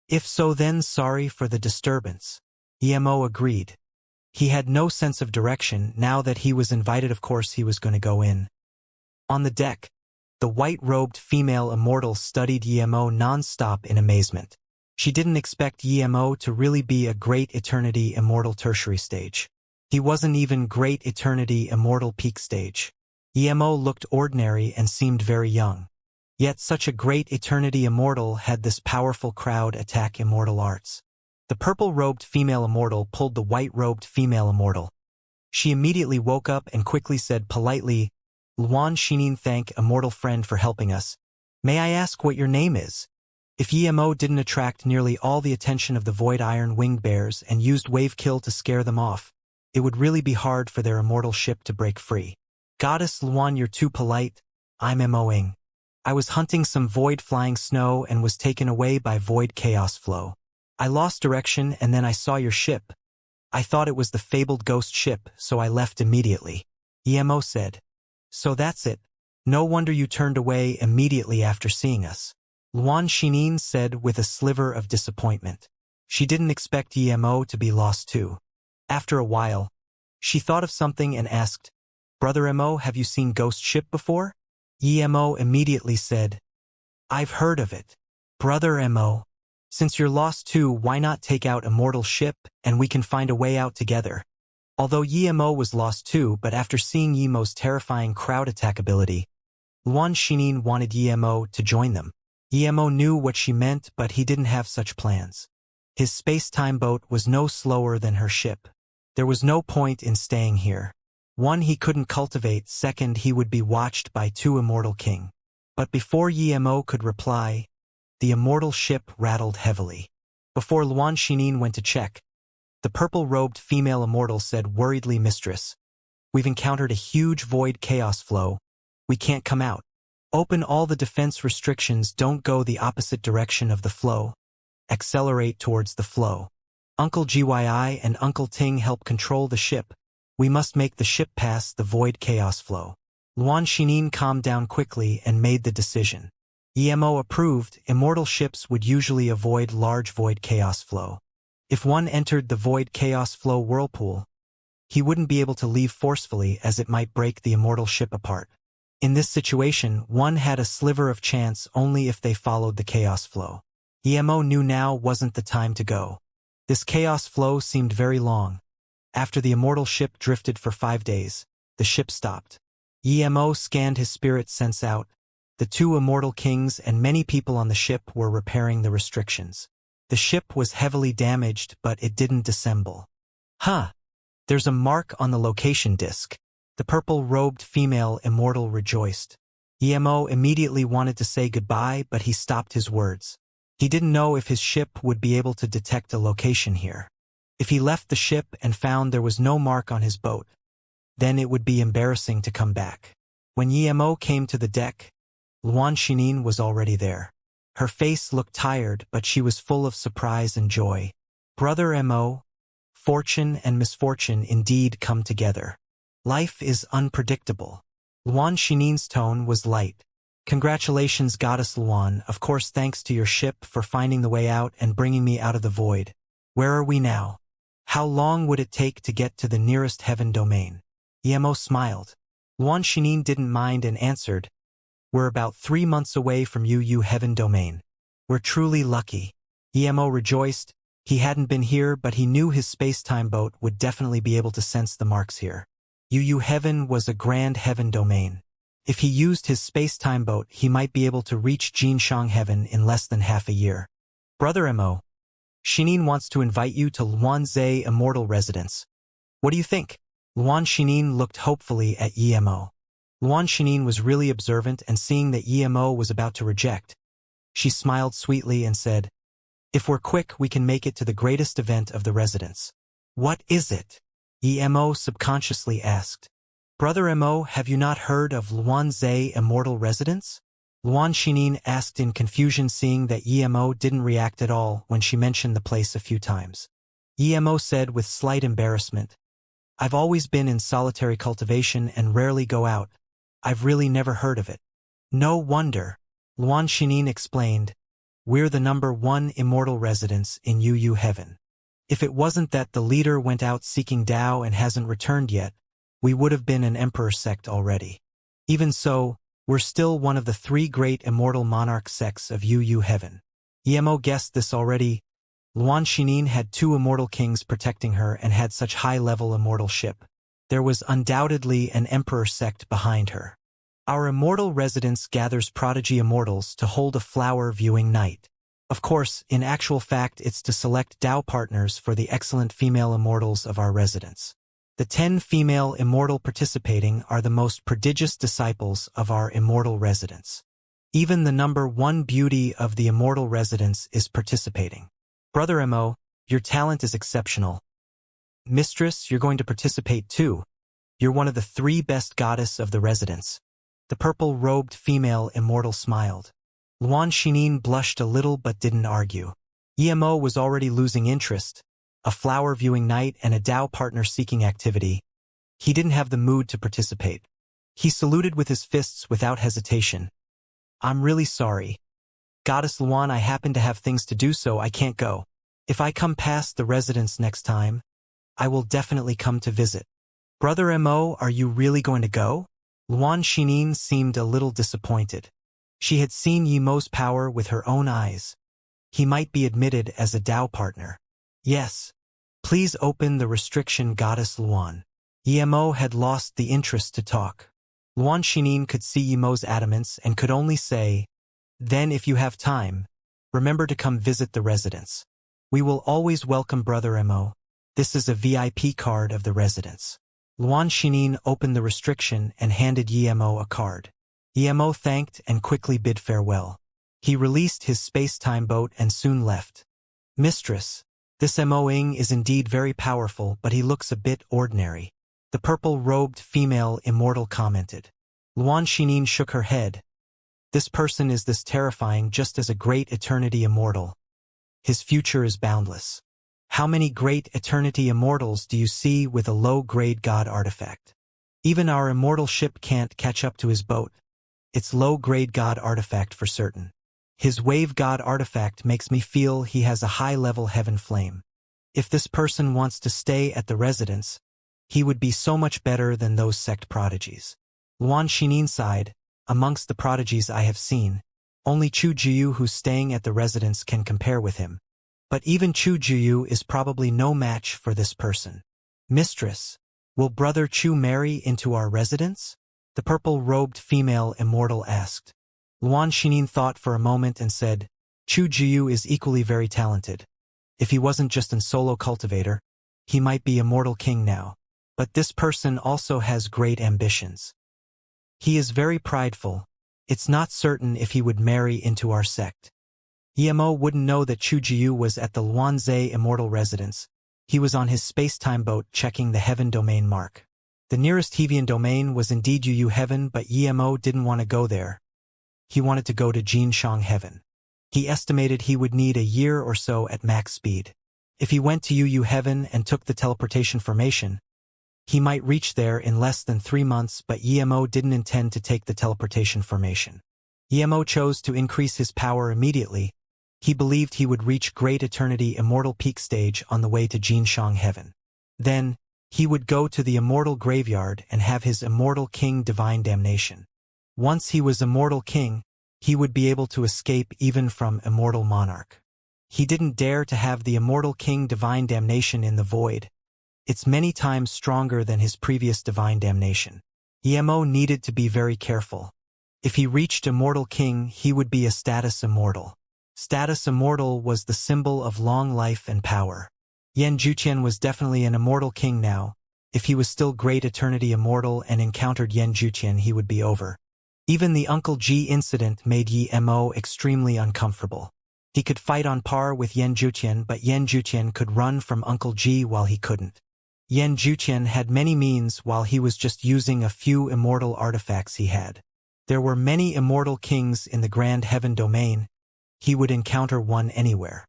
"If so, then sorry for the disturbance." Emo agreed. He had no sense of direction. Now that he was invited, of course he was going to go in. On the deck, the white-robed female immortal studied Emo non-stop in amazement. She didn't expect Emo to really be a great eternity immortal tertiary stage. He wasn't even great eternity immortal peak stage. Emo looked ordinary and seemed very young. Yet such a great eternity immortal had this powerful crowd attack immortal arts. The purple-robed female immortal pulled the white-robed female immortal. She immediately woke up and quickly said politely, "Luan Shinin, thank immortal friend for helping us. May I ask what your name is?" If Emo didn't attract nearly all the attention of the void iron-winged bears and used wave kill to scare them off, it would really be hard for their immortal ship to break free. Goddess Luan, you're too polite. I'm MOing. I was hunting some void flying snow and was taken away by void chaos flow. I lost direction and then I saw your ship. I thought it was the fabled ghost ship, so I left immediately. EMO said. So that's it. No wonder you turned away immediately after seeing us. Luan Xinin said with a sliver of disappointment. She didn't expect EMO to be lost too. After a while, she thought of something and asked, Brother MO, have you seen Ghost Ship before? EMO immediately said, I've heard of it. Brother MO, since you're lost too, why not take out Immortal Ship and we can find a way out together? Although Yemo was lost too, but after seeing Yemo's terrifying crowd attack ability, Luan Xinin wanted Yemo to join them. Yemo knew what she meant, but he didn't have such plans. His space-time boat was no slower than her ship. There was no point in staying here. One, he couldn't cultivate. Second, he would be watched by two Immortal King. But before Yemo could reply, the Immortal ship rattled heavily. Before Luan Xinin went to check, the purple-robed female Immortal said worriedly, Mistress, we've encountered a huge void chaos flow. We can't come out. Open all the defense restrictions. Don't go the opposite direction of the flow. Accelerate towards the flow. Uncle GYI and Uncle Ting help control the ship. We must make the ship pass the void chaos flow. Luan Xinin calmed down quickly and made the decision. EMO approved. Immortal ships would usually avoid large void chaos flow. If one entered the void chaos flow whirlpool, he wouldn't be able to leave forcefully as it might break the Immortal ship apart. In this situation, one had a sliver of chance only if they followed the chaos flow. EMO knew now wasn't the time to go. This chaos flow seemed very long. After the Immortal ship drifted for 5 days, the ship stopped. EMO scanned his spirit sense out. The two Immortal Kings and many people on the ship were repairing the restrictions. The ship was heavily damaged, but it didn't disassemble. There's a mark on the location disk. The purple-robed female Immortal rejoiced. EMO immediately wanted to say goodbye, but he stopped his words. He didn't know if his ship would be able to detect a location here. If he left the ship and found there was no mark on his boat, then it would be embarrassing to come back. When EMO came to the deck, Luan Xinin was already there. Her face looked tired, but she was full of surprise and joy. Brother MO, fortune and misfortune indeed come together. Life is unpredictable. Luan Xinin's tone was light. Congratulations, Goddess Luan. Of course, thanks to your ship for finding the way out and bringing me out of the void. Where are we now? How long would it take to get to the nearest heaven domain? Yemo smiled. Luan Xinin didn't mind and answered, We're about 3 months away from Yu heaven domain. We're truly lucky. Yemo rejoiced. He hadn't been here, but he knew his space-time boat would definitely be able to sense the marks here. Yu heaven was a grand heaven domain. If he used his space-time boat, he might be able to reach Jinshang heaven in less than half a year. Brother Mo, Xinin wants to invite you to Luanzhe Immortal residence. What do you think? Luan Xinin looked hopefully at Yemo. Luan Xinin was really observant, and seeing that Yemo was about to reject, she smiled sweetly and said, If we're quick, we can make it to the greatest event of the residence. What is it? Yemo subconsciously asked. Brother Mo, have you not heard of Luanzhe Immortal residence? Luan Xinin asked in confusion, seeing that Yemo didn't react at all when she mentioned the place a few times. Yemo said with slight embarrassment, I've always been in solitary cultivation and rarely go out. I've really never heard of it. No wonder, Luan Xinin explained. We're the #1 immortal residence in Yu heaven. If it wasn't that the leader went out seeking Tao and hasn't returned yet, we would have been an emperor sect already. Even so, we're still one of the 3 great immortal monarch sects of Yu heaven. Yemo guessed this already. Luan Xinin had 2 immortal kings protecting her and had such high-level immortal ship. There was undoubtedly an emperor sect behind her. Our immortal residence gathers prodigy immortals to hold a flower viewing night. Of course, in actual fact, it's to select Tao partners for the excellent female immortals of our residence. The 10 female immortal participating are the most prodigious disciples of our immortal residence. Even the #1 beauty of the immortal residence is participating. Brother Mo, your talent is exceptional. Mistress, you're going to participate too. You're one of the 3 best goddess of the residence. The purple-robed female immortal smiled. Luan Xinin blushed a little but didn't argue. EMO was already losing interest, a flower-viewing night and a Dao partner-seeking activity. He didn't have the mood to participate. He saluted with his fists without hesitation. I'm really sorry. Goddess Luan, I happen to have things to do, so I can't go. If I come past the residence next time, I will definitely come to visit. Brother Mo, are you really going to go? Luan Xinin seemed a little disappointed. She had seen Yemo's power with her own eyes. He might be admitted as a Dao partner. Yes. Please open the restriction, Goddess Luan. Yemo had lost the interest to talk. Luan Xinin could see Yemo's adamance and could only say, then if you have time, remember to come visit the residence. We will always welcome Brother Mo. This is a VIP card of the residence. Luan Xinin opened the restriction and handed Yemo a card. Yemo thanked and quickly bid farewell. He released his space-time boat and soon left. Mistress, this Mo-ing is indeed very powerful, but he looks a bit ordinary. The purple-robed female immortal commented. Luan Xinin shook her head. This person is this terrifying just as a great eternity immortal. His future is boundless. How many great eternity immortals do you see with a low-grade god artifact? Even our immortal ship can't catch up to his boat. It's low-grade god artifact for certain. His wave god artifact makes me feel he has a high-level heaven flame. If this person wants to stay at the residence, he would be so much better than those sect prodigies. Luan Xinin sighed. Amongst the prodigies I have seen, only Chu Jiu who's staying at the residence can compare with him. But even Chu Jiu is probably no match for this person. Mistress, will Brother Chu marry into our residence? The purple-robed female immortal asked. Luan Xinin thought for a moment and said, Chu Jiu is equally very talented. If he wasn't just an solo cultivator, he might be immortal king now. But this person also has great ambitions. He is very prideful. It's not certain if he would marry into our sect. Yemo wouldn't know that Chu Jiu was at the Luanzhe immortal residence. He was on his space-time boat checking the heaven domain mark. The nearest Heavian domain was indeed Yu heaven, but Yemo didn't want to go there. He wanted to go to Jinshang heaven. He estimated he would need a year or so at max speed. If he went to Yu heaven and took the teleportation formation, he might reach there in less than 3 months, but Yemo didn't intend to take the teleportation formation. Yemo chose to increase his power immediately. He believed he would reach Great Eternity Immortal Peak Stage on the way to Jinshang Heaven. Then, he would go to the Immortal Graveyard and have his Immortal King Divine Damnation. Once he was Immortal King, he would be able to escape even from Immortal Monarch. He didn't dare to have the Immortal King Divine Damnation in the void. It's many times stronger than his previous Divine Damnation. Yemo needed to be very careful. If he reached Immortal King, he would be a status immortal. Status immortal was the symbol of long life and power. Yan Juqian was definitely an immortal king now. If he was still Great Eternity Immortal and encountered Yan Juqian, he would be over. Even the Uncle Ji incident made Yi Mo extremely uncomfortable. He could fight on par with Yan Juqian, but Yan Juqian could run from Uncle Ji while he couldn't. Yan Juqian had many means while he was just using a few immortal artifacts he had. There were many immortal kings in the Grand Heaven domain. He would encounter one anywhere.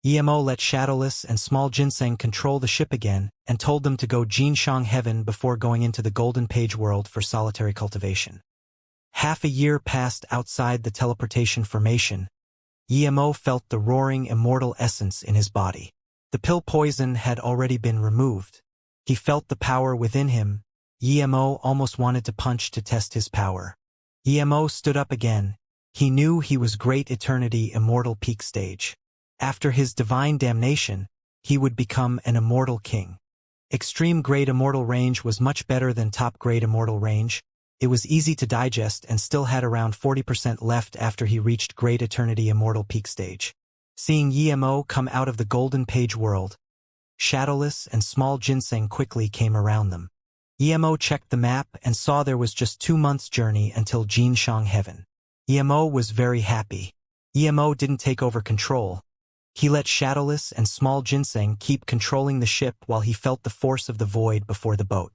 Yemo let Shadowless and Small Ginseng control the ship again and told them to go Jinshang Heaven before going into the Golden Page world for solitary cultivation. Half a year passed outside the teleportation formation. Yemo felt the roaring immortal essence in his body. The pill poison had already been removed. He felt the power within him. Yemo almost wanted to punch to test his power. Yemo stood up again. He knew he was Great Eternity Immortal Peak Stage. After his Divine Damnation, he would become an Immortal King. Extreme Great Immortal Range was much better than Top Great Immortal Range. It was easy to digest and still had around 40% left after he reached Great Eternity Immortal Peak Stage. Seeing Yemo come out of the Golden Page world, Shadowless and Small Ginseng quickly came around them. Yemo checked the map and saw there was just 2 months' journey until Jinshang Heaven. Yemo was very happy. Yemo didn't take over control. He let Shadowless and Small Ginseng keep controlling the ship while he felt the force of the void before the boat.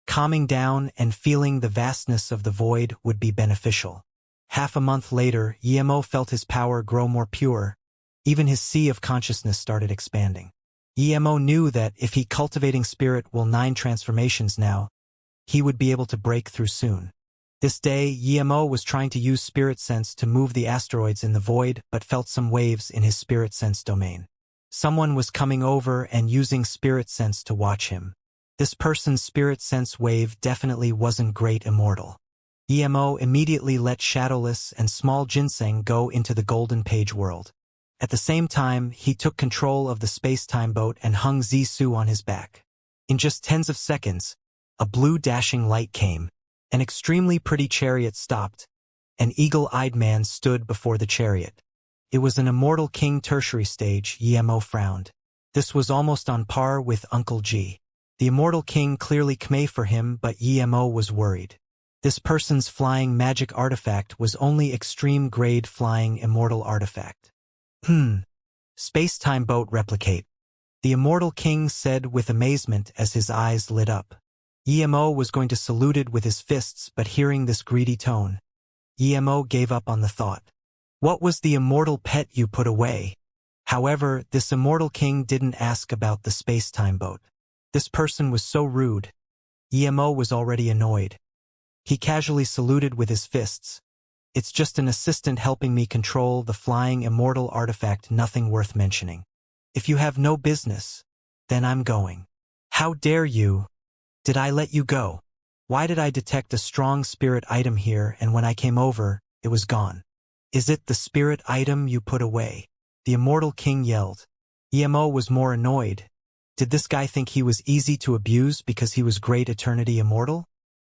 Calming down and feeling the vastness of the void would be beneficial. Half a month later, Emo felt his power grow more pure. Even his sea of consciousness started expanding. Emo knew that if he cultivating spirit will 9 transformations now, he would be able to break through soon. This day, Emo was trying to use spirit sense to move the asteroids in the void, but felt some waves in his spirit sense domain. Someone was coming over and using spirit sense to watch him. This person's spirit sense wave definitely wasn't great immortal. Emo immediately let Shadowless and Small Ginseng go into the Golden Page world. At the same time, he took control of the space-time boat and hung Zissou on his back. In just tens of seconds, a blue dashing light came. An extremely pretty chariot stopped. An eagle-eyed man stood before the chariot. It was an Immortal King tertiary stage. Emo frowned. This was almost on par with Uncle G. The Immortal King clearly came for him, but Emo was worried. This person's flying magic artifact was only extreme-grade flying immortal artifact. Space-time boat replicate. The Immortal King said with amazement as his eyes lit up. Emo was going to salute it with his fists, but hearing this greedy tone, Emo gave up on the thought. What was the immortal pet you put away? However, this Immortal King didn't ask about the space-time boat. This person was so rude. Emo was already annoyed. He casually saluted with his fists. It's just an assistant helping me control the flying immortal artifact, nothing worth mentioning. If you have no business, then I'm going. How dare you? Did I let you go? Why did I detect a strong spirit item here and when I came over, it was gone? Is it the spirit item you put away? The Immortal King yelled. Emo was more annoyed. Did this guy think he was easy to abuse because he was great eternity immortal?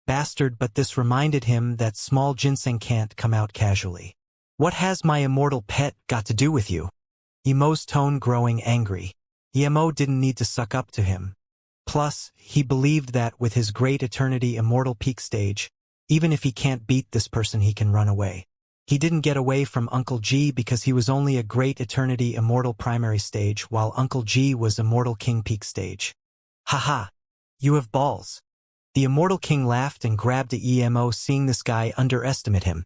Bastard, but this reminded him that Small Ginseng can't come out casually. What has my immortal pet got to do with you? Emo's tone growing angry. Emo didn't need to suck up to him. Plus, he believed that with his great eternity immortal peak stage, even if he can't beat this person he can run away. He didn't get away from Uncle G because he was only a great eternity immortal primary stage while Uncle G was Immortal King peak stage. Haha, you have balls. The Immortal King laughed and grabbed at Emo, seeing this guy underestimate him.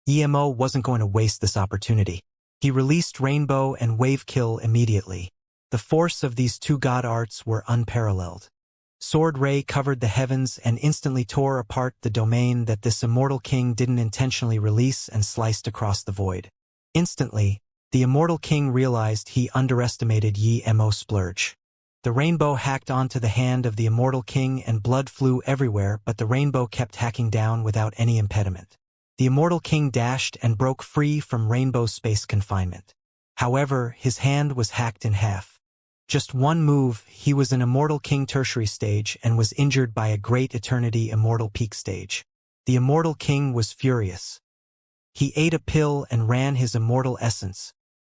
Emo wasn't going to waste this opportunity. He released Rainbow and Wave Kill immediately. The force of these two god arts were unparalleled. Sword Ray covered the heavens and instantly tore apart the domain that this Immortal King didn't intentionally release and sliced across the void. Instantly, the Immortal King realized he underestimated Emo splurge. The rainbow hacked onto the hand of the Immortal King and blood flew everywhere, but the rainbow kept hacking down without any impediment. The Immortal King dashed and broke free from Rainbow's space confinement. However, his hand was hacked in half. Just one move, he was an Immortal King tertiary stage and was injured by a Great Eternity Immortal Peak stage. The Immortal King was furious. He ate a pill and ran his immortal essence.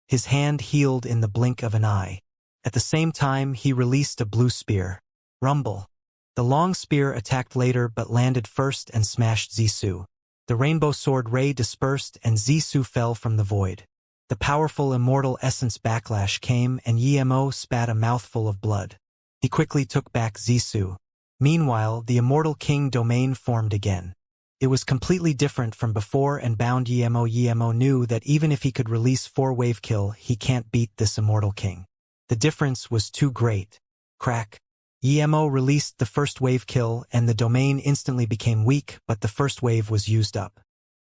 His hand healed in the blink of an eye. At the same time, he released a blue spear. Rumble. The long spear attacked later but landed first and smashed Zissou. The rainbow sword ray dispersed and Zissou fell from the void. The powerful immortal essence backlash came and Emo spat a mouthful of blood. He quickly took back Zissou. Meanwhile, the Immortal King domain formed again. It was completely different from before and bound Emo. Emo knew that even if he could release 4 wave kill, he can't beat this Immortal King. The difference was too great. Crack. Emo released the first wave kill and the domain instantly became weak, but the first wave was used up.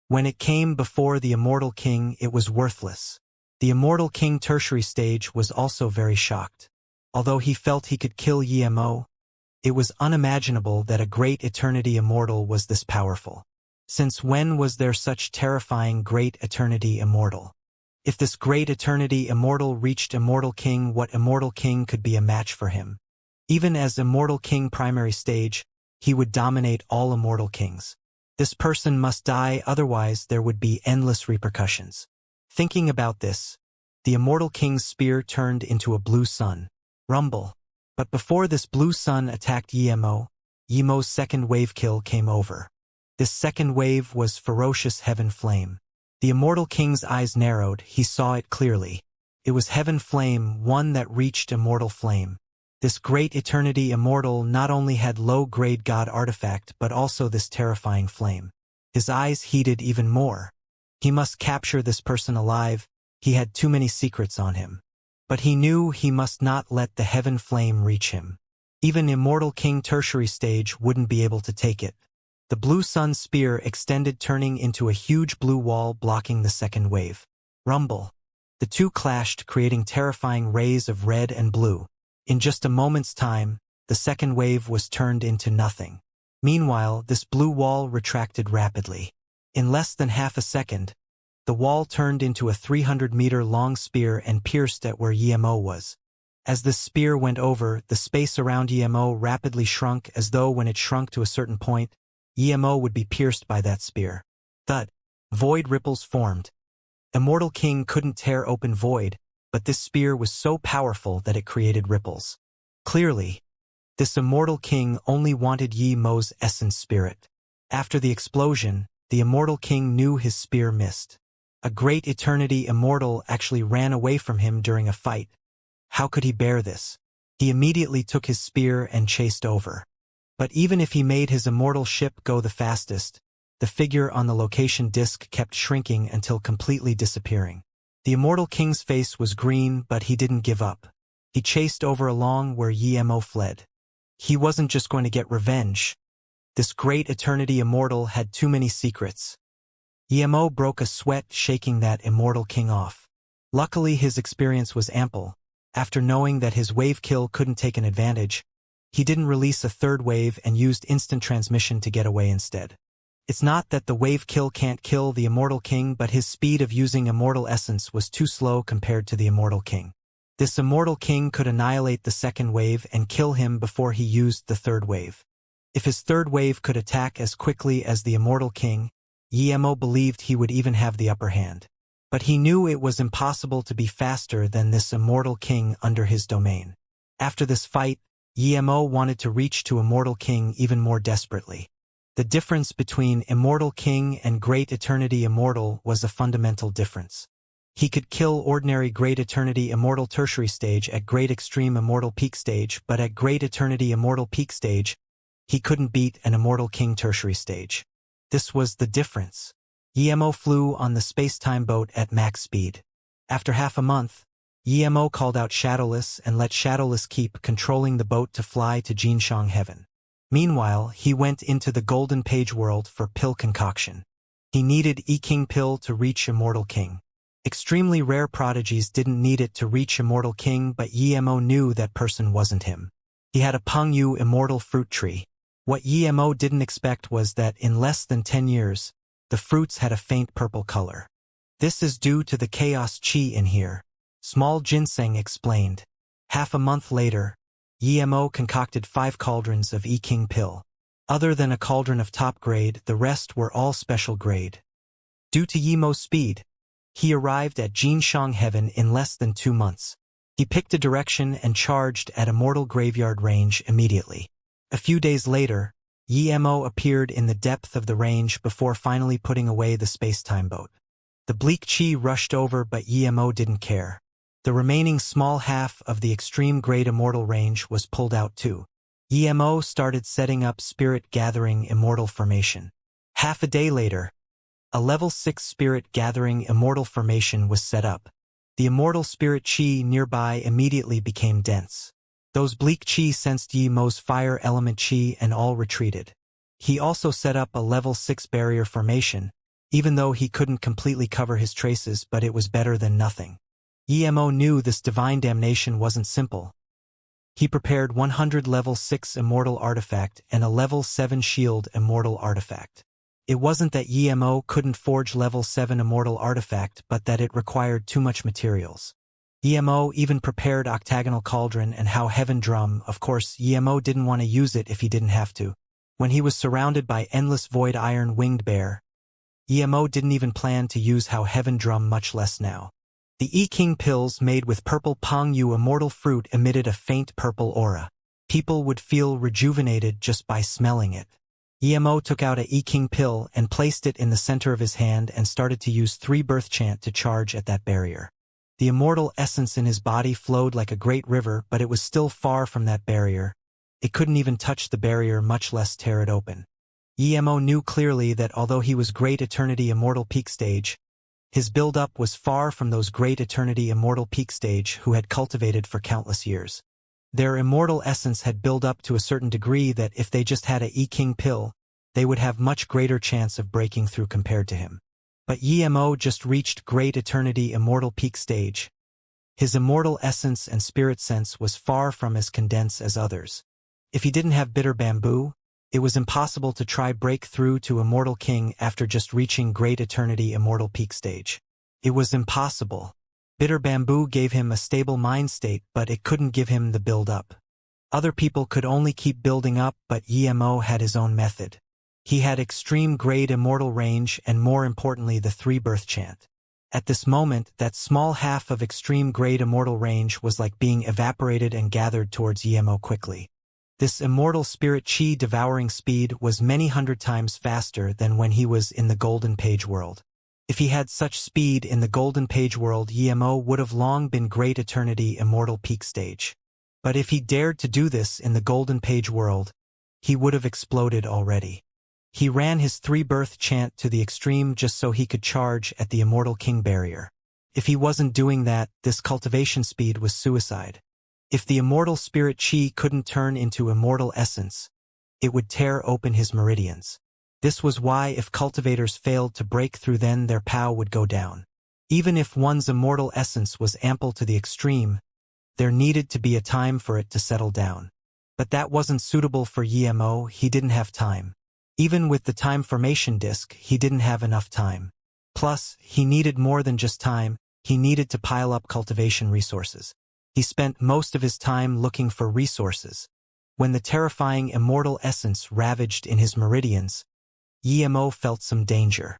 When it came before the Immortal King, it was worthless. The Immortal King tertiary stage was also very shocked. Although he felt he could kill Emo, it was unimaginable that a great eternity immortal was this powerful. Since when was there such terrifying great eternity immortal? If this great eternity immortal reached Immortal King, what Immortal King could be a match for him? Even as Immortal King primary stage, he would dominate all Immortal Kings. This person must die, otherwise there would be endless repercussions. Thinking about this, the Immortal King's spear turned into a blue sun. Rumble. But before this blue sun attacked Emo's second wave kill came over. This second wave was ferocious Heaven Flame. The Immortal King's eyes narrowed, he saw it clearly. It was Heaven Flame, one that reached Immortal Flame. This great eternity immortal not only had low-grade god artifact but also this terrifying flame. His eyes heated even more. He must capture this person alive. He had too many secrets on him. But he knew he must not let the heaven flame reach him. Even Immortal King tertiary stage wouldn't be able to take it. The blue sun spear extended, turning into a huge blue wall blocking the second wave. Rumble. The two clashed, creating terrifying rays of red and blue. In just a moment's time, the second wave was turned into nothing. Meanwhile, this blue wall retracted rapidly. In less than half a second, the wall turned into a 300-meter-long spear and pierced at where Emo was. As the spear went over, the space around Emo rapidly shrunk, as though when it shrunk to a certain point, Emo would be pierced by that spear. Thud. Void ripples formed. Immortal King couldn't tear open void, but this spear was so powerful that it created ripples. Clearly, this Immortal King only wanted Yemo's essence spirit. After the explosion, the Immortal King knew his spear missed. A great eternity immortal actually ran away from him during a fight. How could he bear this? He immediately took his spear and chased over. But even if he made his immortal ship go the fastest, the figure on the location disk kept shrinking until completely disappearing. The Immortal King's face was green, but he didn't give up. He chased over along where Emo fled. He wasn't just going to get revenge. This great eternity immortal had too many secrets. Emo broke a sweat, shaking that Immortal King off. Luckily, his experience was ample. After knowing that his wave kill couldn't take an advantage, he didn't release a third wave and used instant transmission to get away instead. It's not that the wave kill can't kill the Immortal King, but his speed of using immortal essence was too slow compared to the Immortal King. This Immortal King could annihilate the second wave and kill him before he used the third wave. If his third wave could attack as quickly as the Immortal King, Emo believed he would even have the upper hand. But he knew it was impossible to be faster than this Immortal King under his domain. After this fight, Emo wanted to reach to Immortal King even more desperately. The difference between Immortal King and Great Eternity Immortal was a fundamental difference. He could kill ordinary Great Eternity Immortal tertiary stage at Great Extreme Immortal peak stage, but at Great Eternity Immortal peak stage, he couldn't beat an Immortal King tertiary stage. This was the difference. Emo flew on the space-time boat at max speed. After half a month, Emo called out Shadowless and let Shadowless keep controlling the boat to fly to Xianxia heaven. Meanwhile, he went into the Golden Page world for pill concoction. He needed E-King pill to reach Immortal King. Extremely rare prodigies didn't need it to reach Immortal King, but Emo knew that person wasn't him. He had a Pengyu immortal fruit tree. What Emo didn't expect was that in less than 10 years, the fruits had a faint purple color. This is due to the chaos chi in here. Small Ginseng explained. Half a month later, Emo concocted 5 cauldrons of E-King pill. Other than a cauldron of top grade, the rest were all special grade. Due to Emo's speed, he arrived at Xianxia heaven in less than 2 months. He picked a direction and charged at Immortal Graveyard range immediately. A few days later, Emo appeared in the depth of the range before finally putting away the space-time boat. The bleak chi rushed over, but Emo didn't care. The remaining small half of the extreme grade immortal range was pulled out too. Emo started setting up Spirit Gathering Immortal Formation. Half a day later, a level 6 Spirit Gathering Immortal Formation was set up. The immortal spirit chi nearby immediately became dense. Those bleak chi sensed Emo's fire element chi and all retreated. He also set up a level 6 barrier formation, even though he couldn't completely cover his traces, but it was better than nothing. Emo knew this divine damnation wasn't simple. He prepared 100 level 6 immortal artifact and a level 7 shield immortal artifact. It wasn't that Emo couldn't forge level 7 immortal artifact, but that it required too much materials. Emo even prepared octagonal cauldron and how heaven drum. Of course, Emo didn't want to use it if he didn't have to. When he was surrounded by endless void iron winged bear, Emo didn't even plan to use how heaven drum, much less now. The E-King pills made with purple Pengyu immortal fruit emitted a faint purple aura. People would feel rejuvenated just by smelling it. Emo took out a E-King pill and placed it in the center of his hand and started to use 3 birth chant to charge at that barrier. The immortal essence in his body flowed like a great river, but it was still far from that barrier. It couldn't even touch the barrier, much less tear it open. Emo knew clearly that although he was Great Eternity Immortal Peak Stage, his build-up was far from those Great Eternity Immortal Peak Stage who had cultivated for countless years. Their immortal essence had built up to a certain degree that if they just had a E-King pill, they would have much greater chance of breaking through compared to him. But Emo just reached Great Eternity Immortal Peak Stage. His immortal essence and spirit sense was far from as condensed as others. If he didn't have bitter bamboo, it was impossible to try break through to Immortal King after just reaching Great Eternity Immortal Peak Stage. It was impossible. Bitter bamboo gave him a stable mind state, but it couldn't give him the build-up. Other people could only keep building up, but Emo had his own method. He had extreme grade immortal range and, more importantly, the 3-birth chant. At this moment, that small half of extreme grade immortal range was like being evaporated and gathered towards Emo quickly. This immortal spirit chi devouring speed was many hundred times faster than when he was in the Golden Page world. If he had such speed in the Golden Page world, Emo would have long been Great Eternity Immortal Peak Stage. But if he dared to do this in the Golden Page world, he would have exploded already. He ran his 3-birth chant to the extreme just so he could charge at the Immortal King barrier. If he wasn't doing that, this cultivation speed was suicide. If the immortal spirit chi couldn't turn into immortal essence, it would tear open his meridians. This was why if cultivators failed to break through, then their POW would go down. Even if one's immortal essence was ample to the extreme, there needed to be a time for it to settle down. But that wasn't suitable for Emo. He didn't have time. Even with the time formation disk, he didn't have enough time. Plus, he needed more than just time, he needed to pile up cultivation resources. He spent most of his time looking for resources. When the terrifying immortal essence ravaged in his meridians, Emo felt some danger.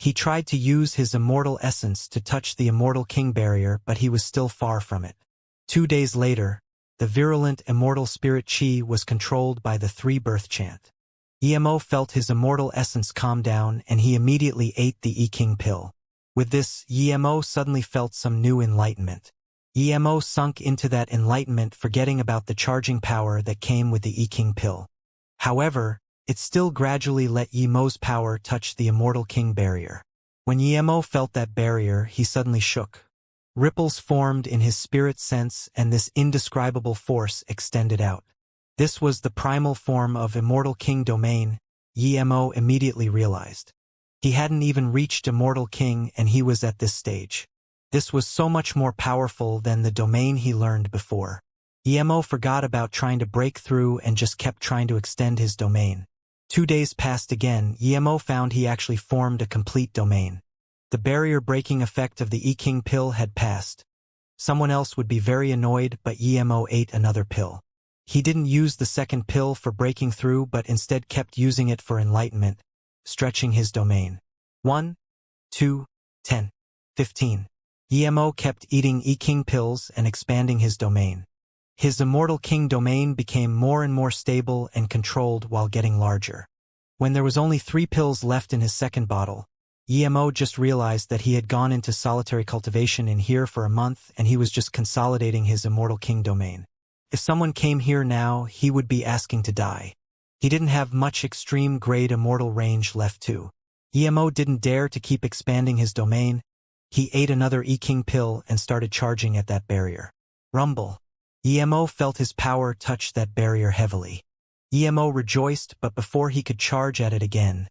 He tried to use his immortal essence to touch the Immortal King barrier, but he was still far from it. 2 days later, the virulent immortal spirit chi was controlled by the 3-birth chant. Emo felt his immortal essence calm down, and he immediately ate the E-King pill. With this, Emo suddenly felt some new enlightenment. Emo sunk into that enlightenment, forgetting about the charging power that came with the E-King pill. However, it still gradually let Emo's power touch the Immortal King barrier. When Emo felt that barrier, he suddenly shook. Ripples formed in his spirit sense, and this indescribable force extended out. This was the primal form of Immortal King domain, Emo immediately realized. He hadn't even reached Immortal King, and he was at this stage. This was so much more powerful than the domain he learned before. Emo forgot about trying to break through and just kept trying to extend his domain. 2 days passed again. Emo found he actually formed a complete domain. The barrier-breaking effect of the E-King pill had passed. Someone else would be very annoyed, but Emo ate another pill. He didn't use the second pill for breaking through, but instead kept using it for enlightenment, stretching his domain. 1, 2, 10, 15. Emo kept eating E-King pills and expanding his domain. His Immortal King domain became more and more stable and controlled while getting larger. When there was only 3 pills left in his second bottle, Emo just realized that he had gone into solitary cultivation in here for a month, and he was just consolidating his Immortal King domain. If someone came here now, he would be asking to die. He didn't have much extreme grade immortal range left too. Emo didn't dare to keep expanding his domain. He ate another E-King pill and started charging at that barrier. Rumble. Emo felt his power touch that barrier heavily. Emo rejoiced, but before he could charge at it again,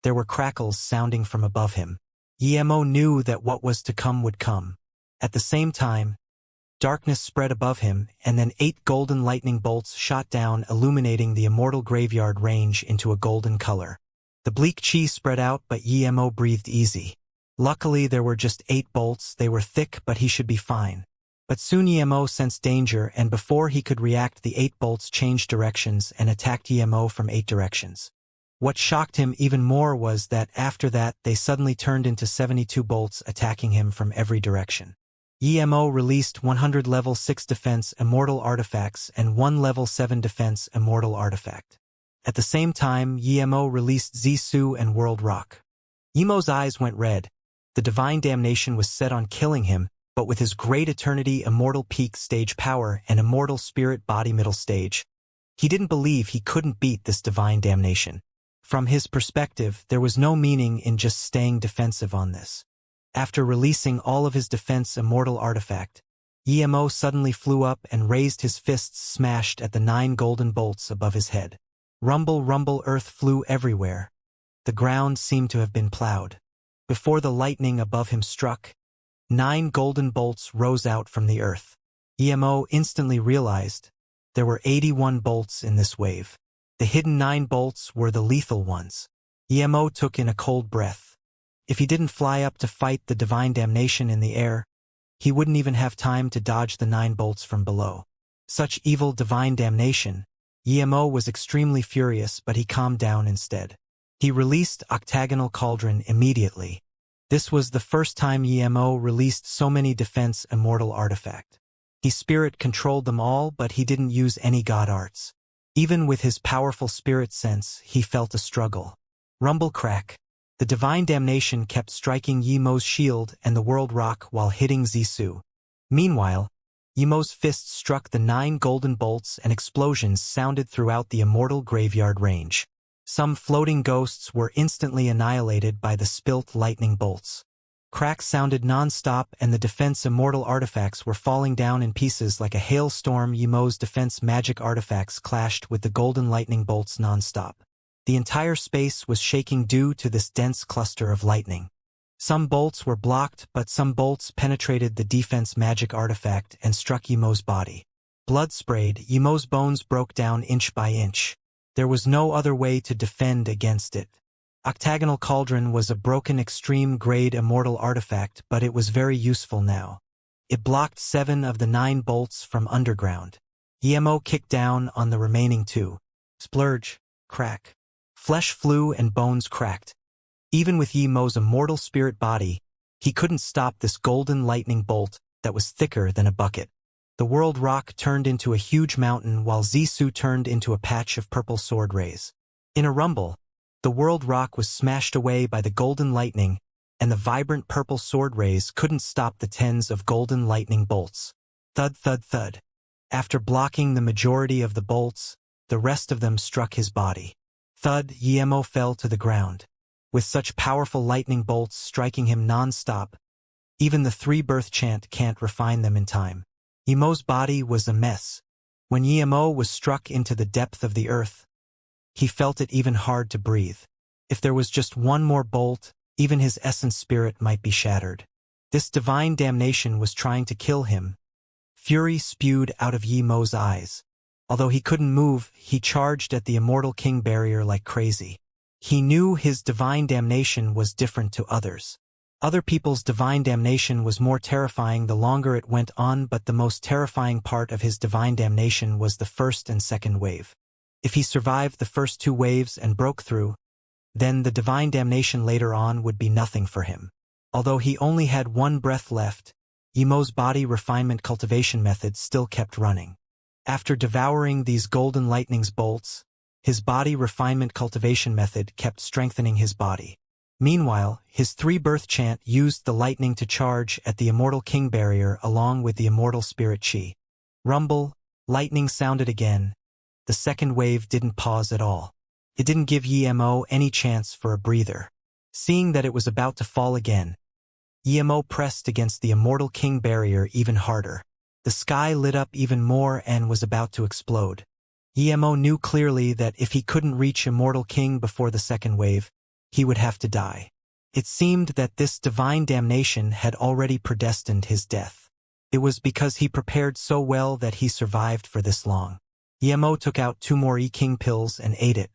there were crackles sounding from above him. Emo knew that what was to come would come. At the same time, darkness spread above him, and then 8 golden lightning bolts shot down, illuminating the immortal graveyard range into a golden color. The bleak chi spread out, but Emo breathed easy. Luckily, there were just 8 bolts. They were thick, but he should be fine. But soon Emo sensed danger, and before he could react, the 8 bolts changed directions and attacked Emo from 8 directions. What shocked him even more was that after that, they suddenly turned into 72 bolts attacking him from every direction. Emo released 100 level 6 defense immortal artifacts and 1 level 7 defense immortal artifact. At the same time, Emo released Zisu and World Rock. Emo's eyes went red. The divine damnation was set on killing him, but with his great eternity immortal peak stage power and immortal spirit body middle stage, he didn't believe he couldn't beat this divine damnation. From his perspective, there was no meaning in just staying defensive on this. After releasing all of his defense immortal artifact, Emo suddenly flew up and raised his fists smashed at the 9 golden bolts above his head. Rumble, rumble, earth flew everywhere. The ground seemed to have been plowed. Before the lightning above him struck, 9 golden bolts rose out from the earth. Emo instantly realized there were 81 bolts in this wave. The hidden 9 bolts were the lethal ones. Emo took in a cold breath. If he didn't fly up to fight the divine damnation in the air, he wouldn't even have time to dodge the 9 bolts from below. Such evil divine damnation. Emo was extremely furious, but he calmed down instead. He released Octagonal Cauldron immediately. This was the first time Emo released so many defense immortal artifact. He spirit controlled them all, but he didn't use any god arts. Even with his powerful spirit sense, he felt a struggle. Rumble crack. The divine damnation kept striking Yemo's shield and the world rock while hitting Zissou. Meanwhile, Yemo's fist struck the 9 golden bolts and explosions sounded throughout the immortal graveyard range. Some floating ghosts were instantly annihilated by the spilt lightning bolts. Cracks sounded non-stop and the defense immortal artifacts were falling down in pieces like a hailstorm. Yemo's defense magic artifacts clashed with the golden lightning bolts non-stop. The entire space was shaking due to this dense cluster of lightning. Some bolts were blocked, but some bolts penetrated the defense magic artifact and struck Yemo's body. Blood sprayed, Yemo's bones broke down inch by inch. There was no other way to defend against it. Octagonal Cauldron was a broken extreme-grade immortal artifact, but it was very useful now. It blocked 7 of the 9 bolts from underground. Emo kicked down on the remaining 2. Splurge, crack. Flesh flew and bones cracked. Even with Yemo's immortal spirit body, he couldn't stop this golden lightning bolt that was thicker than a bucket. The world rock turned into a huge mountain while Zissou turned into a patch of purple sword rays. In a rumble, the world rock was smashed away by the golden lightning, and the vibrant purple sword rays couldn't stop the tens of golden lightning bolts. Thud, thud, thud. After blocking the majority of the bolts, the rest of them struck his body. Thud, Emo fell to the ground. With such powerful lightning bolts striking him non-stop, even the 3-birth chant can't refine them in time. Yemo's body was a mess. When Emo was struck into the depth of the earth, he felt it even hard to breathe. If there was just one more bolt, even his essence spirit might be shattered. This divine damnation was trying to kill him. Fury spewed out of Yemo's eyes. Although he couldn't move, he charged at the immortal king barrier like crazy. He knew his divine damnation was different to others. Other people's divine damnation was more terrifying the longer it went on, but the most terrifying part of his divine damnation was the first and second wave. If he survived the first 2 waves and broke through, then the divine damnation later on would be nothing for him. Although he only had 1 breath left, Yemo's body refinement cultivation method still kept running. After devouring these golden lightning's bolts, his body refinement cultivation method kept strengthening his body. Meanwhile, his 3-birth chant used the lightning to charge at the immortal king barrier along with the immortal spirit chi. Rumble, lightning sounded again. The second wave didn't pause at all. It didn't give Emo any chance for a breather. Seeing that it was about to fall again, Emo pressed against the immortal king barrier even harder. The sky lit up even more and was about to explode. Emo knew clearly that if he couldn't reach Immortal King before the second wave, he would have to die. It seemed that this divine damnation had already predestined his death. It was because he prepared so well that he survived for this long. Emo took out 2 more E-King pills and ate it.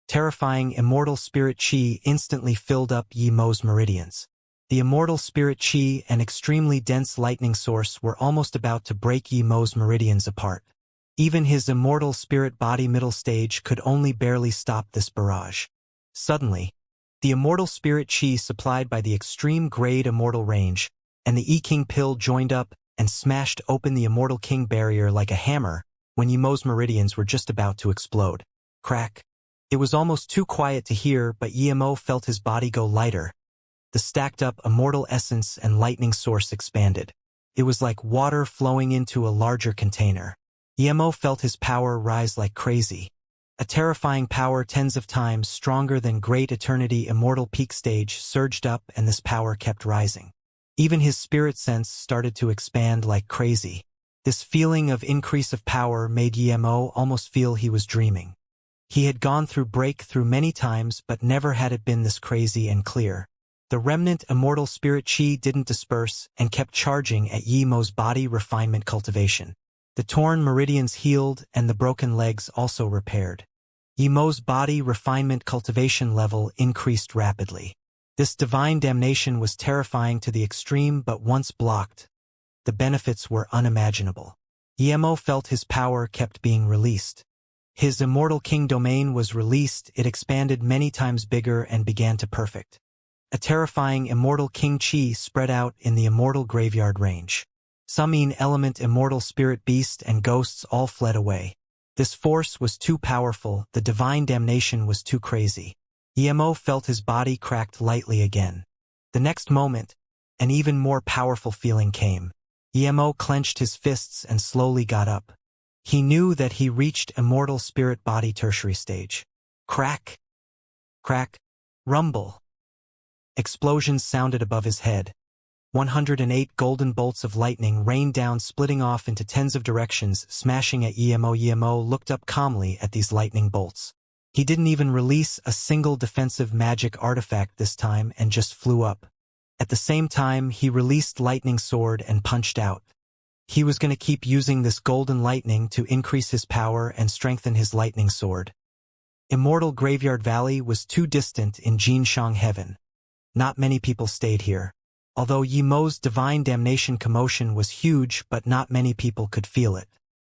Terrifying immortal spirit chi instantly filled up Yemo's meridians. The immortal spirit chi and extremely dense lightning source were almost about to break Yemo's meridians apart. Even his immortal spirit body middle stage could only barely stop this barrage. Suddenly, the immortal spirit chi supplied by the extreme grade immortal range and the E-King pill joined up and smashed open the immortal king barrier like a hammer when Yemo's meridians were just about to explode. Crack. It was almost too quiet to hear, but Emo felt his body go lighter. The stacked up immortal essence and lightning source expanded. It was like water flowing into a larger container. Yemo felt his power rise like crazy. A terrifying power tens of times stronger than Great Eternity Immortal peak stage surged up, and this power kept rising. Even his spirit sense started to expand like crazy. This feeling of increase of power made Yemo almost feel he was dreaming. He had gone through breakthrough many times, but never had it been this crazy and clear. The remnant immortal spirit chi didn't disperse and kept charging at Yemo's body refinement cultivation. The torn meridians healed and the broken legs also repaired. Yemo's body refinement cultivation level increased rapidly. This divine damnation was terrifying to the extreme, but once blocked, the benefits were unimaginable. Yemo felt his power kept being released. His immortal king domain was released, it expanded many times bigger and began to perfect. A terrifying immortal king chi spread out in the immortal graveyard range. Summon element immortal spirit beast and ghosts all fled away. This force was too powerful, the divine damnation was too crazy. Yemo felt his body cracked lightly again. The next moment, an even more powerful feeling came. Yemo clenched his fists and slowly got up. He knew that he reached immortal spirit body tertiary stage. Crack! Crack! Rumble! Explosions sounded above his head. 108 golden bolts of lightning rained down, splitting off into tens of directions, smashing at Yemo. Yemo looked up calmly at these lightning bolts. He didn't even release a single defensive magic artifact this time and just flew up. At the same time, he released lightning sword and punched out. He was going to keep using this golden lightning to increase his power and strengthen his lightning sword. Immortal Graveyard Valley was too distant in Xianxia heaven. Not many people stayed here. Although Yemo's divine damnation commotion was huge, but not many people could feel it.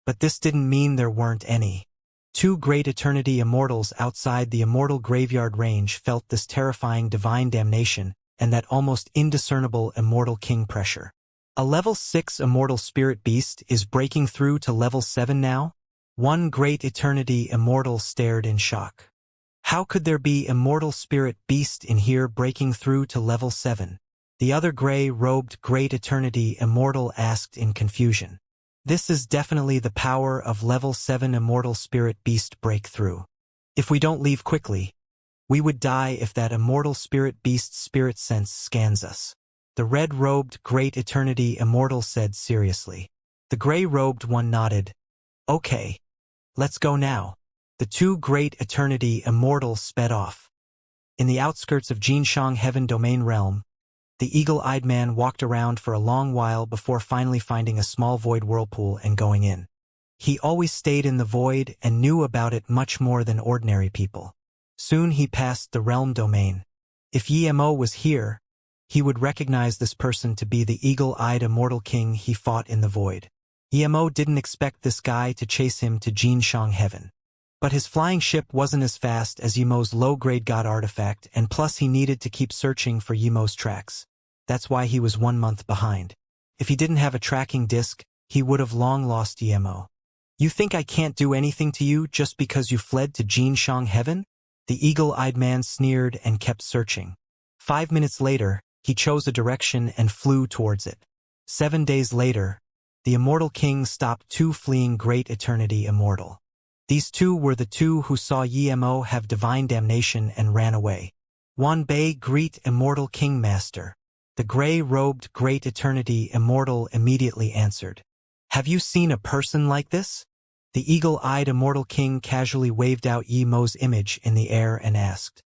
But this didn't mean there weren't any. 2 Great Eternity Immortals outside the immortal graveyard range felt this terrifying divine damnation and that almost indiscernible immortal king pressure. A level 6 immortal spirit beast is breaking through to level 7 now? 1 Great Eternity Immortal stared in shock. How could there be immortal spirit beast in here breaking through to level 7? The other gray-robed Great Eternity Immortal asked in confusion. This is definitely the power of level 7 immortal spirit beast breakthrough. If we don't leave quickly, we would die if that immortal spirit beast's spirit sense scans us. The red-robed Great Eternity Immortal said seriously. The gray-robed one nodded. Okay. Let's go now. The 2 Great Eternity Immortals sped off. In the outskirts of Xianxia Heaven Domain Realm, the eagle-eyed man walked around for a long while before finally finding a small void whirlpool and going in. He always stayed in the void and knew about it much more than ordinary people. Soon he passed the realm domain. If Yemo was here, he would recognize this person to be the eagle-eyed immortal king he fought in the void. Yemo didn't expect this guy to chase him to Xianxia Heaven. But his flying ship wasn't as fast as Yemo's low-grade god artifact, and plus he needed to keep searching for Yemo's tracks. That's why he was 1 month behind. If he didn't have a tracking disc, he would have long lost Yemo. You think I can't do anything to you just because you fled to Xianxia Heaven? The eagle-eyed man sneered and kept searching. 5 minutes later, he chose a direction and flew towards it. 7 days later, the immortal king stopped 2 fleeing Great Eternity Immortal. These 2 were the 2 who saw Yemo have divine damnation and ran away. Wan Bei, Great Immortal King Master. The gray-robed Great Eternity Immortal immediately answered. Have you seen a person like this? The eagle-eyed Immortal King casually waved out Yemo's image in the air and asked.